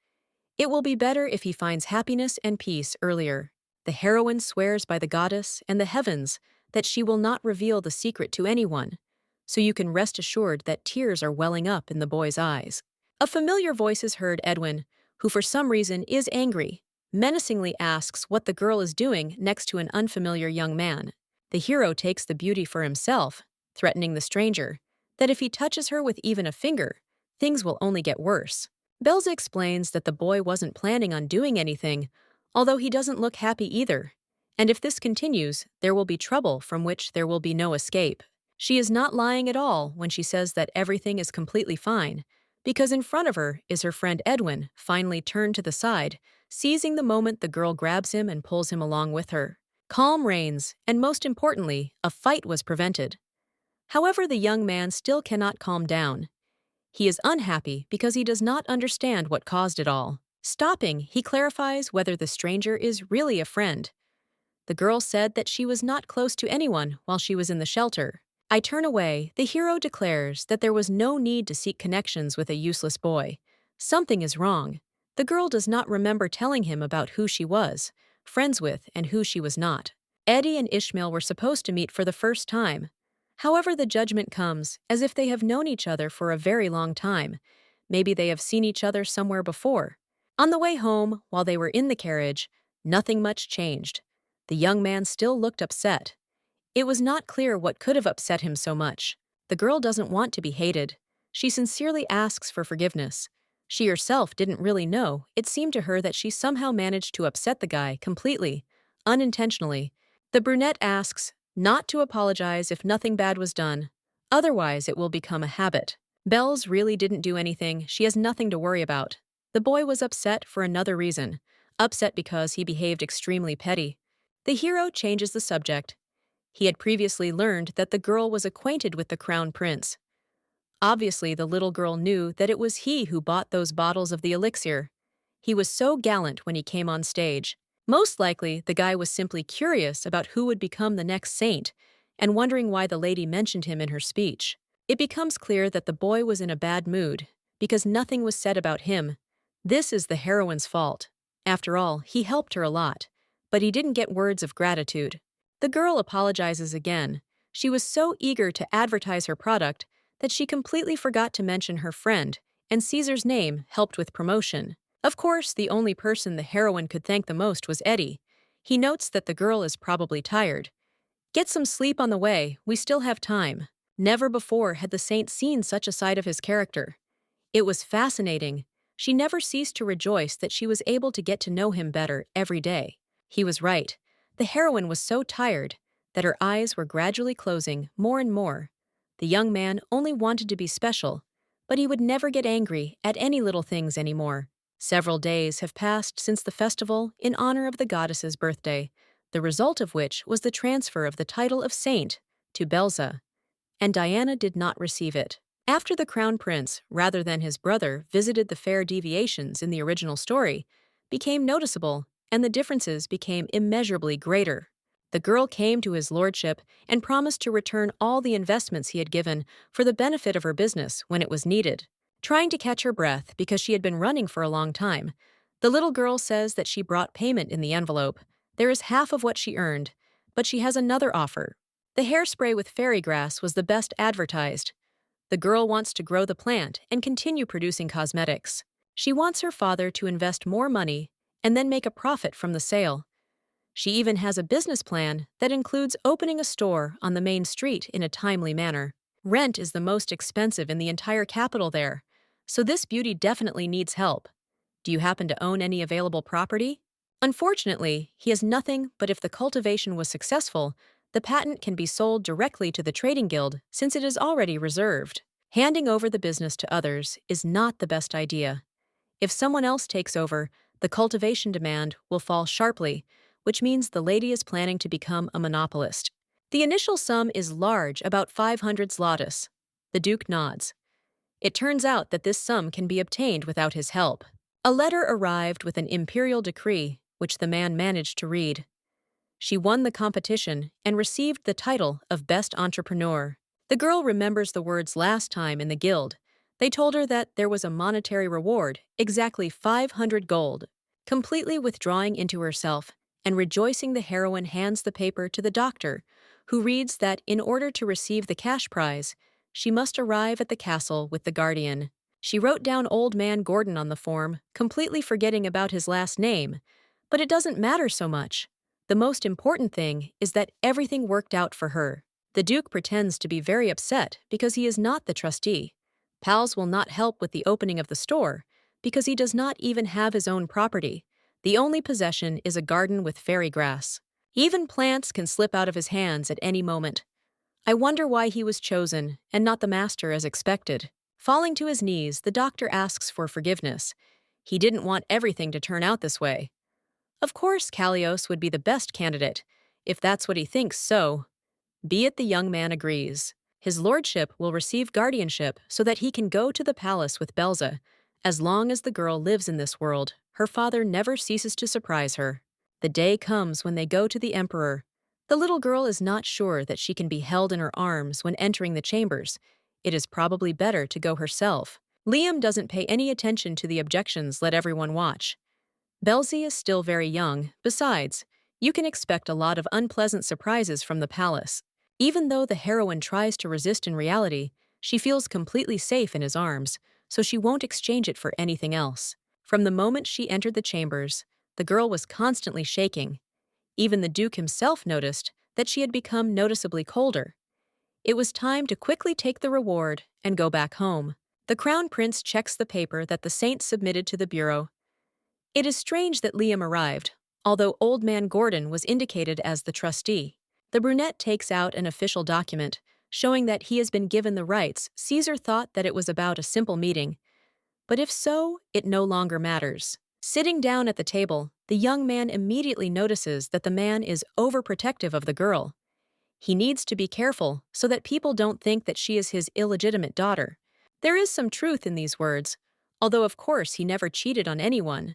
It will be better if he finds happiness and peace earlier. The heroine swears by the goddess and the heavens that she will not reveal the secret to anyone, so you can rest assured that tears are welling up in the boy's eyes. A familiar voice is heard. Edwin, who for some reason is angry, menacingly asks what the girl is doing next to an unfamiliar young man. The hero takes the beauty for himself, threatening the stranger that if he touches her with even a finger, things will only get worse. Belza explains that the boy wasn't planning on doing anything, although he doesn't look happy either. And if this continues, there will be trouble from which there will be no escape. She is not lying at all when she says that everything is completely fine, because in front of her is her friend Edwin, finally turned to the side, seizing the moment the girl grabs him and pulls him along with her. Calm reigns, and most importantly, a fight was prevented. However, the young man still cannot calm down. He is unhappy because he does not understand what caused it all. Stopping, he clarifies whether the stranger is really a friend. The girl said that she was not close to anyone while she was in the shelter. I turn away. The hero declares that there was no need to seek connections with a useless boy. Something is wrong. The girl does not remember telling him about who she was, friends with, and who she was not. Eddie and Ishmael were supposed to meet for the first time. However, the judgment comes as if they have known each other for a very long time. Maybe they have seen each other somewhere before. On the way home, while they were in the carriage, nothing much changed. The young man still looked upset. It was not clear what could have upset him so much. The girl doesn't want to be hated. She sincerely asks for forgiveness. She herself didn't really know. It seemed to her that she somehow managed to upset the guy completely, unintentionally. The brunette asks not to apologize if nothing bad was done. Otherwise, it will become a habit. Bells really didn't do anything. She has nothing to worry about. The boy was upset for another reason. Upset because he behaved extremely petty. The hero changes the subject. He had previously learned that the girl was acquainted with the crown prince. Obviously, the little girl knew that it was he who bought those bottles of the elixir. He was so gallant when he came on stage. Most likely, the guy was simply curious about who would become the next saint and wondering why the lady mentioned him in her speech. It becomes clear that the boy was in a bad mood because nothing was said about him. This is the heroine's fault. After all, he helped her a lot, but he didn't get words of gratitude. The girl apologizes again. She was so eager to advertise her product that she completely forgot to mention her friend, and Caesar's name helped with promotion. Of course, the only person the heroine could thank the most was Eddie. He notes that the girl is probably tired. Get some sleep on the way, we still have time. Never before had the saint seen such a side of his character. It was fascinating. She never ceased to rejoice that she was able to get to know him better every day. He was right. The heroine was so tired that her eyes were gradually closing more and more. The young man only wanted to be special, but he would never get angry at any little things anymore. Several days have passed since the festival in honor of the goddess's birthday, the result of which was the transfer of the title of saint to Belza, and Diana did not receive it. After the crown prince, rather than his brother, visited the fair, deviations in the original story became noticeable, and the differences became immeasurably greater. The girl came to his lordship and promised to return all the investments he had given for the benefit of her business when it was needed. Trying to catch her breath because she had been running for a long time, the little girl says that she brought payment in the envelope. There is half of what she earned, but she has another offer. The hairspray with fairy grass was the best advertised. The girl wants to grow the plant and continue producing cosmetics. She wants her father to invest more money and then make a profit from the sale. She even has a business plan that includes opening a store on the main street in a timely manner. Rent is the most expensive in the entire capital there, so this beauty definitely needs help. Do you happen to own any available property? Unfortunately, he has nothing, but if the cultivation was successful, the patent can be sold directly to the trading guild since it is already reserved. Handing over the business to others is not the best idea. If someone else takes over, the cultivation demand will fall sharply, which means the lady is planning to become a monopolist. The initial sum is large, about 500 zlotys. The Duke nods. It turns out that this sum can be obtained without his help. A letter arrived with an imperial decree, which the man managed to read. She won the competition and received the title of Best Entrepreneur. The girl remembers the words last time in the guild. They told her that there was a monetary reward, exactly 500 gold. Completely withdrawing into herself and rejoicing, the heroine hands the paper to the doctor, who reads that in order to receive the cash prize, she must arrive at the castle with the guardian. She wrote down Old Man Gordon on the form, completely forgetting about his last name. But it doesn't matter so much. The most important thing is that everything worked out for her. The Duke pretends to be very upset because he is not the trustee. Pals will not help with the opening of the store because he does not even have his own property. The only possession is a garden with fairy grass. Even plants can slip out of his hands at any moment. I wonder why he was chosen and not the master as expected. Falling to his knees, the doctor asks for forgiveness. He didn't want everything to turn out this way. Of course, Callios would be the best candidate, if that's what he thinks so. Be it, the young man agrees. His lordship will receive guardianship so that he can go to the palace with Belza. As long as the girl lives in this world, her father never ceases to surprise her. The day comes when they go to the emperor. The little girl is not sure that she can be held in her arms when entering the chambers. It is probably better to go herself. Liam doesn't pay any attention to the objections. Let everyone watch. Belzy is still very young. Besides, you can expect a lot of unpleasant surprises from the palace. Even though the heroine tries to resist in reality, she feels completely safe in his arms, so she won't exchange it for anything else. From the moment she entered the chambers, the girl was constantly shaking. Even the Duke himself noticed that she had become noticeably colder. It was time to quickly take the reward and go back home. The Crown Prince checks the paper that the saint submitted to the bureau. It is strange that Liam arrived, although Old Man Gordon was indicated as the trustee. The brunette takes out an official document, showing that he has been given the rights. Caesar thought that it was about a simple meeting. But if so, it no longer matters. Sitting down at the table, the young man immediately notices that the man is overprotective of the girl. He needs to be careful so that people don't think that she is his illegitimate daughter. There is some truth in these words, although of course he never cheated on anyone.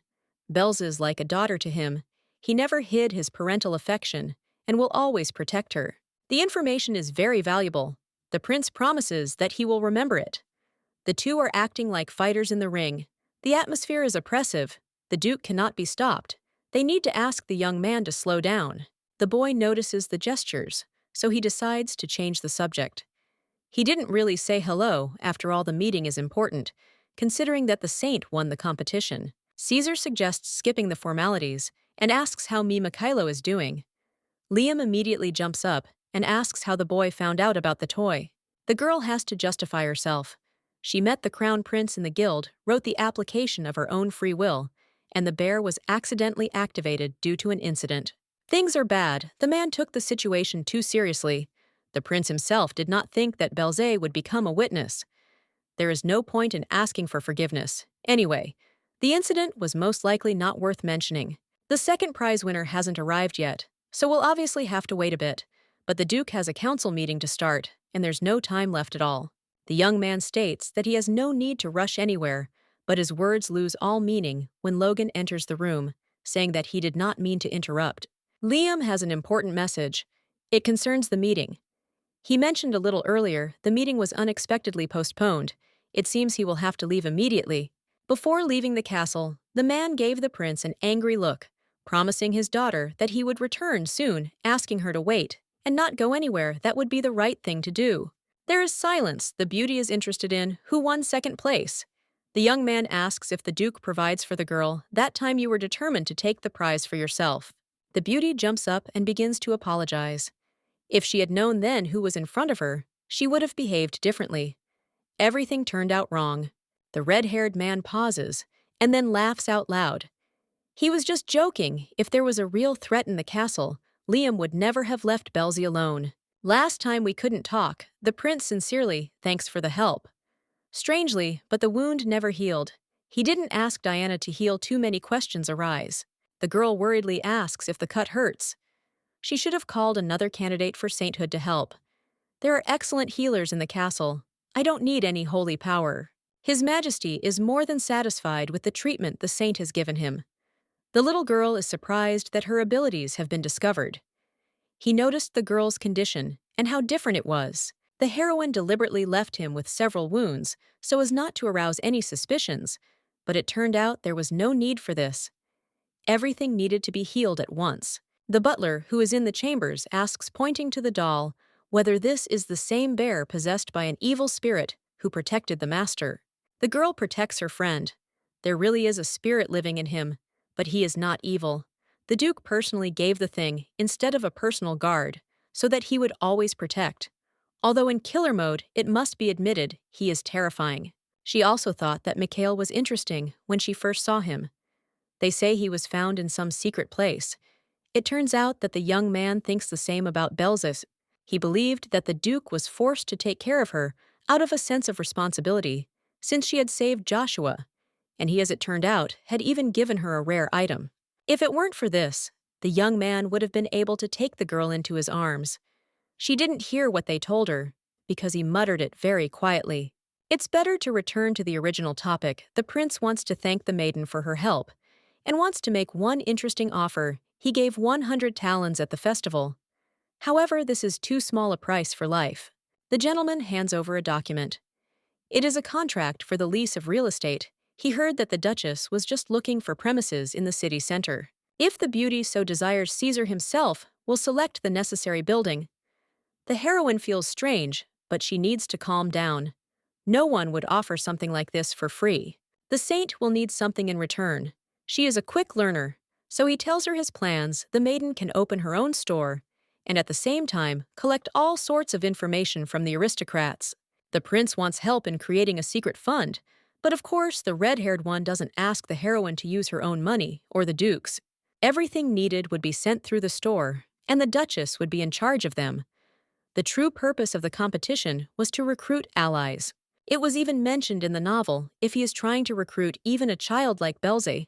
Belz is like a daughter to him. He never hid his parental affection and will always protect her. The information is very valuable. The prince promises that he will remember it. The two are acting like fighters in the ring. The atmosphere is oppressive. The Duke cannot be stopped. They need to ask the young man to slow down. The boy notices the gestures, so he decides to change the subject. He didn't really say hello. After all, the meeting is important, considering that the saint won the competition. Caesar suggests skipping the formalities and asks how Mikhailo is doing. Liam immediately jumps up and asks how the boy found out about the toy. The girl has to justify herself. She met the crown prince in the guild, wrote the application of her own free will, and the bear was accidentally activated due to an incident. Things are bad. The man took the situation too seriously. The prince himself did not think that Belzé would become a witness. There is no point in asking for forgiveness. Anyway, the incident was most likely not worth mentioning. The second prize winner hasn't arrived yet, so we'll obviously have to wait a bit. But the Duke has a council meeting to start, and there's no time left at all. The young man states that he has no need to rush anywhere, but his words lose all meaning when Logan enters the room, saying that he did not mean to interrupt. Liam has an important message. It concerns the meeting. He mentioned a little earlier the meeting was unexpectedly postponed. It seems he will have to leave immediately. Before leaving the castle, the man gave the prince an angry look, promising his daughter that he would return soon, asking her to wait and not go anywhere. That would be the right thing to do. There is silence. The beauty is interested in who won second place. The young man asks if the Duke provides for the girl. That time you were determined to take the prize for yourself. The beauty jumps up and begins to apologize. If she had known then who was in front of her, she would have behaved differently. Everything turned out wrong. The red-haired man pauses and then laughs out loud. He was just joking. If there was a real threat in the castle, Liam would never have left Belzy alone. Last time we couldn't talk. The prince sincerely thanks for the help. Strangely, but the wound never healed. He didn't ask Diana to heal. Too many questions arise. The girl worriedly asks if the cut hurts. She should have called another candidate for sainthood to help. There are excellent healers in the castle. I don't need any holy power. His Majesty is more than satisfied with the treatment the saint has given him. The little girl is surprised that her abilities have been discovered. He noticed the girl's condition and how different it was. The heroine deliberately left him with several wounds so as not to arouse any suspicions, but it turned out there was no need for this. Everything needed to be healed at once. The butler, who is in the chambers, asks, pointing to the doll, whether this is the same bear possessed by an evil spirit who protected the master. The girl protects her friend. There really is a spirit living in him, but he is not evil. The Duke personally gave the thing instead of a personal guard, so that he would always protect. Although in killer mode, it must be admitted, he is terrifying. She also thought that Mikhail was interesting when she first saw him. They say he was found in some secret place. It turns out that the young man thinks the same about Belzis. He believed that the Duke was forced to take care of her out of a sense of responsibility, since she had saved Joshua, and he, as it turned out, had even given her a rare item. If it weren't for this, the young man would have been able to take the girl into his arms. She didn't hear what they told her, because he muttered it very quietly. It's better to return to the original topic. The prince wants to thank the maiden for her help, and wants to make one interesting offer. He gave 100 talents at the festival. However, this is too small a price for life. The gentleman hands over a document. It is a contract for the lease of real estate. He heard that the Duchess was just looking for premises in the city center. If the beauty so desires, Caesar himself will select the necessary building. The heroine feels strange, but she needs to calm down. No one would offer something like this for free. The saint will need something in return. She is a quick learner, so he tells her his plans. The maiden can open her own store and at the same time collect all sorts of information from the aristocrats. The prince wants help in creating a secret fund, but of course the red-haired one doesn't ask the heroine to use her own money or the Duke's. Everything needed would be sent through the store, and the Duchess would be in charge of them. The true purpose of the competition was to recruit allies. It was even mentioned in the novel, if he is trying to recruit even a child like Belze.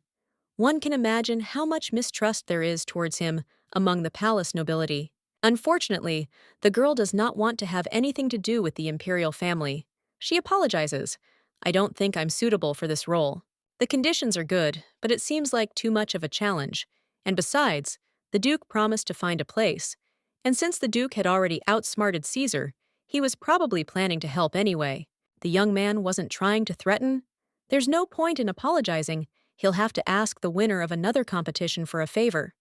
One can imagine how much mistrust there is towards him among the palace nobility. Unfortunately, the girl does not want to have anything to do with the imperial family. She apologizes. I don't think I'm suitable for this role. The conditions are good, but it seems like too much of a challenge. And besides, the Duke promised to find a place. And since the Duke had already outsmarted Caesar, he was probably planning to help anyway. The young man wasn't trying to threaten. There's no point in apologizing. He'll have to ask the winner of another competition for a favor.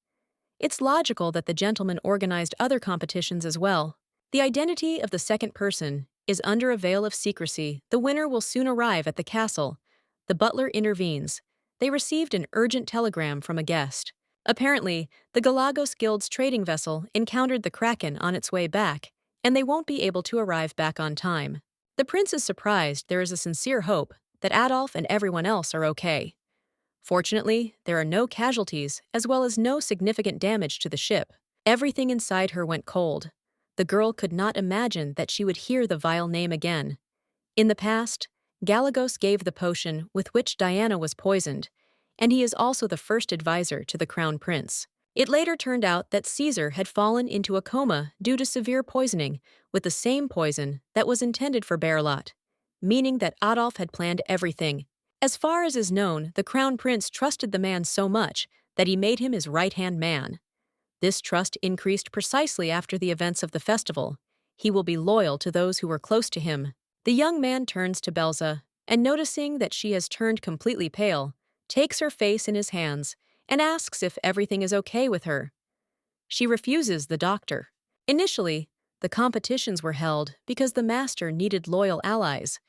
It's logical that the gentleman organized other competitions as well. The identity of the second person is under a veil of secrecy. The winner will soon arrive at the castle. The butler intervenes. They received an urgent telegram from a guest. Apparently, the Galagos Guild's trading vessel encountered the Kraken on its way back, and they won't be able to arrive back on time. The prince is surprised. There is a sincere hope that Adolf and everyone else are okay. Fortunately, there are no casualties, as well as no significant damage to the ship. Everything inside her went cold. The girl could not imagine that she would hear the vile name again. In the past, Galagos gave the potion with which Diana was poisoned, and he is also the first advisor to the crown prince. It later turned out that Caesar had fallen into a coma due to severe poisoning with the same poison that was intended for Berlot, meaning that Adolf had planned everything. As far as is known, the crown prince trusted the man so much that he made him his right-hand man. This trust increased precisely after the events of the festival. He will be loyal to those who were close to him. The young man turns to Belza, and noticing that she has turned completely pale, takes her face in his hands and asks if everything is okay with her. She refuses the doctor. Initially, the competitions were held because the master needed loyal allies.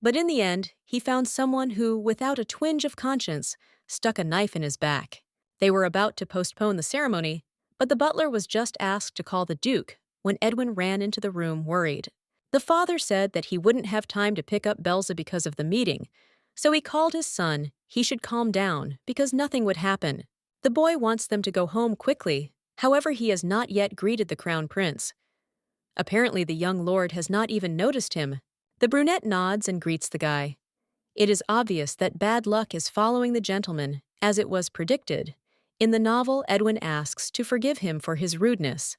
But in the end, he found someone who, without a twinge of conscience, stuck a knife in his back. They were about to postpone the ceremony, but the butler was just asked to call the Duke when Edwin ran into the room worried. The father said that he wouldn't have time to pick up Belza because of the meeting, so he called his son. He should calm down because nothing would happen. The boy wants them to go home quickly, however he has not yet greeted the crown prince. Apparently the young lord has not even noticed him. The brunette nods and greets the guy. It is obvious that bad luck is following the gentleman, as it was predicted. In the novel, Edwin asks to forgive him for his rudeness.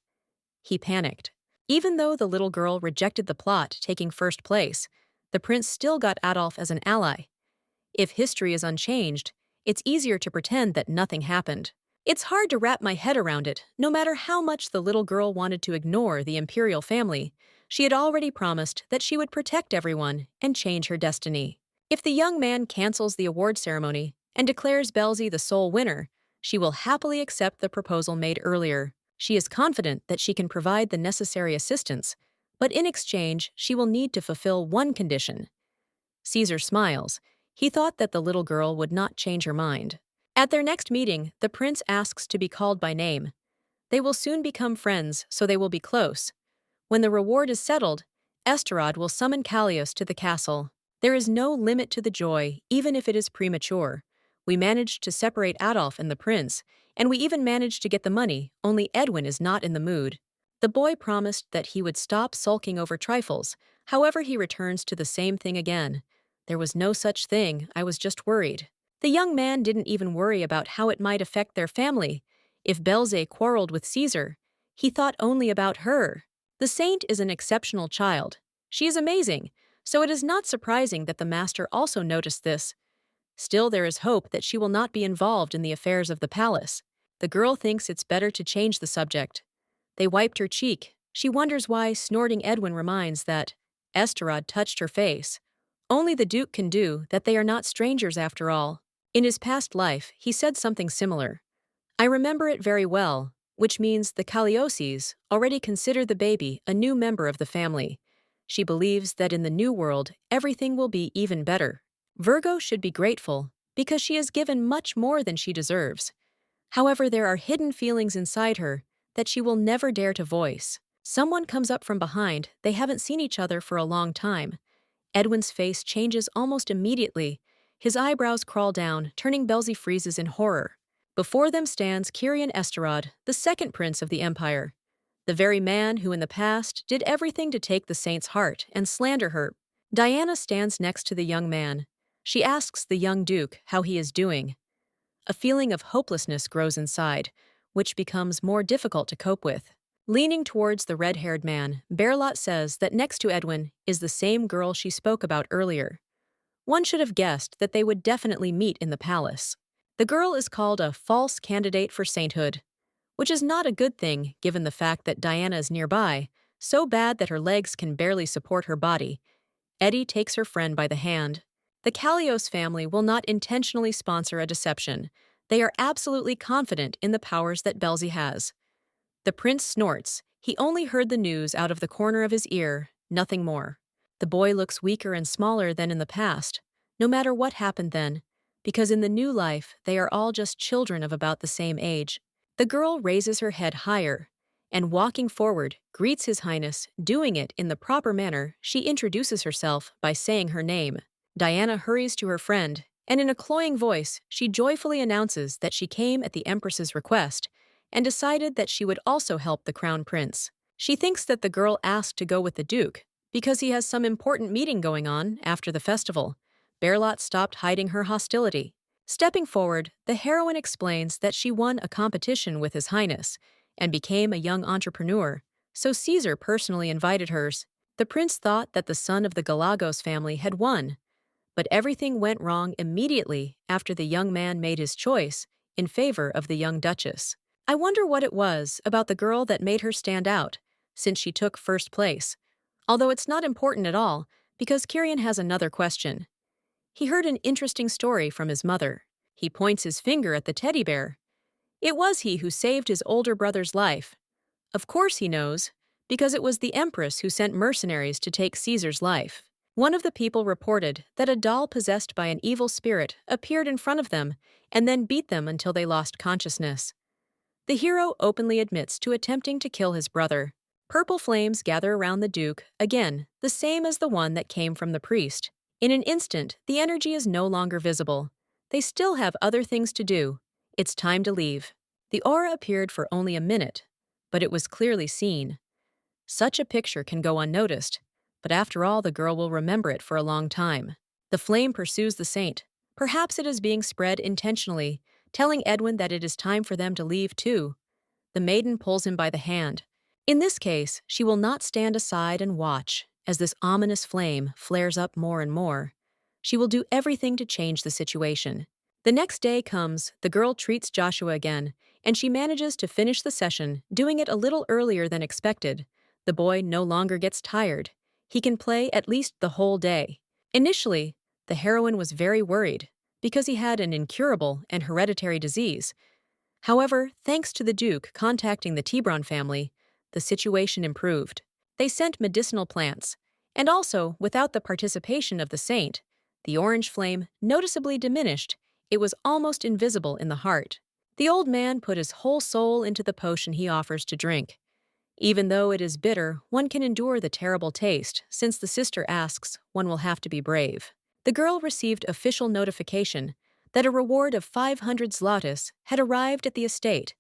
He panicked. Even though the little girl rejected the plot taking first place, The prince still got Adolf as an ally. If history is unchanged, it's easier to pretend that nothing happened. It's hard to wrap my head around it. No matter how much the little girl wanted to ignore the imperial family, she had already promised that she would protect everyone and change her destiny. If the young man cancels the award ceremony and declares Belzy the sole winner, she will happily accept the proposal made earlier. She is confident that she can provide the necessary assistance, but in exchange, she will need to fulfill one condition. Caesar smiles. He thought that the little girl would not change her mind. At their next meeting, the prince asks to be called by name. They will soon become friends, so they will be close. When the reward is settled, Esterod will summon Callios to the castle. There is no limit to the joy, even if it is premature. We managed to separate Adolf and the prince, and we even managed to get the money, only Edwin is not in the mood. The boy promised that he would stop sulking over trifles, however he returns to the same thing again. There was no such thing, I was just worried. The young man didn't even worry about how it might affect their family. If Belze quarreled with Caesar, he thought only about her. The saint is an exceptional child. She is amazing, so it is not surprising that the master also noticed this. Still, there is hope that she will not be involved in the affairs of the palace. The girl thinks it's better to change the subject. They wiped her cheek. She wonders why snorting Edwin reminds that Esterod touched her face. Only the Duke can do that. They are not strangers after all. In his past life, he said something similar. I remember it very well, which means the Callioses already consider the baby a new member of the family. She believes that in the new world, everything will be even better. Virgo should be grateful because she is given much more than she deserves. However, there are hidden feelings inside her that she will never dare to voice. Someone comes up from behind. They haven't seen each other for a long time. Edwin's face changes almost immediately. His eyebrows crawl down, turning Belzy freezes in horror. Before them stands Kyrian Esterod, the second prince of the empire. The very man who in the past did everything to take the saint's heart and slander her. Diana stands next to the young man. She asks the young duke how he is doing. A feeling of hopelessness grows inside, which becomes more difficult to cope with. Leaning towards the red-haired man, Berlot says that next to Edwin is the same girl she spoke about earlier. One should have guessed that they would definitely meet in the palace. The girl is called a false candidate for sainthood, which is not a good thing given the fact that Diana is nearby, so bad that her legs can barely support her body. Eddie takes her friend by the hand. The Callios family will not intentionally sponsor a deception. They are absolutely confident in the powers that Belzy has. The prince snorts. He only heard the news out of the corner of his ear, nothing more. The boy looks weaker and smaller than in the past, no matter what happened then, because in the new life they are all just children of about the same age. The girl raises her head higher, and walking forward, greets His Highness, doing it in the proper manner. She introduces herself by saying her name. Diana hurries to her friend, and in a cloying voice, she joyfully announces that she came at the Empress's request and decided that she would also help the crown prince. She thinks that the girl asked to go with the Duke because he has some important meeting going on after the festival. Berlot stopped hiding her hostility. Stepping forward, the heroine explains that she won a competition with His Highness and became a young entrepreneur, so Caesar personally invited hers. The prince thought that the son of the Galagos family had won, but everything went wrong immediately after the young man made his choice in favor of the young duchess. I wonder what it was about the girl that made her stand out, since she took first place. Although it's not important at all, because Kyrian has another question. He heard an interesting story from his mother. He points his finger at the teddy bear. It was he who saved his older brother's life. Of course he knows, because it was the Empress who sent mercenaries to take Caesar's life. One of the people reported that a doll possessed by an evil spirit appeared in front of them and then beat them until they lost consciousness. The hero openly admits to attempting to kill his brother. Purple flames gather around the Duke, again, the same as the one that came from the priest. In an instant, the energy is no longer visible. They still have other things to do. It's time to leave. The aura appeared for only a minute, but it was clearly seen. Such a picture can go unnoticed, but after all, the girl will remember it for a long time. The flame pursues the saint. Perhaps it is being spread intentionally, telling Edwin that it is time for them to leave too. The maiden pulls him by the hand. In this case, she will not stand aside and watch. as this ominous flame flares up more and more. She will do everything to change the situation. The next day comes, the girl treats Joshua again, and she manages to finish the session, doing it a little earlier than expected. The boy no longer gets tired. He can play at least the whole day. Initially, the heroine was very worried because he had an incurable and hereditary disease. However, thanks to the Duke contacting the Tebron family, the situation improved. They sent medicinal plants, and also, without the participation of the saint, the orange flame noticeably diminished. It was almost invisible in the heart. The old man put his whole soul into the potion he offers to drink. Even though it is bitter, one can endure the terrible taste. Since the sister asks, one will have to be brave. The girl received official notification that a reward of 500 zlotys had arrived at the estate,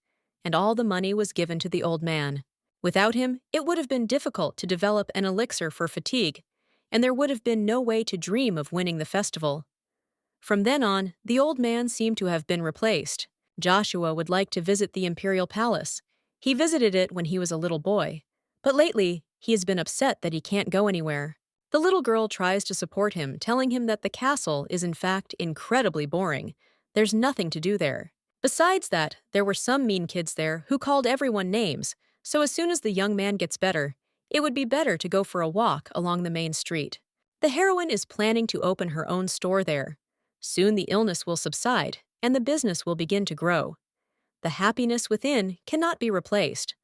and all the money was given to the old man. Without him, it would have been difficult to develop an elixir for fatigue, and there would have been no way to dream of winning the festival. From then on, the old man seemed to have been replaced. Joshua would like to visit the imperial palace. He visited it when he was a little boy, but lately he has been upset that he can't go anywhere. The little girl tries to support him, telling him that the castle is in fact incredibly boring. There's nothing to do there. Besides that, there were some mean kids there who called everyone names, so as soon as the young man gets better, it would be better to go for a walk along the main street. The heroine is planning to open her own store there. Soon the illness will subside, and the business will begin to grow. The happiness within cannot be replaced.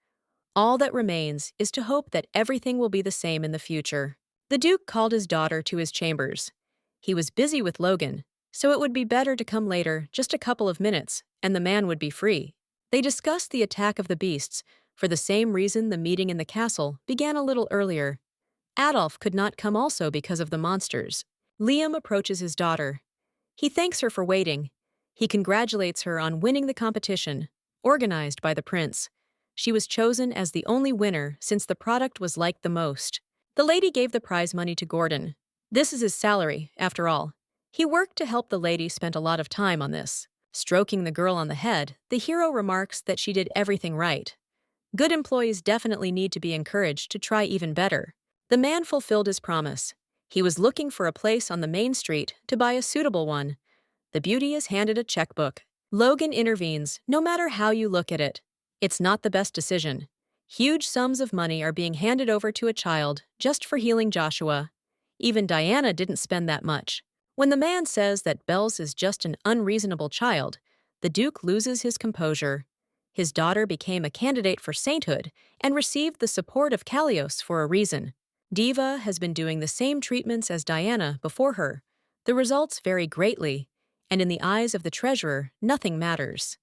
All that remains is to hope that everything will be the same in the future. The Duke called his daughter to his chambers. He was busy with Logan, so it would be better to come later, just a couple of minutes, and the man would be free. They discussed the attack of the beasts. For the same reason the meeting in the castle began a little earlier. Adolf could not come also because of the monsters. Liam approaches his daughter. He thanks her for waiting. He congratulates her on winning the competition, organized by the prince. She was chosen as the only winner since the product was liked the most. The lady gave the prize money to Gordon. This is his salary, after all. He worked to help the lady, spent a lot of time on this. Stroking the girl on the head, the hero remarks that she did everything right. Good employees definitely need to be encouraged to try even better. The man fulfilled his promise. He was looking for a place on the main street to buy a suitable one. The beauty is handed a checkbook. Logan intervenes, no matter how you look at it. It's not the best decision. Huge sums of money are being handed over to a child just for healing Joshua. Even Diana didn't spend that much. When the man says that Bells is just an unreasonable child, the Duke loses his composure. His daughter became a candidate for sainthood and received the support of Kalios for a reason. Diva has been doing the same treatments as Diana before her. The results vary greatly, and in the eyes of the treasurer, nothing matters.